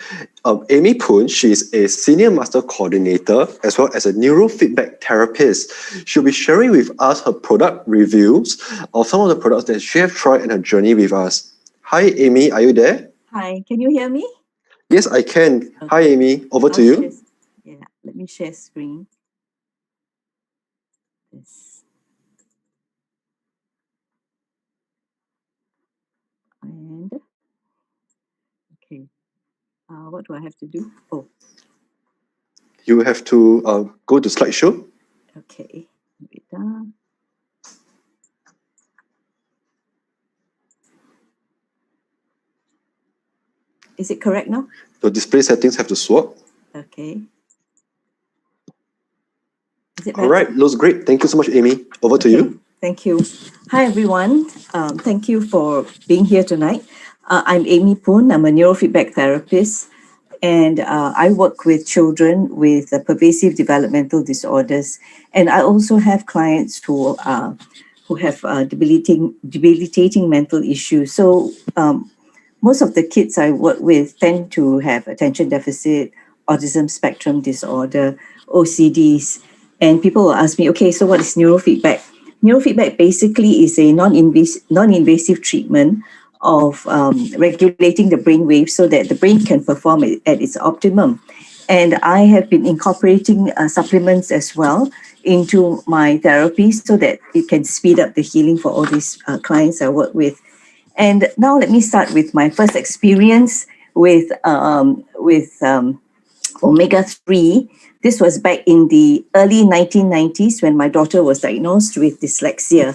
Amy Poon. She is a Senior Master Coordinator as well as a Neurofeedback Therapist. She'll be sharing with us her product reviews of some of the products that she has tried in her journey with us. Hi, Amy, are you there? Hi, can you hear me? Yes, I can. Okay. Hi, Amy. Over to you. Yeah, let me share screen. Yes. And okay, what do I have to do? Oh, You have to go to slideshow. okay. Wait, down. Is it correct now? The display settings have to swap. Okay. Is it All right, looks great. Thank you so much, Amy. Over to you. Thank you. Hi, everyone. Thank you for being here tonight. I'm Amy Poon. I'm a neurofeedback therapist, and I work with children with pervasive developmental disorders. And I also have clients who have debilitating mental issues. So most of the kids I work with tend to have attention deficit, autism spectrum disorder, OCDs. And people will ask me, okay, so what is neurofeedback? Neurofeedback basically is a non-invasive treatment of regulating the brain waves so that the brain can perform at its optimum. And I have been incorporating supplements as well into my therapy so that it can speed up the healing for all these clients I work with. And now let me start with my first experience with omega-3. This was back in the early 1990s when my daughter was diagnosed with dyslexia.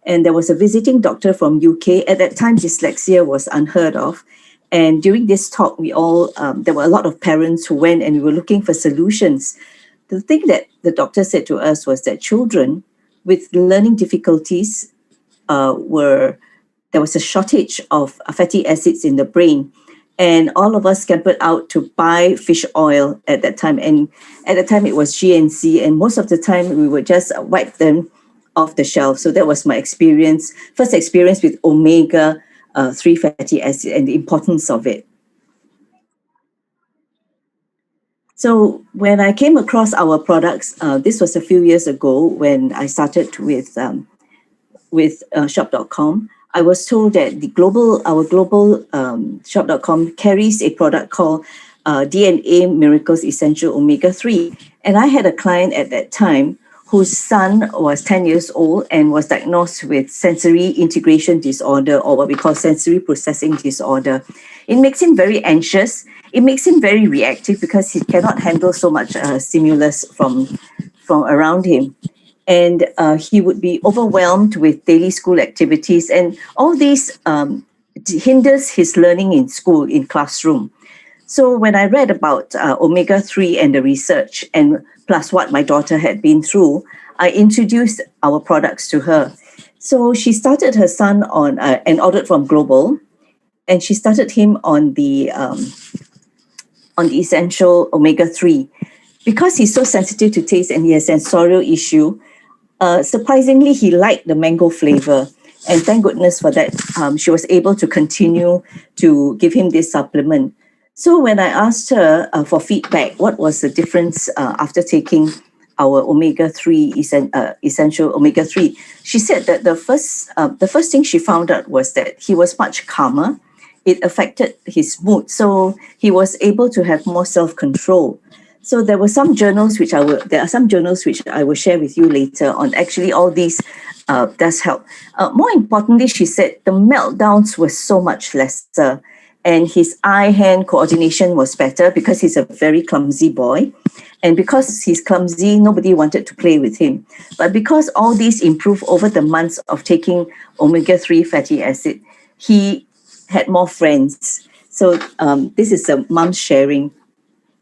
And there was a visiting doctor from UK. At that time, dyslexia was unheard of. And during this talk, there were a lot of parents who went and we were looking for solutions. The thing that the doctor said to us was that children with learning difficulties there was a shortage of fatty acids in the brain. And all of us scampered out to buy fish oil at that time. And at the time, it was GNC. And most of the time, we would just wipe them off the shelf. So that was my first experience with omega-3 fatty acid and the importance of it. So when I came across our products, this was a few years ago when I started with shop.com. I was told that our global shop.com carries a product called DNA Miracles Essential Omega-3. And I had a client at that time whose son was 10 years old and was diagnosed with sensory integration disorder, or what we call sensory processing disorder. It makes him very anxious. It makes him very reactive because he cannot handle so much stimulus from around him. And he would be overwhelmed with daily school activities. And all these hinders his learning in school, in classroom. So when I read about omega-3 and the research, and plus what my daughter had been through, I introduced our products to her. So she started her son on an audit from Global, and she started him on the on the essential omega-3. Because he's so sensitive to taste and he has a sensorial issue, surprisingly, he liked the mango flavor. And thank goodness for that. She was able to continue to give him this supplement. So when I asked her for feedback, what was the difference after taking our omega-3, essential omega-3, she said that the first thing she found out was that he was much calmer. It affected his mood. So he was able to have more self-control. So there are some journals which I will share with you later on. Actually, all these does help. More importantly, she said the meltdowns were so much lesser, and his eye-hand coordination was better because he's a very clumsy boy, and because he's clumsy, nobody wanted to play with him. But because all these improved over the months of taking omega-3 fatty acid, he had more friends. So this is a mom sharing.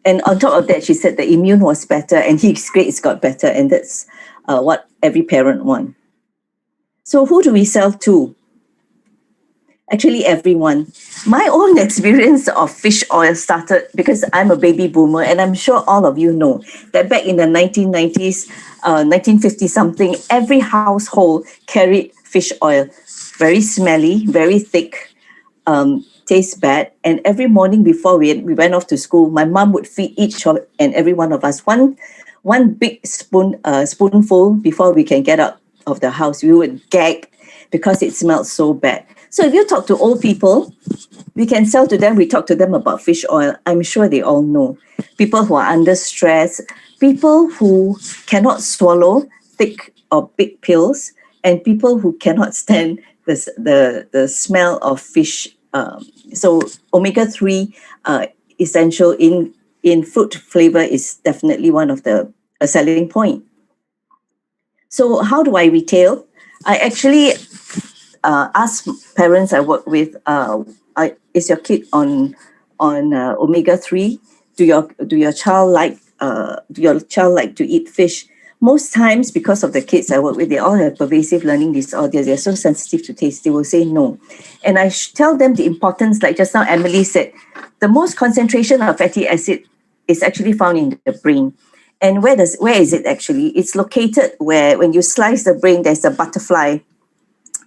And on top of that, she said the immune was better and his grades got better. And that's what every parent wants. So who do we sell to? Actually, everyone. My own experience of fish oil started because I'm a baby boomer, and I'm sure all of you know that back in the 1990s, 1950 something, every household carried fish oil. Very smelly, very thick, tastes bad. And every morning before we went off to school, my mom would feed each and every one of us one big spoonful before we can get out of the house. We would gag because it smelled so bad. So if you talk to old people, we can sell to them. We talk to them about fish oil. I'm sure they all know. People who are under stress, people who cannot swallow thick or big pills, and people who cannot stand the smell of fish. So omega-3 essential in fruit flavor is definitely one of the selling point. So how do I retail? I actually ask parents I work with, is your kid on omega-3? Do your child like to eat fish? Most times, because of the kids I work with, they all have pervasive learning disorders. They're so sensitive to taste, they will say no. And I tell them the importance, like just now Emily said, the most concentration of fatty acid is actually found in the brain. And where is it actually? It's located where when you slice the brain, there's a butterfly,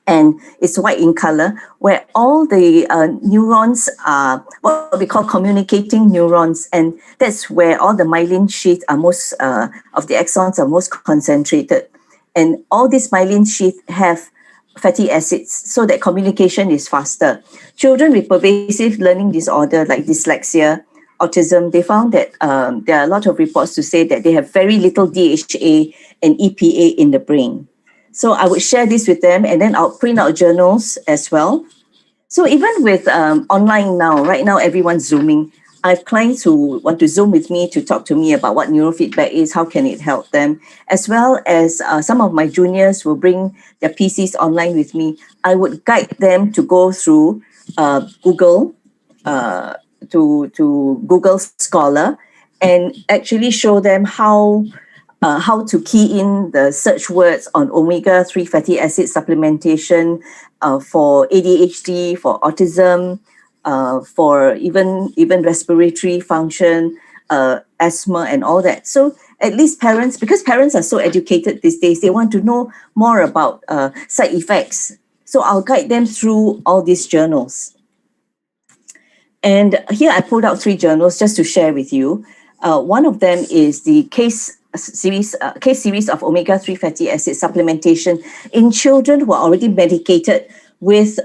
and it's white in color, where all the neurons are what we call communicating neurons, and that's where all the myelin sheath are most of the axons are most concentrated, and all these myelin sheath have fatty acids, so that communication is faster. Children with pervasive learning disorder like dyslexia, autism, they found that there are a lot of reports to say that they have very little DHA and EPA in the brain. So I would share this with them, and then I'll print out journals as well. So even with online now, right now everyone's Zooming. I have clients who want to Zoom with me to talk to me about what neurofeedback is, how can it help them, as well as some of my juniors will bring their PCs online with me. I would guide them to go through Google, to Google Scholar, and actually show them how to key in the search words on omega-3 fatty acid supplementation for ADHD, for autism, for even respiratory function, asthma and all that. So at least parents, because parents are so educated these days, they want to know more about side effects. So I'll guide them through all these journals. And here I pulled out 3 journals just to share with you. One of them is the case series of omega-3 fatty acid supplementation in children who are already medicated with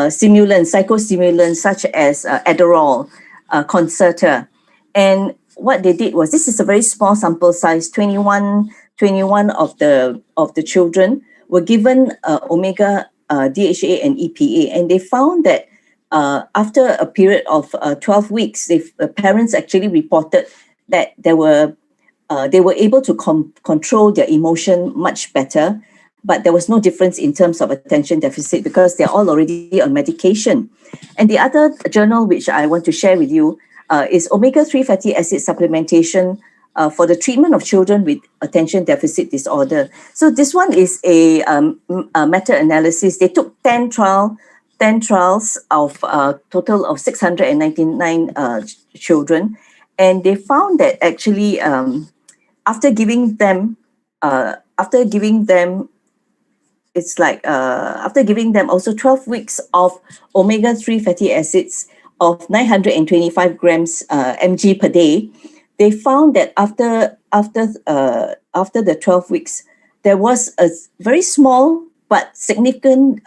stimulants, psychostimulants such as Adderall, Concerta. And what they did was, this is a very small sample size, 21 of the children were given omega DHA and EPA, and they found that after a period of 12 weeks, the parents actually reported that they were able to control their emotion much better, but there was no difference in terms of attention deficit because they're all already on medication. And the other journal which I want to share with you is omega-3 fatty acid supplementation for the treatment of children with attention deficit disorder. So this one is a meta-analysis. They took 10 trials of a total of 699 children, and they found that actually after giving them also 12 weeks of omega-3 fatty acids of 925 grams mg per day, they found that after the 12 weeks, there was a very small but significant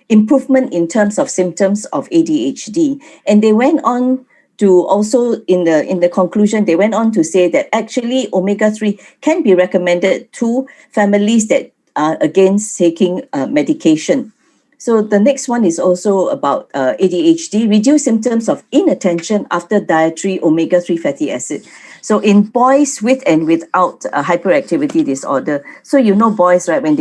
improvement in terms of symptoms of ADHD. And they went on to also, in the conclusion, they went on to say that actually omega-3 can be recommended to families that are against taking medication. So the next one is also about ADHD, reduce symptoms of inattention after dietary omega-3 fatty acid. So in boys with and without hyperactivity disorder, so you know boys, right, when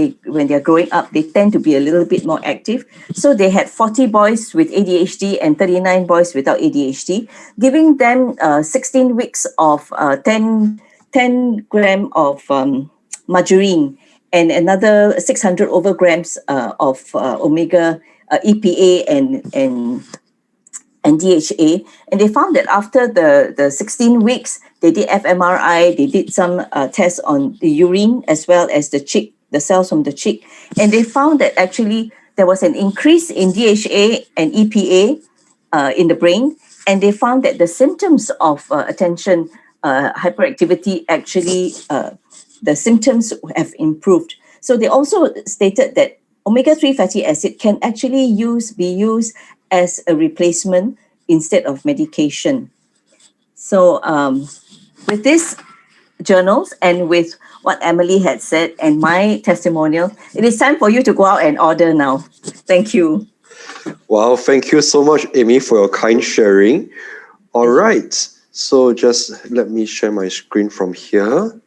they're growing up, they tend to be a little bit more active. So they had 40 boys with ADHD and 39 boys without ADHD, giving them 16 weeks of 10 gram of margarine and another 600 overgrams of omega EPA and DHA. And they found that after the 16 weeks, they did fMRI, they did some tests on the urine as well as the cells from the cheek. And they found that actually there was an increase in DHA and EPA in the brain. And they found that the symptoms of attention hyperactivity actually, the symptoms have improved. So they also stated that omega-3 fatty acid can actually be used as a replacement instead of medication. So with these journals and with what Emily had said and my testimonial, it is time for you to go out and order now. Thank you. Wow, thank you so much, Amy, for your kind sharing. All right, so just let me share my screen from here.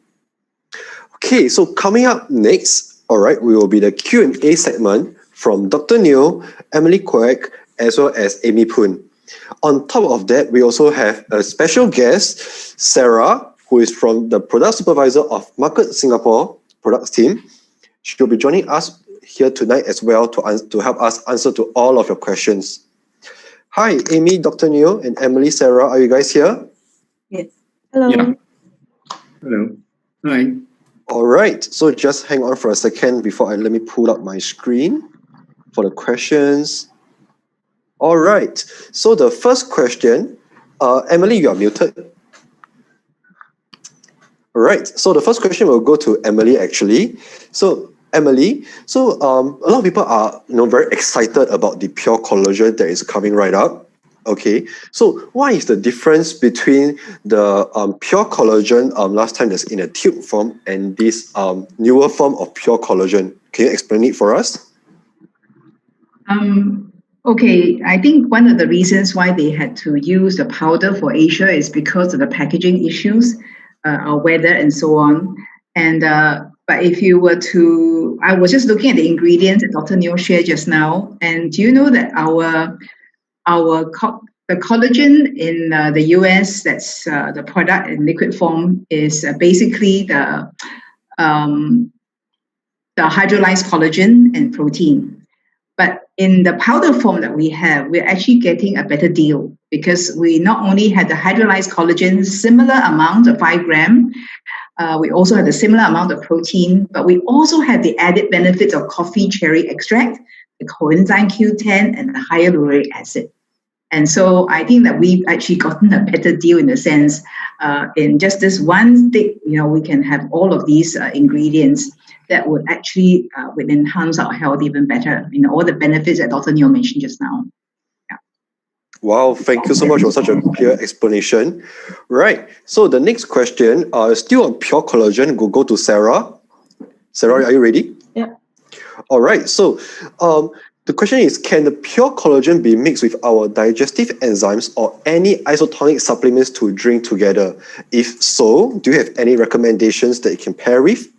Okay, so coming up next, all right, we will be the Q&A segment from Dr. Neo, Emily Kwek, as well as Amy Poon. On top of that, we also have a special guest, Sarah, who is from the Product Supervisor of Market Singapore Products team. She'll be joining us here tonight as well to help us answer to all of your questions. Hi, Amy, Dr. Neo, and Emily, Sarah, are you guys here? Yes. Hello. Yeah. Hello. Hi. All right, so just hang on for a second before let me pull up my screen for the questions. All right, so the first question, Emily, you are muted. All right, so the first question will go to Emily actually. So Emily, a lot of people are very excited about the pure collagen that is coming right up. Okay, so what is the difference between the pure collagen last time that's in a tube form and this newer form of pure collagen? Can you explain it for us? Okay, I think one of the reasons why they had to use the powder for Asia is because of the packaging issues, weather and so on. And but if you were to, I was just looking at the ingredients that Dr. Neo shared just now, and do you know that the collagen in the US, that's the product in liquid form, is basically the hydrolyzed collagen and protein. But in the powder form that we have, we're actually getting a better deal because we not only had the hydrolyzed collagen, similar amount of 5 gram, we also had a similar amount of protein, but we also had the added benefits of coffee cherry extract, the coenzyme Q10, and the hyaluronic acid. And so I think that we've actually gotten a better deal in the sense, in just this one stick, we can have all of these ingredients that would actually would enhance our health even better. All the benefits that Dr. Neo mentioned just now. Yeah. Wow, thank you so much for such a clear explanation. Right, so the next question, still on pure collagen, go to Sarah. Sarah, are you ready? Yeah. All right, so the question is, can the pure collagen be mixed with our digestive enzymes or any isotonic supplements to drink together? If so, do you have any recommendations that you can pair with?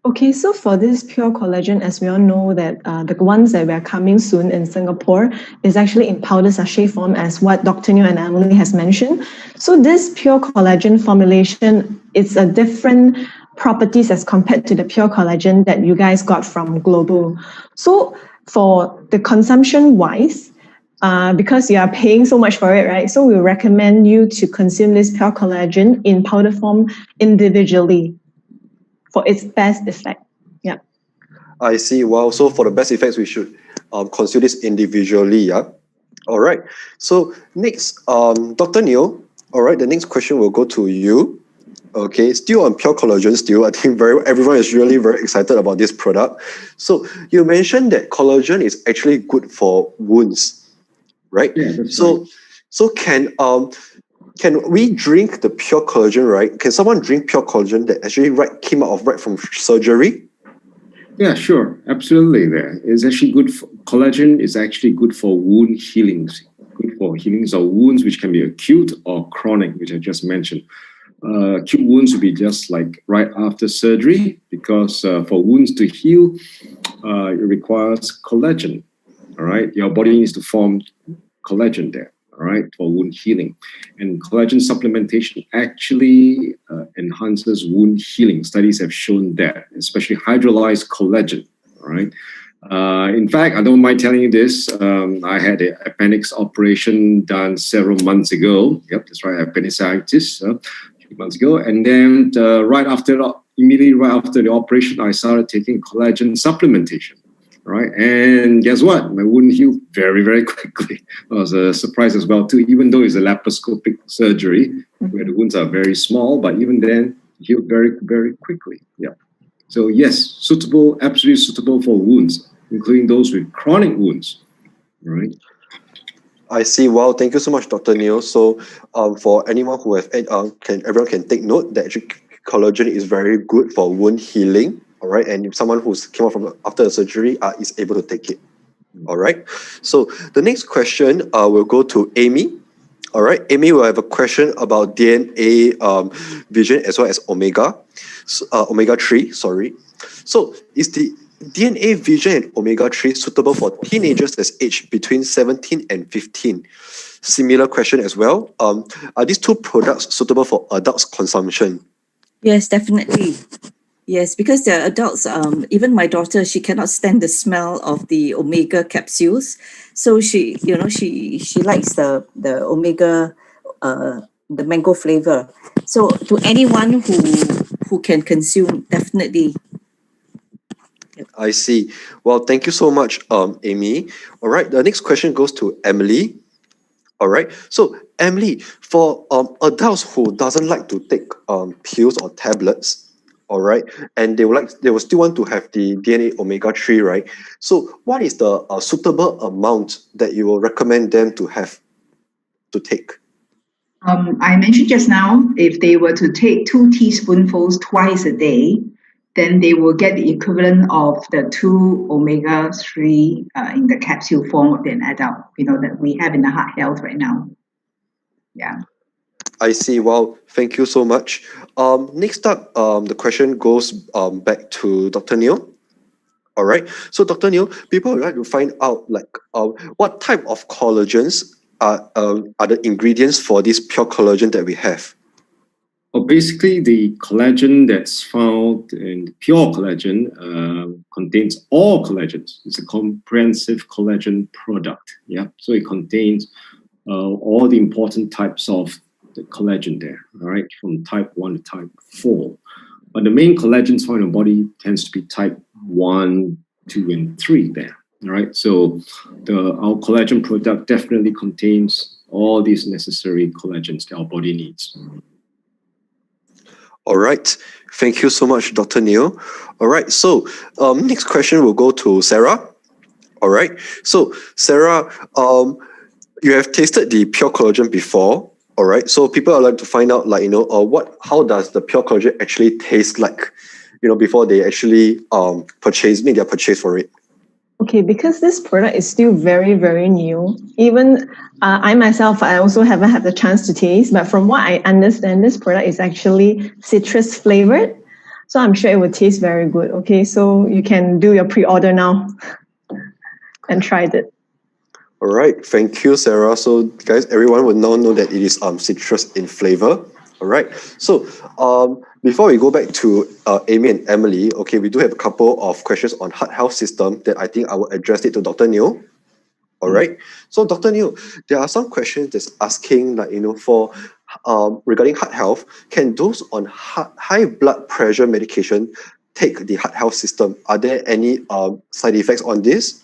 Okay, so for this pure collagen, as we all know that the ones that were coming soon in Singapore is actually in powder sachet form, as what Dr. Neo and Emily has mentioned. So this pure collagen formulation is a different properties as compared to the pure collagen that you guys got from Global. So for the consumption wise, because you are paying so much for it, right? So we recommend you to consume this pure collagen in powder form individually for its best effect. Yeah. I see. Wow. So for the best effects, we should consume this individually. Yeah. All right. So next, Dr. Neil. All right. The next question will go to you. Okay. Still on pure collagen. Still, I think everyone is really very excited about this product. So you mentioned that collagen is actually good for wounds, right? Yeah, that's so right. so can we drink the pure collagen? Right? Can someone drink pure collagen that actually came out of right from surgery? Yeah, sure. Absolutely. There. It's actually good for collagen is actually good for wound healings. Good for healings of wounds which can be acute or chronic, which I just mentioned. Acute wounds would be just like right after surgery, because for wounds to heal, it requires collagen. All right. Your body needs to form collagen there. All right, for wound healing. And collagen supplementation actually enhances wound healing. Studies have shown that, especially hydrolyzed collagen. All right. In fact, I don't mind telling you this. I had an appendix operation done several months ago. Yep, that's right, appendicitis a few months ago. And then immediately right after the operation, I started taking collagen supplementation. Right, and guess what? My wound healed very, very quickly. It was a surprise as well too. Even though it's a laparoscopic surgery where the wounds are very small, but even then, healed very, very quickly. Yeah. So yes, suitable, absolutely suitable for wounds, including those with chronic wounds. Right. I see. Wow, thank you so much, Dr. Neil. So, for anyone who everyone can take note that actually collagen is very good for wound healing. All right, and if someone who's came out from after the surgery is able to take it. All right. So the next question will go to Amy. All right, Amy will have a question about DNA vision as well as omega-3. Sorry. So is the DNA vision and omega-3 suitable for teenagers that's aged between 17 and 15? Similar question as well. Are these two products suitable for adults consumption? Yes, definitely. Yes, because they're adults. Even my daughter, she cannot stand the smell of the omega capsules. So she likes the omega, the mango flavor. So to anyone who can consume, definitely. I see. Well, thank you so much, Amy. All right, the next question goes to Emily. All right, so Emily, for adults who doesn't like to take pills or tablets, all right, and they will still want to have the DNA omega-3, right? So what is the suitable amount that you will recommend them to take? I mentioned just now, if they were to take 2 teaspoonfuls twice a day, then they will get the equivalent of the 2 omega-3 in the capsule form of an adult, that we have in the heart health right now. Yeah. I see. Wow, thank you so much. Next up, the question goes back to Dr. Neil. All right. So, Dr. Neil, people would like to find out what type of collagens are the ingredients for this pure collagen that we have. Well, basically, the collagen that's found in pure collagen contains all collagens. It's a comprehensive collagen product. Yeah. So it contains all the important types of the collagen there, all right, from type 1 to type 4. But the main collagens found in the body tends to be type 1, 2, and 3 there, all right? So our collagen product definitely contains all these necessary collagens that our body needs. All right. Thank you so much, Dr. Neil. All right. So next question will go to Sarah. All right. So Sarah, you have tasted the pure collagen before, all right? So people are like to find out, how does the pure collagen actually taste like, before they actually make their purchase for it. Okay, because this product is still very, very new. Even I myself, I also haven't had the chance to taste, but from what I understand, this product is actually citrus flavored. So I'm sure it will taste very good. Okay, so you can do your pre-order now and try it. All right, thank you, Sarah. So guys, everyone will now know that it is citrus in flavor. All right, so before we go back to Amy and Emily, okay, we do have a couple of questions on heart health system that I think I will address it to Dr. Neil. All right. So, Dr. Neil, there are some questions that's asking, like, for regarding heart health, can those on high blood pressure medication take the heart health system? Are there any side effects on this?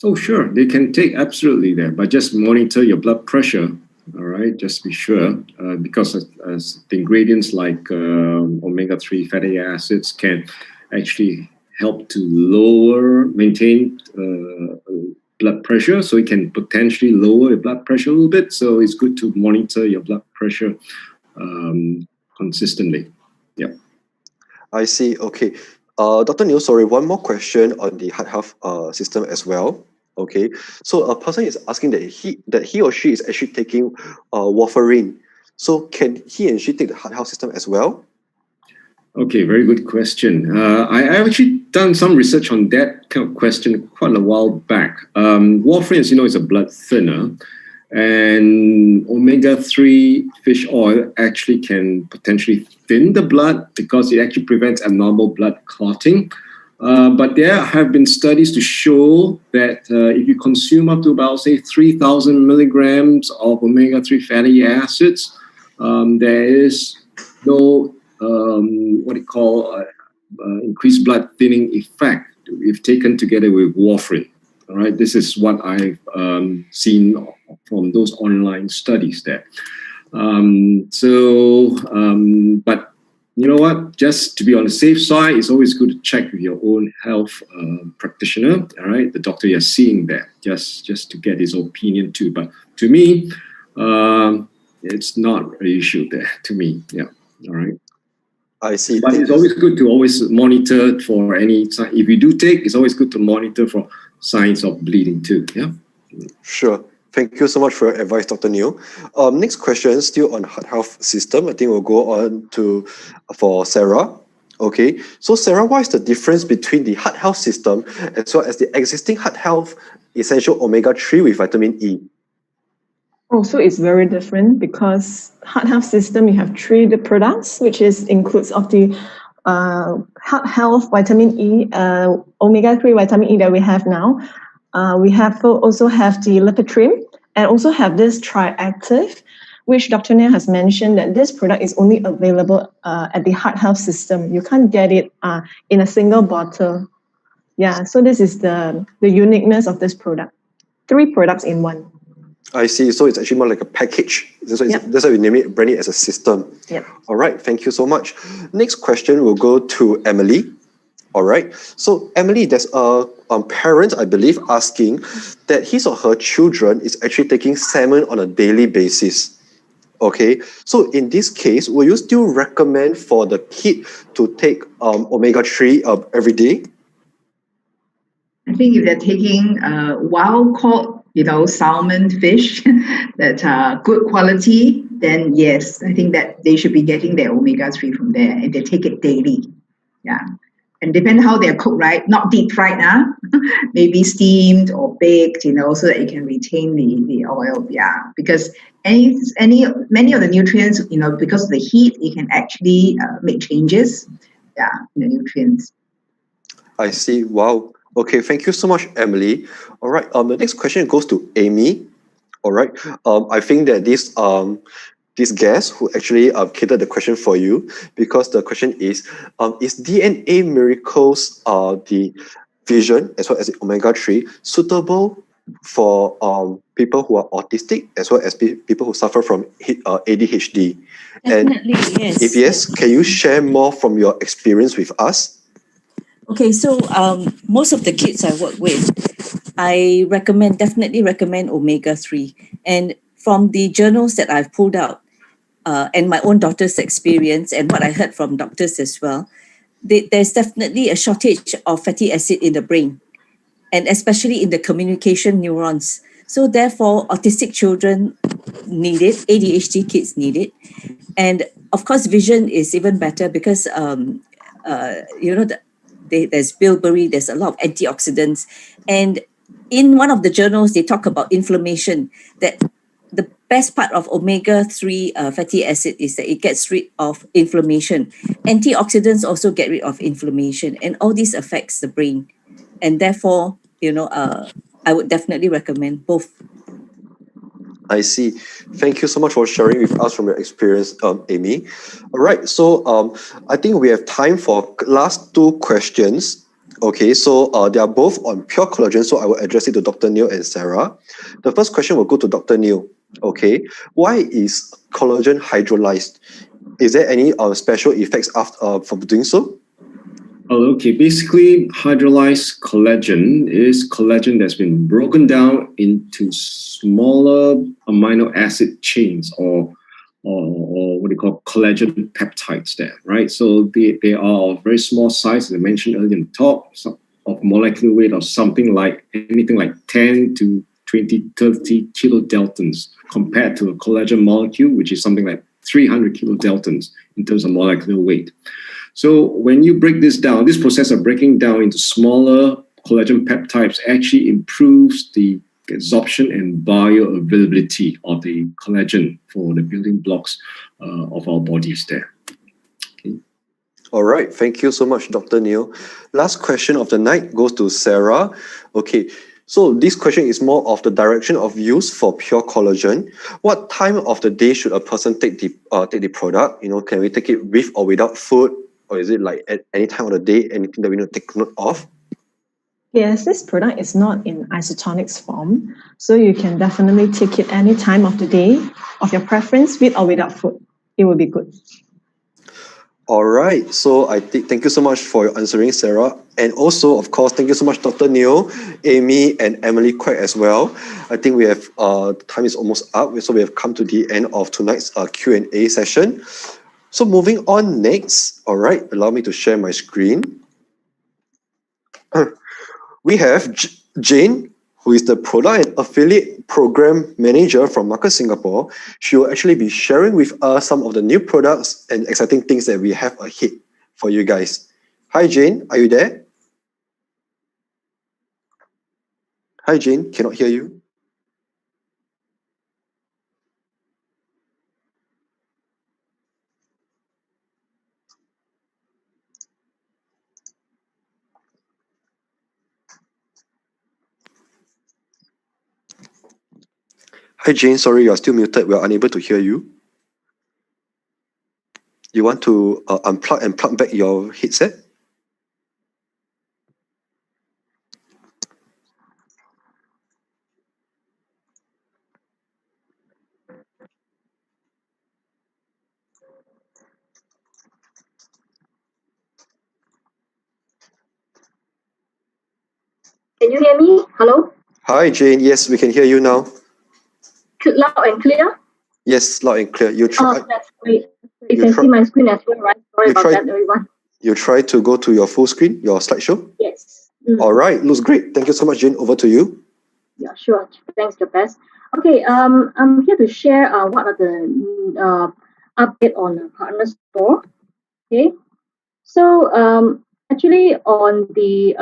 Oh, sure. They can take absolutely there, but just monitor your blood pressure. All right, just be sure, because as the ingredients like omega-3 fatty acids can actually help to maintain blood pressure, so it can potentially lower your blood pressure a little bit. So it's good to monitor your blood pressure consistently. Yeah. I see. Okay. Dr. Neil, sorry, one more question on the heart health system as well. Okay. So a person is asking that he or she is actually taking warfarin. So can he and she take the heart health system as well? Okay, very good question. I actually done some research on that kind of question quite a while back. Warfarin, as you know, is a blood thinner, and omega-3 fish oil actually can potentially thin the blood because it actually prevents abnormal blood clotting. But there have been studies to show that if you consume up to about, say, 3,000 milligrams of omega-3 fatty acids, there is no increased blood thinning effect if taken together with warfarin. All right, this is what I've seen from those online studies there. But you know what? Just to be on the safe side, it's always good to check with your own health practitioner. All right, the doctor you're seeing there, just to get his opinion too. But to me, it's not an issue there. To me, yeah. All right. I see. But it's always good to always monitor for any sign. If you do take, it's always good to monitor for signs of bleeding too. Yeah. Sure. Thank you so much for your advice, Dr. Neil. Next question, still on heart health system. I think we'll go on for Sarah. Okay. So Sarah, what is the difference between the heart health system as well as the existing heart health essential omega-3 with vitamin E? Oh, so it's very different because heart health system, you have 3 products, which includes of the heart health vitamin E, omega-3 vitamin E that we have now. We also have the lipotrim and also have this triactive, which Dr. Neil has mentioned that this product is only available at the heart health system. You can't get it in a single bottle. Yeah, so this is the uniqueness of this product. 3 products in one. I see. So it's actually more like a package. That's why we brand it as a system. Yep. All right. Thank you so much. Next question will go to Emily. All right. So Emily, there's a parent, I believe, asking that his or her children is actually taking salmon on a daily basis. Okay. So in this case, will you still recommend for the kid to take omega-3 every day? I think if they're taking wild caught, salmon fish that are good quality, then yes, I think that they should be getting their omega-3 from there, and they take it daily. Yeah. And depending how they're cooked, right? Not deep fried, maybe steamed or baked, so that it can retain the oil. Yeah. Because many of the nutrients, because of the heat, it can actually make changes. Yeah, in the nutrients. I see. Wow. Okay, thank you so much, Emily. All right. The next question goes to Amy. All right. I think that this guest who actually catered the question for you, because the question is DNA miracles the vision as well as the omega-3 suitable for people who are autistic as well as people who suffer from ADHD? Definitely, and yes. If yes, can you share more from your experience with us? Okay, so most of the kids I work with, I definitely recommend omega-3. And from the journals that I've pulled out, and my own daughter's experience and what I heard from doctors as well, there's definitely a shortage of fatty acid in the brain, and especially in the communication neurons. So therefore, autistic children need it, ADHD kids need it. And of course, vision is even better because, there's bilberry, there's a lot of antioxidants. And in one of the journals, they talk about inflammation, that the best part of omega-3 fatty acid is that it gets rid of inflammation. Antioxidants also get rid of inflammation, and all this affects the brain. And therefore, I would definitely recommend both. I see. Thank you so much for sharing with us from your experience, Amy. All right, so I think we have time for last two questions. Okay, so they are both on pure collagen, so I will address it to Dr. Neil and Sarah. The first question will go to Dr. Neil. Okay, why is collagen hydrolyzed? Is there any special effects after from doing so? Okay, basically, hydrolyzed collagen is collagen that's been broken down into smaller amino acid chains or what do you call collagen peptides there, right? So they are of very small size, as I mentioned earlier in the talk, of molecular weight of something like anything like 10 to 20, 30 kilodaltons compared to a collagen molecule, which is something like 300 kilodaltons in terms of molecular weight. So when you break this down, this process of breaking down into smaller collagen peptides actually improves the absorption and bioavailability of the collagen for the building blocks of our bodies there. Okay. All right, thank you so much, Dr. Neil. Last question of the night goes to Sarah. Okay, so this question is more of the direction of use for pure collagen. What time of the day should a person take the product? Can we take it with or without food? Or is it like at any time of the day, anything that we need to take note of? Yes, this product is not in isotonics form, so you can definitely take it any time of the day of your preference, with or without food. It will be good. All right, so I thank you so much for your answering, Sarah. And also, of course, thank you so much, Dr. Neil, Amy, and Emily Quack as well. I think we have, time is almost up, so we have come to the end of tonight's Q&A session. So moving on next, all right, allow me to share my screen. We have Jane, who is the Product and Affiliate Program Manager from Market Singapore. She will actually be sharing with us some of the new products and exciting things that we have ahead for you guys. Hi, Jane, are you there? Hi, Jane, cannot hear you. Hi, Jane, sorry, you are still muted. We are unable to hear you. You want to unplug and plug back your headset? Can you hear me? Hello? Hi, Jane. Yes, we can hear you now. Loud and clear? Yes, loud and clear. You try. Oh, that's great. You can see my screen as well, right? Sorry about that, everyone. You try to go to your full screen, your slideshow? Yes. All right, looks great. Thank you so much, Jane. Over to you. Yeah, sure. Thanks, Jabez. Okay, I'm here to share what are the update on the partner store. Okay, so actually on the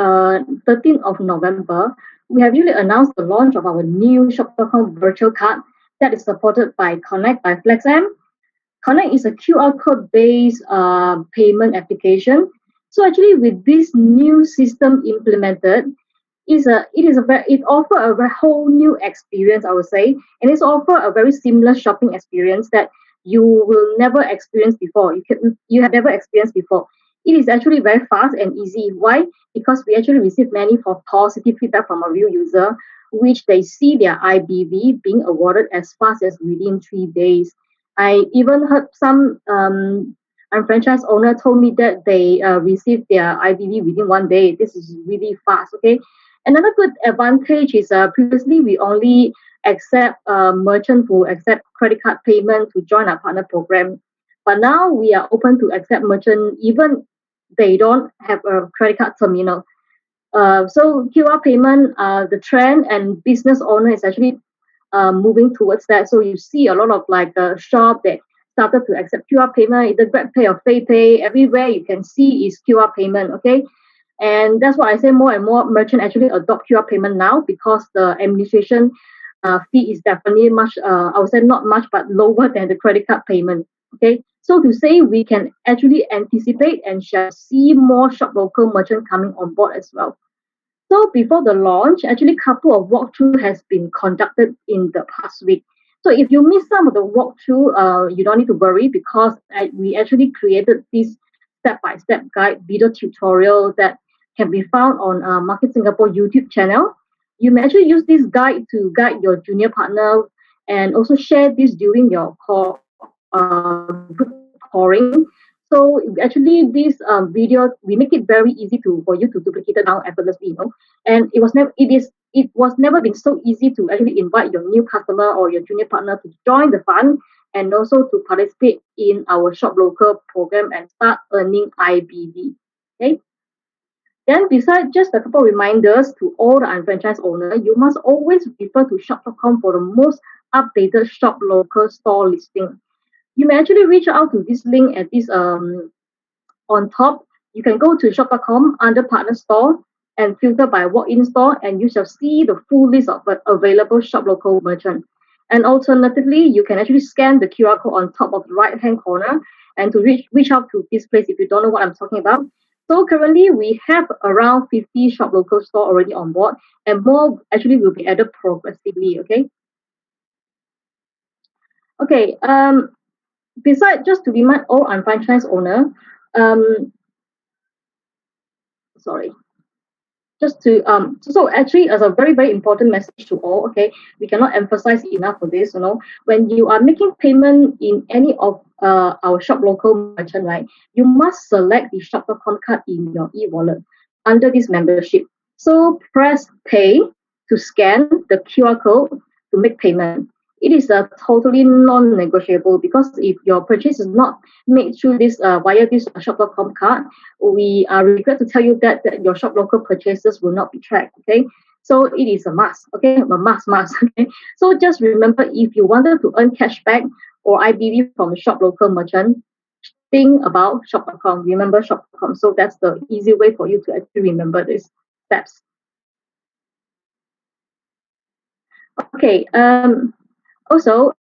13th of November, we have really announced the launch of our new Shop.com virtual card that is supported by Connect by FlexM. Connect is a QR code based payment application. So actually, with this new system implemented, it offer a whole new experience, I would say, and it's offer a very seamless shopping experience that you will never experience before. You have never experienced before. It is actually very fast and easy. Why? Because we actually receive many positive feedback from a real user, which they see their IBV being awarded as fast as within 3 days. I even heard some franchise owner told me that they received their IBV within 1 day. This is really fast. Okay. Another good advantage is previously we only accept merchants who accept credit card payment to join our partner program. But now we are open to accept merchant even they don't have a credit card terminal. So QR payment, the trend and business owner is actually moving towards that. So you see a lot of like a shop that started to accept QR payment, either GrabPay or FayPay. Everywhere you can see is QR payment. Okay. And that's why I say more and more merchants actually adopt QR payment now because the administration fee is definitely much, I would say not much, but lower than the credit card payment. Okay, so to say we can actually anticipate and shall see more shop local merchants coming on board as well. So before the launch, actually a couple of walkthrough has been conducted in the past week. So if you miss some of the walkthrough, you don't need to worry because we actually created this step-by-step guide video tutorial that can be found on Market Singapore YouTube channel. You may actually use this guide to guide your junior partner and also share this during your group calling. So actually, this video we make it very easy for you to duplicate it now effortlessly, And it was never been so easy to actually invite your new customer or your junior partner to join the fund and also to participate in our Shop Local program and start earning IBV. Okay. Then besides just a couple of reminders to all the unfranchised owner, you must always refer to shop.com for the most updated Shop Local store listing. You may actually reach out to this link at this on top. You can go to shop.com under partner store and filter by walk-in store, and you shall see the full list of available Shop Local merchant. And alternatively, you can actually scan the QR code on top of the right-hand corner and to reach out to this place if you don't know what I'm talking about. So currently, we have around 50 Shop Local store already on board, and more actually will be added progressively. Okay. Besides, just to remind all unfranchised owner, sorry. Just to so actually as a very very important message to all, we cannot emphasize enough for this. When you are making payment in any of our Shop Local merchant, right, you must select the shop.com card in your e-wallet under this membership. So press pay to scan the QR code to make payment. It is a totally non-negotiable because if your purchase is not made through this via this shop.com card, we are regret to tell you that your Shop Local purchases will not be tracked. So it is a must. A must. So just remember, if you wanted to earn cashback or IBV from Shop Local merchant, think about shop.com. Remember shop.com. So that's the easy way for you to actually remember these steps. Okay. Also,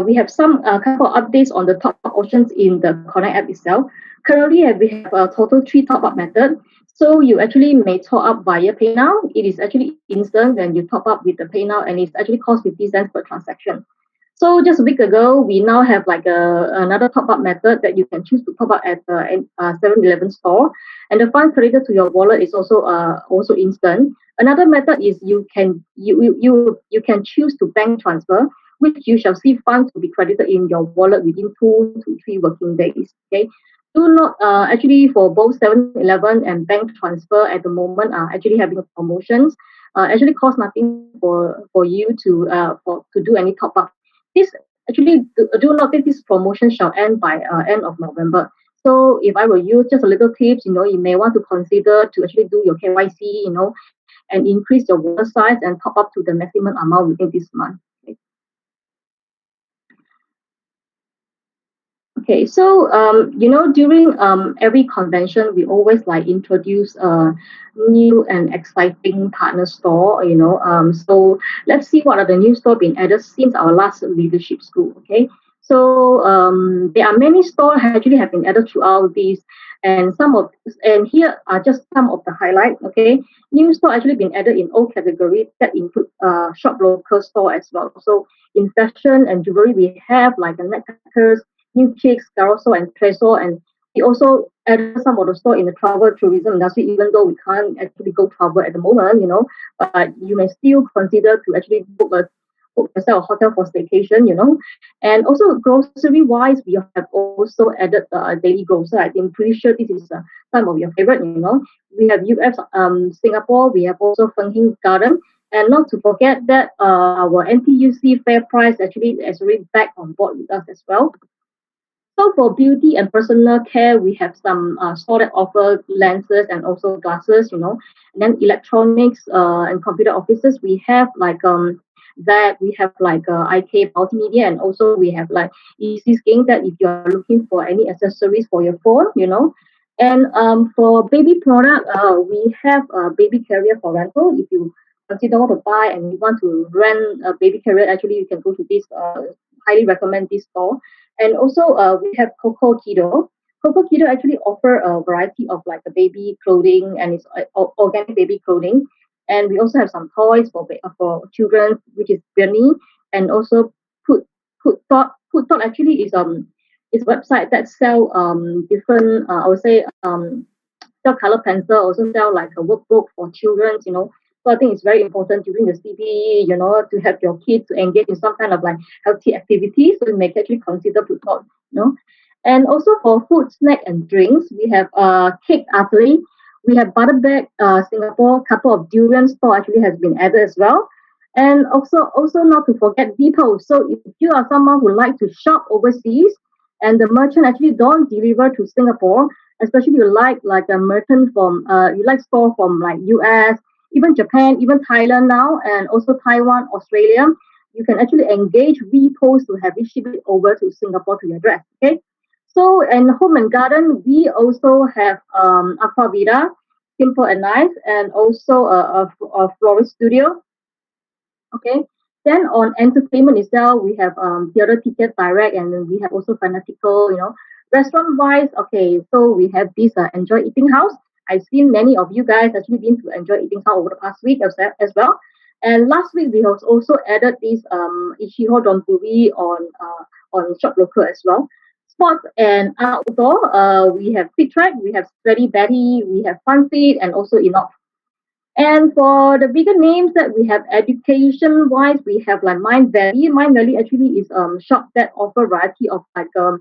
we have some couple of updates on the top options in the Connect app itself. Currently, we have a total 3 top-up methods. So you actually may top up via PayNow. It is actually instant when you top up with the PayNow, and it's actually cost 50 cents per transaction. So just a week ago, we now have like another top-up method that you can choose to top up at the 7-Eleven store, and the fund credited to your wallet is also instant. Another method is you can choose to bank transfer, which you shall see funds to be credited in your wallet within 2 to 3 working days. Do not actually for both 7-Eleven and bank transfer at the moment are actually having promotions. Actually cost nothing for you to do any top up. This actually do not think this promotion shall end by end of November. So if I were you, just a little tips, you may want to consider to actually do your KYC, and increase your wallet size and top up to the maximum amount within this month. Okay, so during every convention, we always introduce a new and exciting partner store. So let's see what are the new store being added since our last leadership school. So there are many stores actually have been added throughout these, and here are just some of the highlights. New store actually been added in all categories that include Shop Local store as well. So in fashion and jewelry, we have like a necklaces, new chicks, carousel, and tresor, and we also added some of the store in the travel tourism industry, even though we can't actually go travel at the moment, but you may still consider to actually book yourself a hotel for staycation, and also grocery wise, we have also added daily grocer. I'm pretty sure this is some of your favorite, we have UF Singapore, we have also Feng Hing Garden, and not to forget that our NTUC Fair Price actually is already back on board with us as well. So for beauty and personal care, we have some store that offer lenses and also glasses, And then electronics and computer offices, we have that we have IK multimedia, and also we have Easy Skin that if you are looking for any accessories for your phone, And for baby product, we have a baby carrier for rental. If you consider what to buy and you want to rent a baby carrier, actually you can go to this. Highly recommend this store. And also we have Coco Kido, Coco Kiddo actually offer a variety of like the baby clothing, and it's organic baby clothing. And we also have some toys for children, which is Birnie, and also Put Thought actually is a website that sell different I would say sell color pencil, also sell like a workbook for children, you know. So I think it's very important during the CB, you know, to have your kids to engage in some kind of like healthy activity. So you may actually consider Food Thought, you know. And also for food, snack, and drinks, we have Cake Artery, we have Butterbeck Singapore, couple of durian store actually has been added as well. And also not to forget Depot. So if you are someone who like to shop overseas and the merchant actually don't deliver to Singapore, especially you like a merchant from you like store from like US, even Japan, even Thailand now, and also Taiwan, Australia, you can actually engage VPost to have it shipped over to Singapore to your address. Okay. So in home and garden, we also have Aquavita, Simple and Nice, and also a florist studio. Okay. Then on entertainment itself, we have theater tickets direct, and then we have also fanatical, you know. Restaurant wise, okay, so we have this Enjoy Eating House. I've seen many of you guys actually been to Enjoy Eating House over the past week as well. And last week we have also added this Ichiho Donburi on Shop Local as well. Sports and outdoor, we have Fit Track, we have Steady Betty, we have Fun Fit, and also Enough. And for the bigger names that we have education wise, we have like Mind Valley. Mind Valley actually is shop that offer variety of like a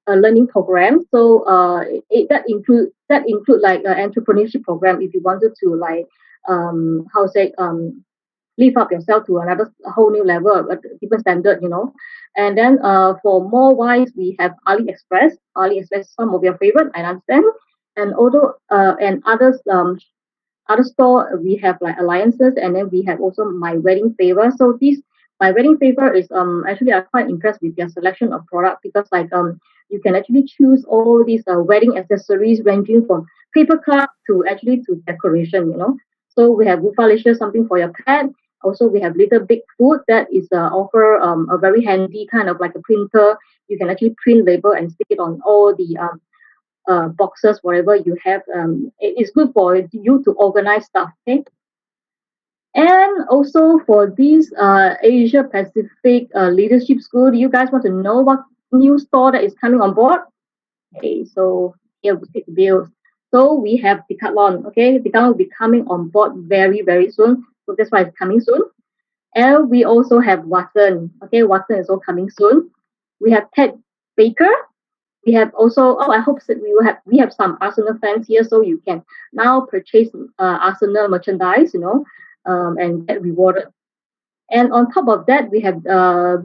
learning program. So that include like an entrepreneurship program if you wanted to like lift up yourself to another whole new level, a different standard, you know. And then for more wise, we have AliExpress. AliExpress, some of your favorite, I understand. And although and others other store we have like alliances, and then we have also My Wedding Favor. So this My Wedding Favor is actually I'm quite impressed with their selection of product, because like you can actually choose all these wedding accessories ranging from paper cup to actually to decoration, you know. So we have Woofalicious, something for your pet. Also we have Little Big Food that is offer a very handy kind of like a printer. You can actually print label and stick it on all the boxes, whatever you have. It's good for you to organize stuff. Okay. And also for this Asia Pacific Leadership School, do you guys want to know what new store that is coming on board? Okay, so here we take the bills. So we have Decathlon. Okay, Decathlon will be coming on board very, very soon. So that's why it's coming soon. And we also have Watson. Okay, Watson is also coming soon. We have Ted Baker. We have also, I hope that we have some Arsenal fans here, so you can now purchase Arsenal merchandise, you know, and get rewarded. And on top of that, we have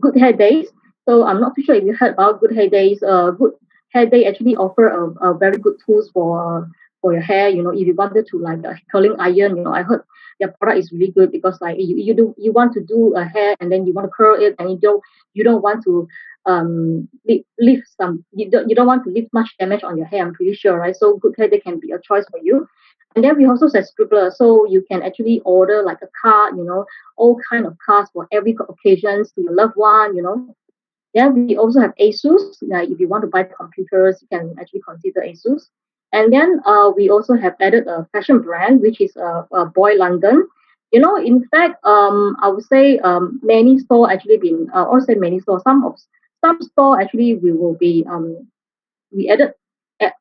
Good Hair Days. So I'm not too sure if you heard about Good Hair Days. Good Hair Day actually offer a very good tools for your hair. You know, if you wanted to like a curling iron, you know, I heard their product is really good, because like you want to do a hair and then you want to curl it, and you don't want to leave some you don't want to leave much damage on your hair, I'm pretty sure, right? So Good Hair Day can be a choice for you. And then we also have Scribbler, so you can actually order like a card, you know, all kind of cards for every occasions to your loved one, you know. Then we also have Asus. Like if you want to buy computers, you can actually consider Asus. And then we also have added a fashion brand, which is Boy London. You know, in fact, I would say many store actually been, or say many store, some store actually we will be we added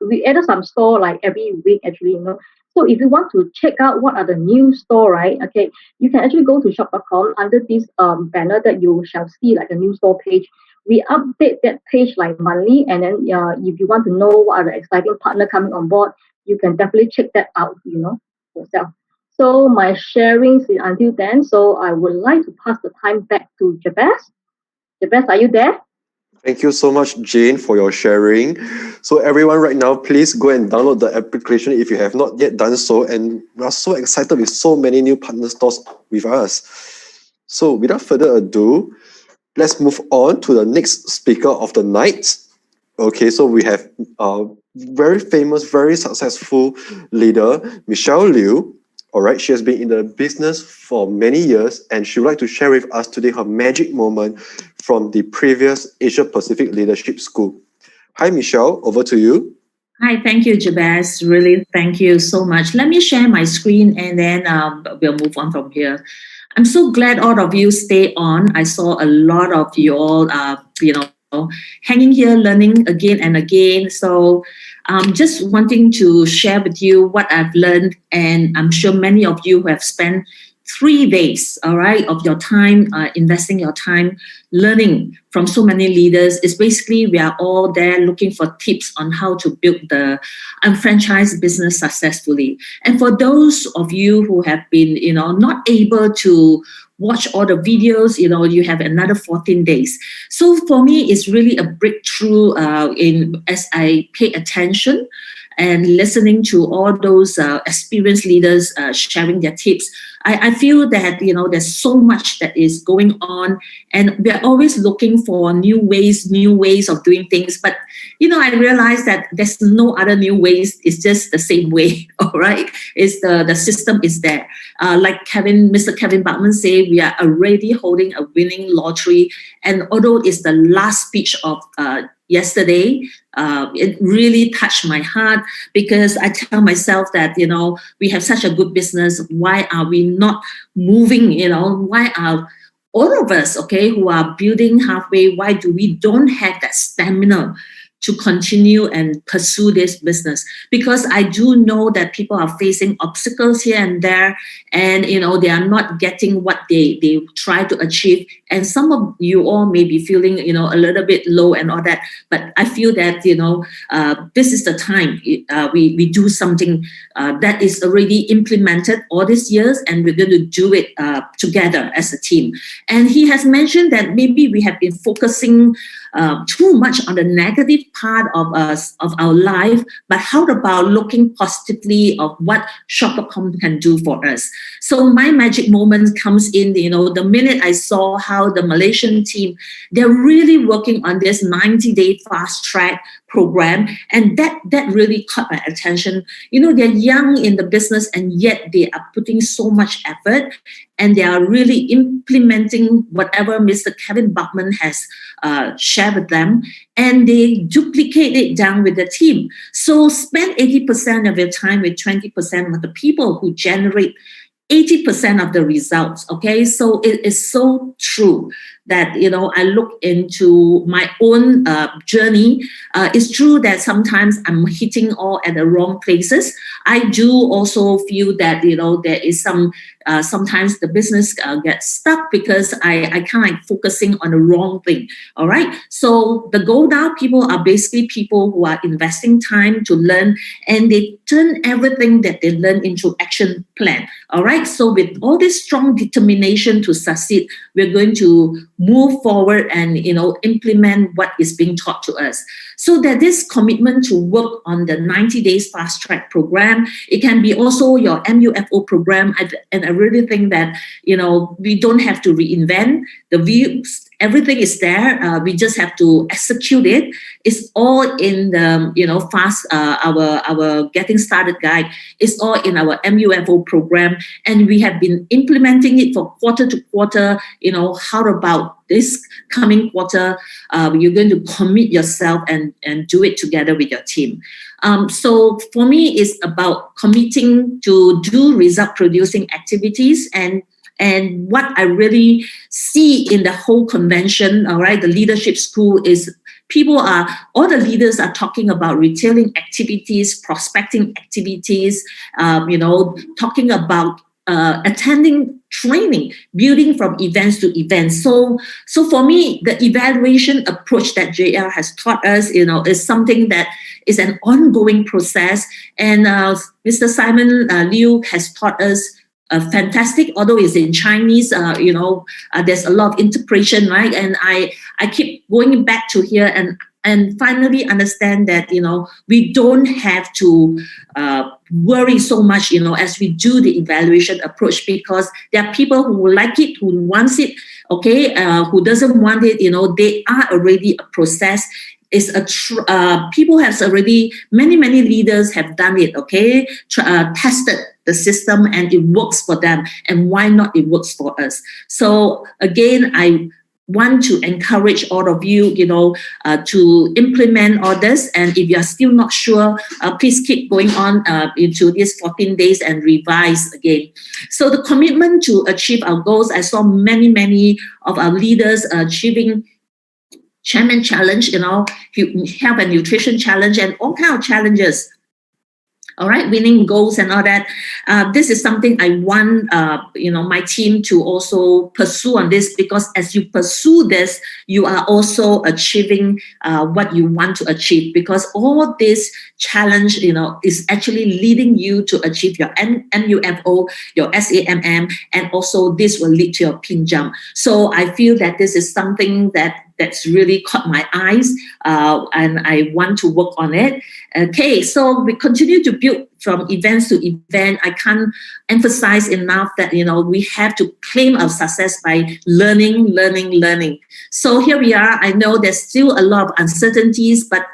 we added some store like every week actually, you know. So if you want to check out what are the new store, right? Okay, you can actually go to shop.com under this banner that you shall see like a new store page. We update that page like monthly, and then if you want to know what are the exciting partner coming on board, you can definitely check that out, you know, yourself. So my sharing is until then. So I would like to pass the time back to Jabez. Jabez, are you there? Thank you so much, Jane, for your sharing. So everyone right now, please go and download the application if you have not yet done so. And we are so excited with so many new partner stores with us. So without further ado, let's move on to the next speaker of the night. Okay, so we have a very famous, very successful leader, Michelle Liu. All right, she has been in the business for many years, and she would like to share with us today her magic moment from the previous Asia Pacific Leadership School. Hi, Michelle, over to you. Hi, thank you, Jabez. Really, thank you so much. Let me share my screen and then we'll move on from here. I'm so glad all of you stay on. I saw a lot of you all, hanging here, learning again and again. So just wanting to share with you what I've learned. And I'm sure many of you who have spent 3 days, all right, of your time, investing your time, learning from so many leaders. Is basically we are all there looking for tips on how to build the unfranchised business successfully. And for those of you who have been, not able to watch all the videos, you have another 14 days. So for me, it's really a breakthrough as I pay attention and listening to all those experienced leaders sharing their tips. I feel that, there's so much that is going on, and we're always looking for new ways of doing things. But, I realize that there's no other new ways. It's just the same way, all right? It's the system is there. Like Mr. Kevin Bachman said, we are already holding a winning lottery. And although it's the last speech of yesterday, it really touched my heart, because I tell myself that, we have such a good business. Why are we not moving? Why are all of us, who are building halfway, why do we don't have that stamina to continue and pursue this business? Because I do know that people are facing obstacles here and there, and they are not getting what they try to achieve. And some of you all may be feeling a little bit low and all that, but I feel that this is the time we do something that is already implemented all these years, and we're going to do it together as a team. And he has mentioned that maybe we have been focusing too much on the negative part of our life, but how about looking positively of what Shop.com can do for us? So my magic moment comes in, the minute I saw how the Malaysian team, they're really working on this 90-day fast track program, and that really caught my attention. They're young in the business, and yet they are putting so much effort, and they are really implementing whatever Mr. Kevin Bachman has shared with them, and they duplicate it down with the team. So spend 80% of your time with 20% of the people who generate 80% of the results. Okay, so it is so true that I look into my own journey. It's true that sometimes I'm hitting all at the wrong places. I do also feel that there is some sometimes the business gets stuck because I kind of focusing on the wrong thing. All right. So the Go Now people are basically people who are investing time to learn, and they turn everything that they learn into action plan. All right. So with all this strong determination to succeed, we're going to move forward and implement what is being taught to us. So that this commitment to work on the 90 days fast track program, it can be also your MUFO program. And I really think that, we don't have to reinvent the views. Everything is there. We just have to execute it. It's all in the, fast, our getting started guide. It's all in our MUFO program. And we have been implementing it for quarter to quarter. How about this coming quarter, you're going to commit yourself and do it together with your team. So for me, it's about committing to do result producing activities. And what I really see in the whole convention, all right, the leadership school is all the leaders are talking about retailing activities, prospecting activities, talking about attending training, building from events to events. So for me, the evaluation approach that JR has taught us, is something that is an ongoing process. And Mr. Simon Liu has taught us fantastic, although it's in Chinese, there's a lot of interpretation, right? And I keep going back to here and finally understand that, we don't have to worry so much, as we do the evaluation approach, because there are people who will like it, who wants it, who doesn't want it, they are already a process. It's people have already, many leaders have done it, tested the system and it works for them, and why not it works for us? So again, I want to encourage all of you, to implement all this. And if you are still not sure, please keep going on into these 14 days and revise again. So the commitment to achieve our goals, I saw many of our leaders achieving Chairman Challenge, health and nutrition challenge, and all kinds of challenges. All right, winning goals and all that. This is something I want, my team to also pursue on this, because as you pursue this, you are also achieving what you want to achieve, because all this challenge, is actually leading you to achieve your MUFO, your SAMM, and also this will lead to your pin jump. So I feel that this is something that's really caught my eyes, and I want to work on it. Okay, so we continue to build from events to event. I can't emphasize enough that, we have to claim our success by learning. So here we are. I know there's still a lot of uncertainties, but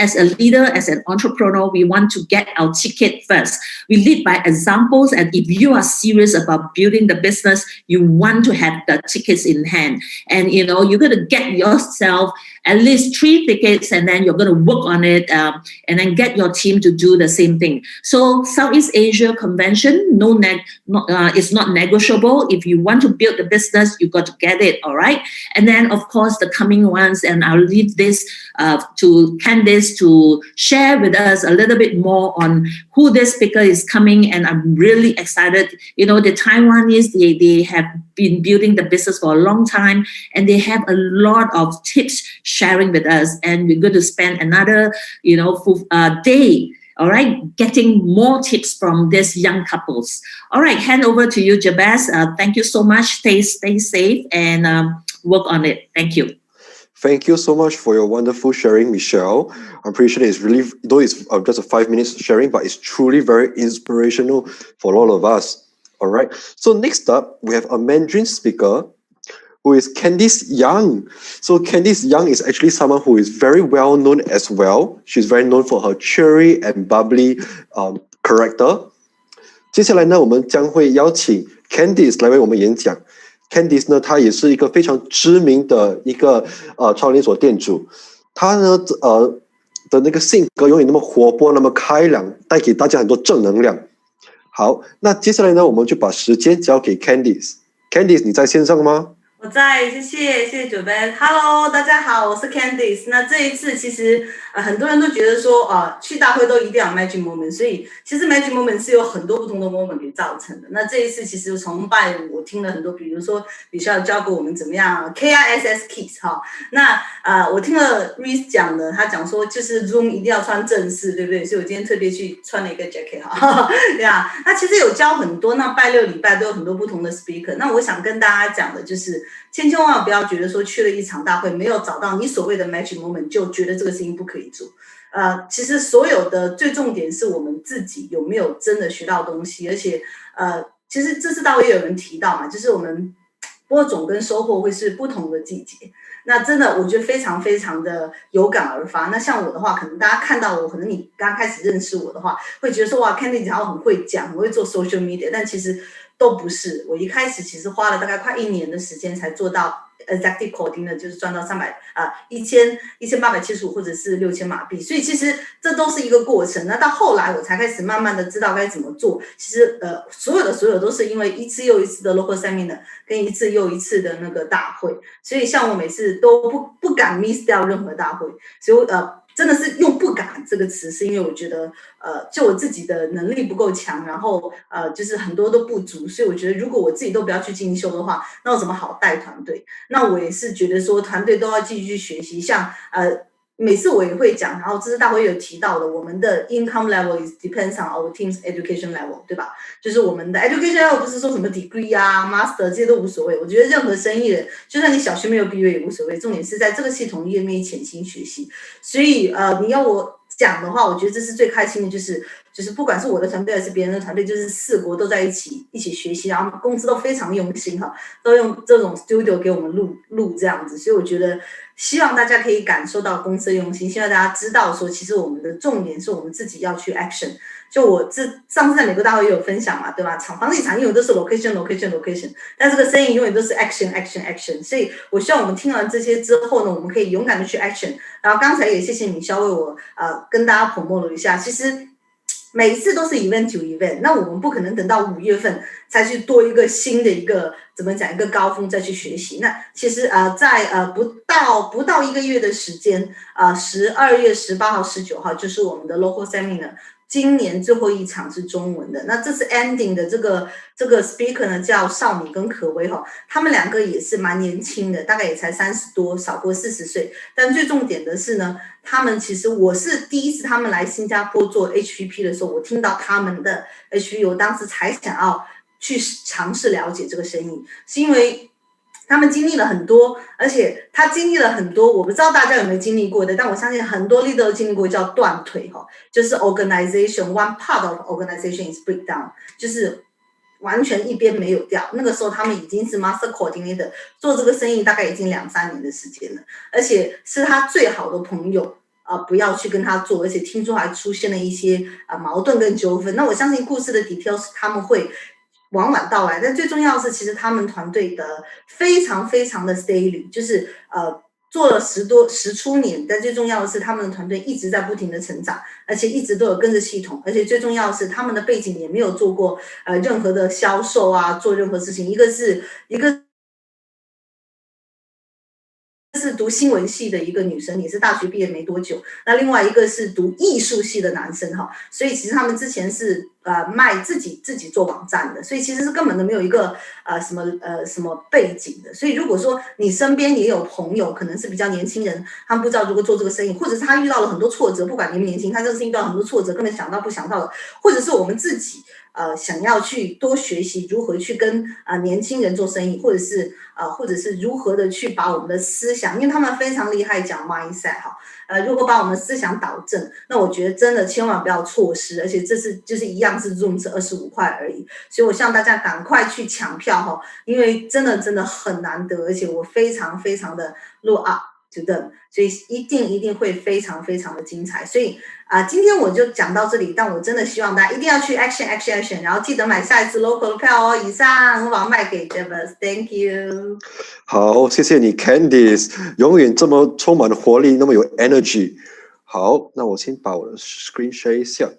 as a leader, as an entrepreneur, we want to get our ticket first. We lead by examples, and if you are serious about building the business, you want to have the tickets in hand. And, you're going to get yourself at least 3 tickets, and then you're going to work on it, and then get your team to do the same thing. So Southeast Asia Convention, it's not negotiable. If you want to build the business, you got to get it, all right? And then, of course, the coming ones, and I'll leave this to Candice to share with us a little bit more on who this speaker is coming, and I'm really excited. The Taiwanese, they have been building the business for a long time, and they have a lot of tips sharing with us, and we're going to spend another day, all right, getting more tips from these young couples. All right, hand over to you, Jabez. Thank you so much. Stay safe and work on it. Thank you. Thank you so much for your wonderful sharing, Michelle. I'm pretty sure it's really, though it's just a 5 minutes sharing, but it's truly very inspirational for all of us. All right. So next up, we have a Mandarin speaker who is Candice Young. So Candice Young is actually someone who is very well known as well. She's very known for her cheery and bubbly character. 接下来呢，我们将会邀请 Candice 来为我们演讲。Candice 呢，她也是一个非常知名的一个超连锁店主。她呢的那个性格永远那么活泼，那么开朗，带给大家很多正能量。好，那接下来呢，我们就把时间交给 Candice。Candice， 你在线上吗？我在，谢谢九杯。Hello， 大家好，我是 Candice。那这一次其实很多人都觉得说去大会都一定要 magic moment， 所以其实 magic moment 是有很多不同的 moment 给造成的。那这一次其实从拜五我听了很多，比如说李校教过我们怎么样 KISS Kiss 哈。那我听了 Reese 讲的，他讲说就是 Zoom 一定要穿正式，对不对？所以我今天特别去穿了一个 jacket 哈。对啊，那其实有教很多，那拜六礼拜都有很多不同的 speaker。那我想跟大家讲的就是。千万不要觉得说去了一场大会没有找到你所谓的 magic moment 就觉得这个事情不可以做。其实所有的最重点是我们自己有没有真的学到东西，而且其实这次大会也有人提到嘛，就是我们播种跟收获会是不同的季节。那真的我觉得非常非常的有感而发。那像我的话，可能大家看到我，可能你刚开始认识我的话，会觉得说哇 Candy 好像很会讲，很会做 social media， 但其实都不是。我一开始其实花了大概快1年的时间才做到 executive coordinator， 就是赚到1875或者是6000马币，所以其实这都是一个过程。那到后来我才开始慢慢的知道该怎么做。其实所有都是因为一次又一次的 local seminar 跟一次又一次的那个大会，所以像我每次都不敢 miss 掉任何大会，所以真的是用不敢这个词，是因为我觉得就我自己的能力不够强，然后就是很多都不足，所以我觉得如果我自己都不要去进修的话，那我怎么好带团队？那我也是觉得说团队都要继续去学习，像每次我也会讲，然后这次大会有提到的，我们的 income level is depends on our team's education level， 对吧？就是我们的 education level 不是说什么 degree 啊 master 这些都无所谓，我觉得任何生意人，就算你小学没有毕业也无所谓，重点是在这个系统页面潜心学习。所以你要我讲的话，我觉得这是最开心的，就是不管是我的团队还是别人的团队，就是4国都在一起学习，然后公司都非常用心哈，都用这种 studio 给我们录这样子，所以我觉得希望大家可以感受到公司的用心，希望大家知道说，其实我们的重点是我们自己要去 action。就我上次在美国大会也有分享嘛，对吧？房地产永远都是 location， 但这个生意永远都是 action。所以我希望我们听完这些之后呢，我们可以勇敢的去 action。然后刚才也谢谢米肖为我跟大家 promote 了一下，其实每一次都是 event to event， 那我们不可能等到5月份才去多一个新的一个怎么讲一个高峰再去学习。那其实在不到1个月的时间，12月18号、19号就是我们的 local seminar。今年最后一场是中文的，那这次 ending 的这个 speaker 呢叫少女跟可薇哈，他们2个也是蛮年轻的，大概也才30多，少过40岁。但最重点的是呢，他们其实我是第一次他们来新加坡做 HVP 的时候，我听到他们的 HVP， 我当时才想要去尝试了解这个生意，是因为他们经历了很多，而且他经历了很多，我不知道大家有没有经历过的，但我相信很多 leader 都经历过，叫断腿哈，就是 organization one part of organization is breakdown， 就是完全一边没有掉。那个时候他们已经是 master coordinator， 做这个生意大概已经2-3年的时间了，而且是他最好的朋友不要去跟他做，而且听说还出现了一些矛盾跟纠纷。那我相信故事的 details 他们会晚晚到来，但最重要的是，其实他们团队的非常非常的 steady， 就是做了10出年，但最重要的是他们的团队一直在不停的成长，而且一直都有跟着系统，而且最重要的是他们的背景也没有做过任何的销售做任何事情，一个是读新闻系的一个女生，也是大学毕业没多久，那另外一个是读艺术系的男生哈，所以其实他们之前是卖自己做网站的，所以其实是根本都没有一个什么背景的。所以如果说你身边也有朋友可能是比较年轻人，他们不知道如何做这个生意，或者是他遇到了很多挫折，不管年不年轻，他这个事情遇到很多挫折，根本想到不想到的，或者是我们自己想要去多学习如何去跟年轻人做生意，或者是如何的去把我们的思想，因为他们非常厉害讲 mindset 哈，如果把我们的思想导正，那我觉得真的千万不要错失，而且这次就是一样是 Zoom 是25块而已，所以我希望大家赶快去抢票哈，因为真的很难得，而且我非常非常的 look up to them， 所以一定会非常非常的精彩，所以今天我就讲到这里，但我真的希望大家一定要去 action， 然后记得买下一次 local 的票哦。以上我把它卖给 Jebus，Thank you。好，谢谢你 Candice， 永远这么充满活力，那么有 energy。好，那我先把我的 screen share 一下。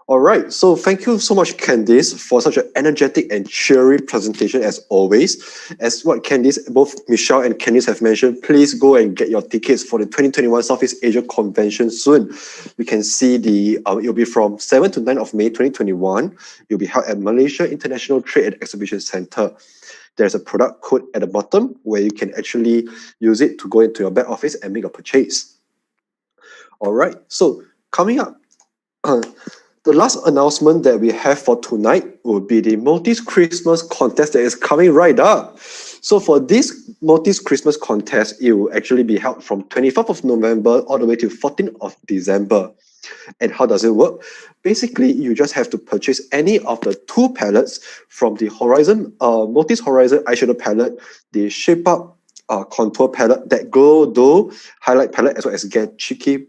Alright, so thank you so much, Candice, for such an energetic and cheery presentation as always. As what Candice, both Michelle and Candice have mentioned, please go and get your tickets for the 2021 Southeast Asia Convention soon. You can see it'll be from 7 to 9 of May 2021. It'll be held at Malaysia International Trade and Exhibition Centre. There's a product code at the bottom where you can actually use it to go into your back office and make a purchase. Alright, so coming up, the last announcement that we have for tonight will be the Maltese Christmas contest that is coming right up. So for this Maltese Christmas contest, it will actually be held from 24th of November all the way to 14th of December. And how does it work? Basically, you just have to purchase any of the 2 palettes from the Maltese Horizon eyeshadow palette, the Shape Up contour palette, that Glow Dough highlight palette, as well as Get Cheeky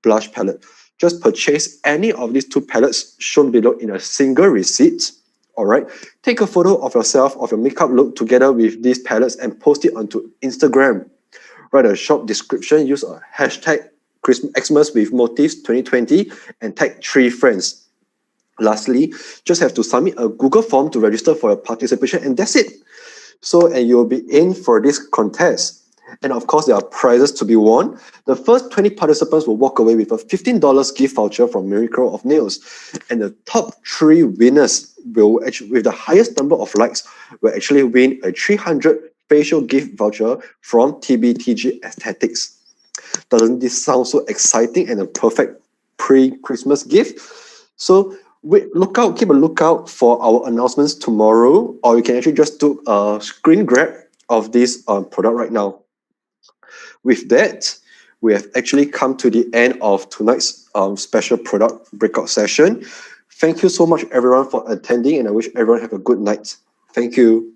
blush palette. Just purchase any of these 2 palettes shown below in a single receipt. Alright, take a photo of yourself, of your makeup look together with these palettes and post it onto Instagram. Write a short description, use a hashtag Xmas with Motifs 2020 and tag 3 friends. Lastly, just have to submit a Google form to register for your participation, and that's it. And you'll be in for this contest. And of course, there are prizes to be won. The first 20 participants will walk away with a $15 gift voucher from Miracle of Nails. And the top 3 winners will actually, with the highest number of likes, will actually win a 300 facial gift voucher from TBTG Aesthetics. Doesn't this sound so exciting and a perfect pre-Christmas gift? So keep a lookout for our announcements tomorrow, or you can actually just do a screen grab of this product right now. With that, we have actually come to the end of tonight's special product breakout session. Thank you so much, everyone, for attending, and I wish everyone have a good night. Thank you.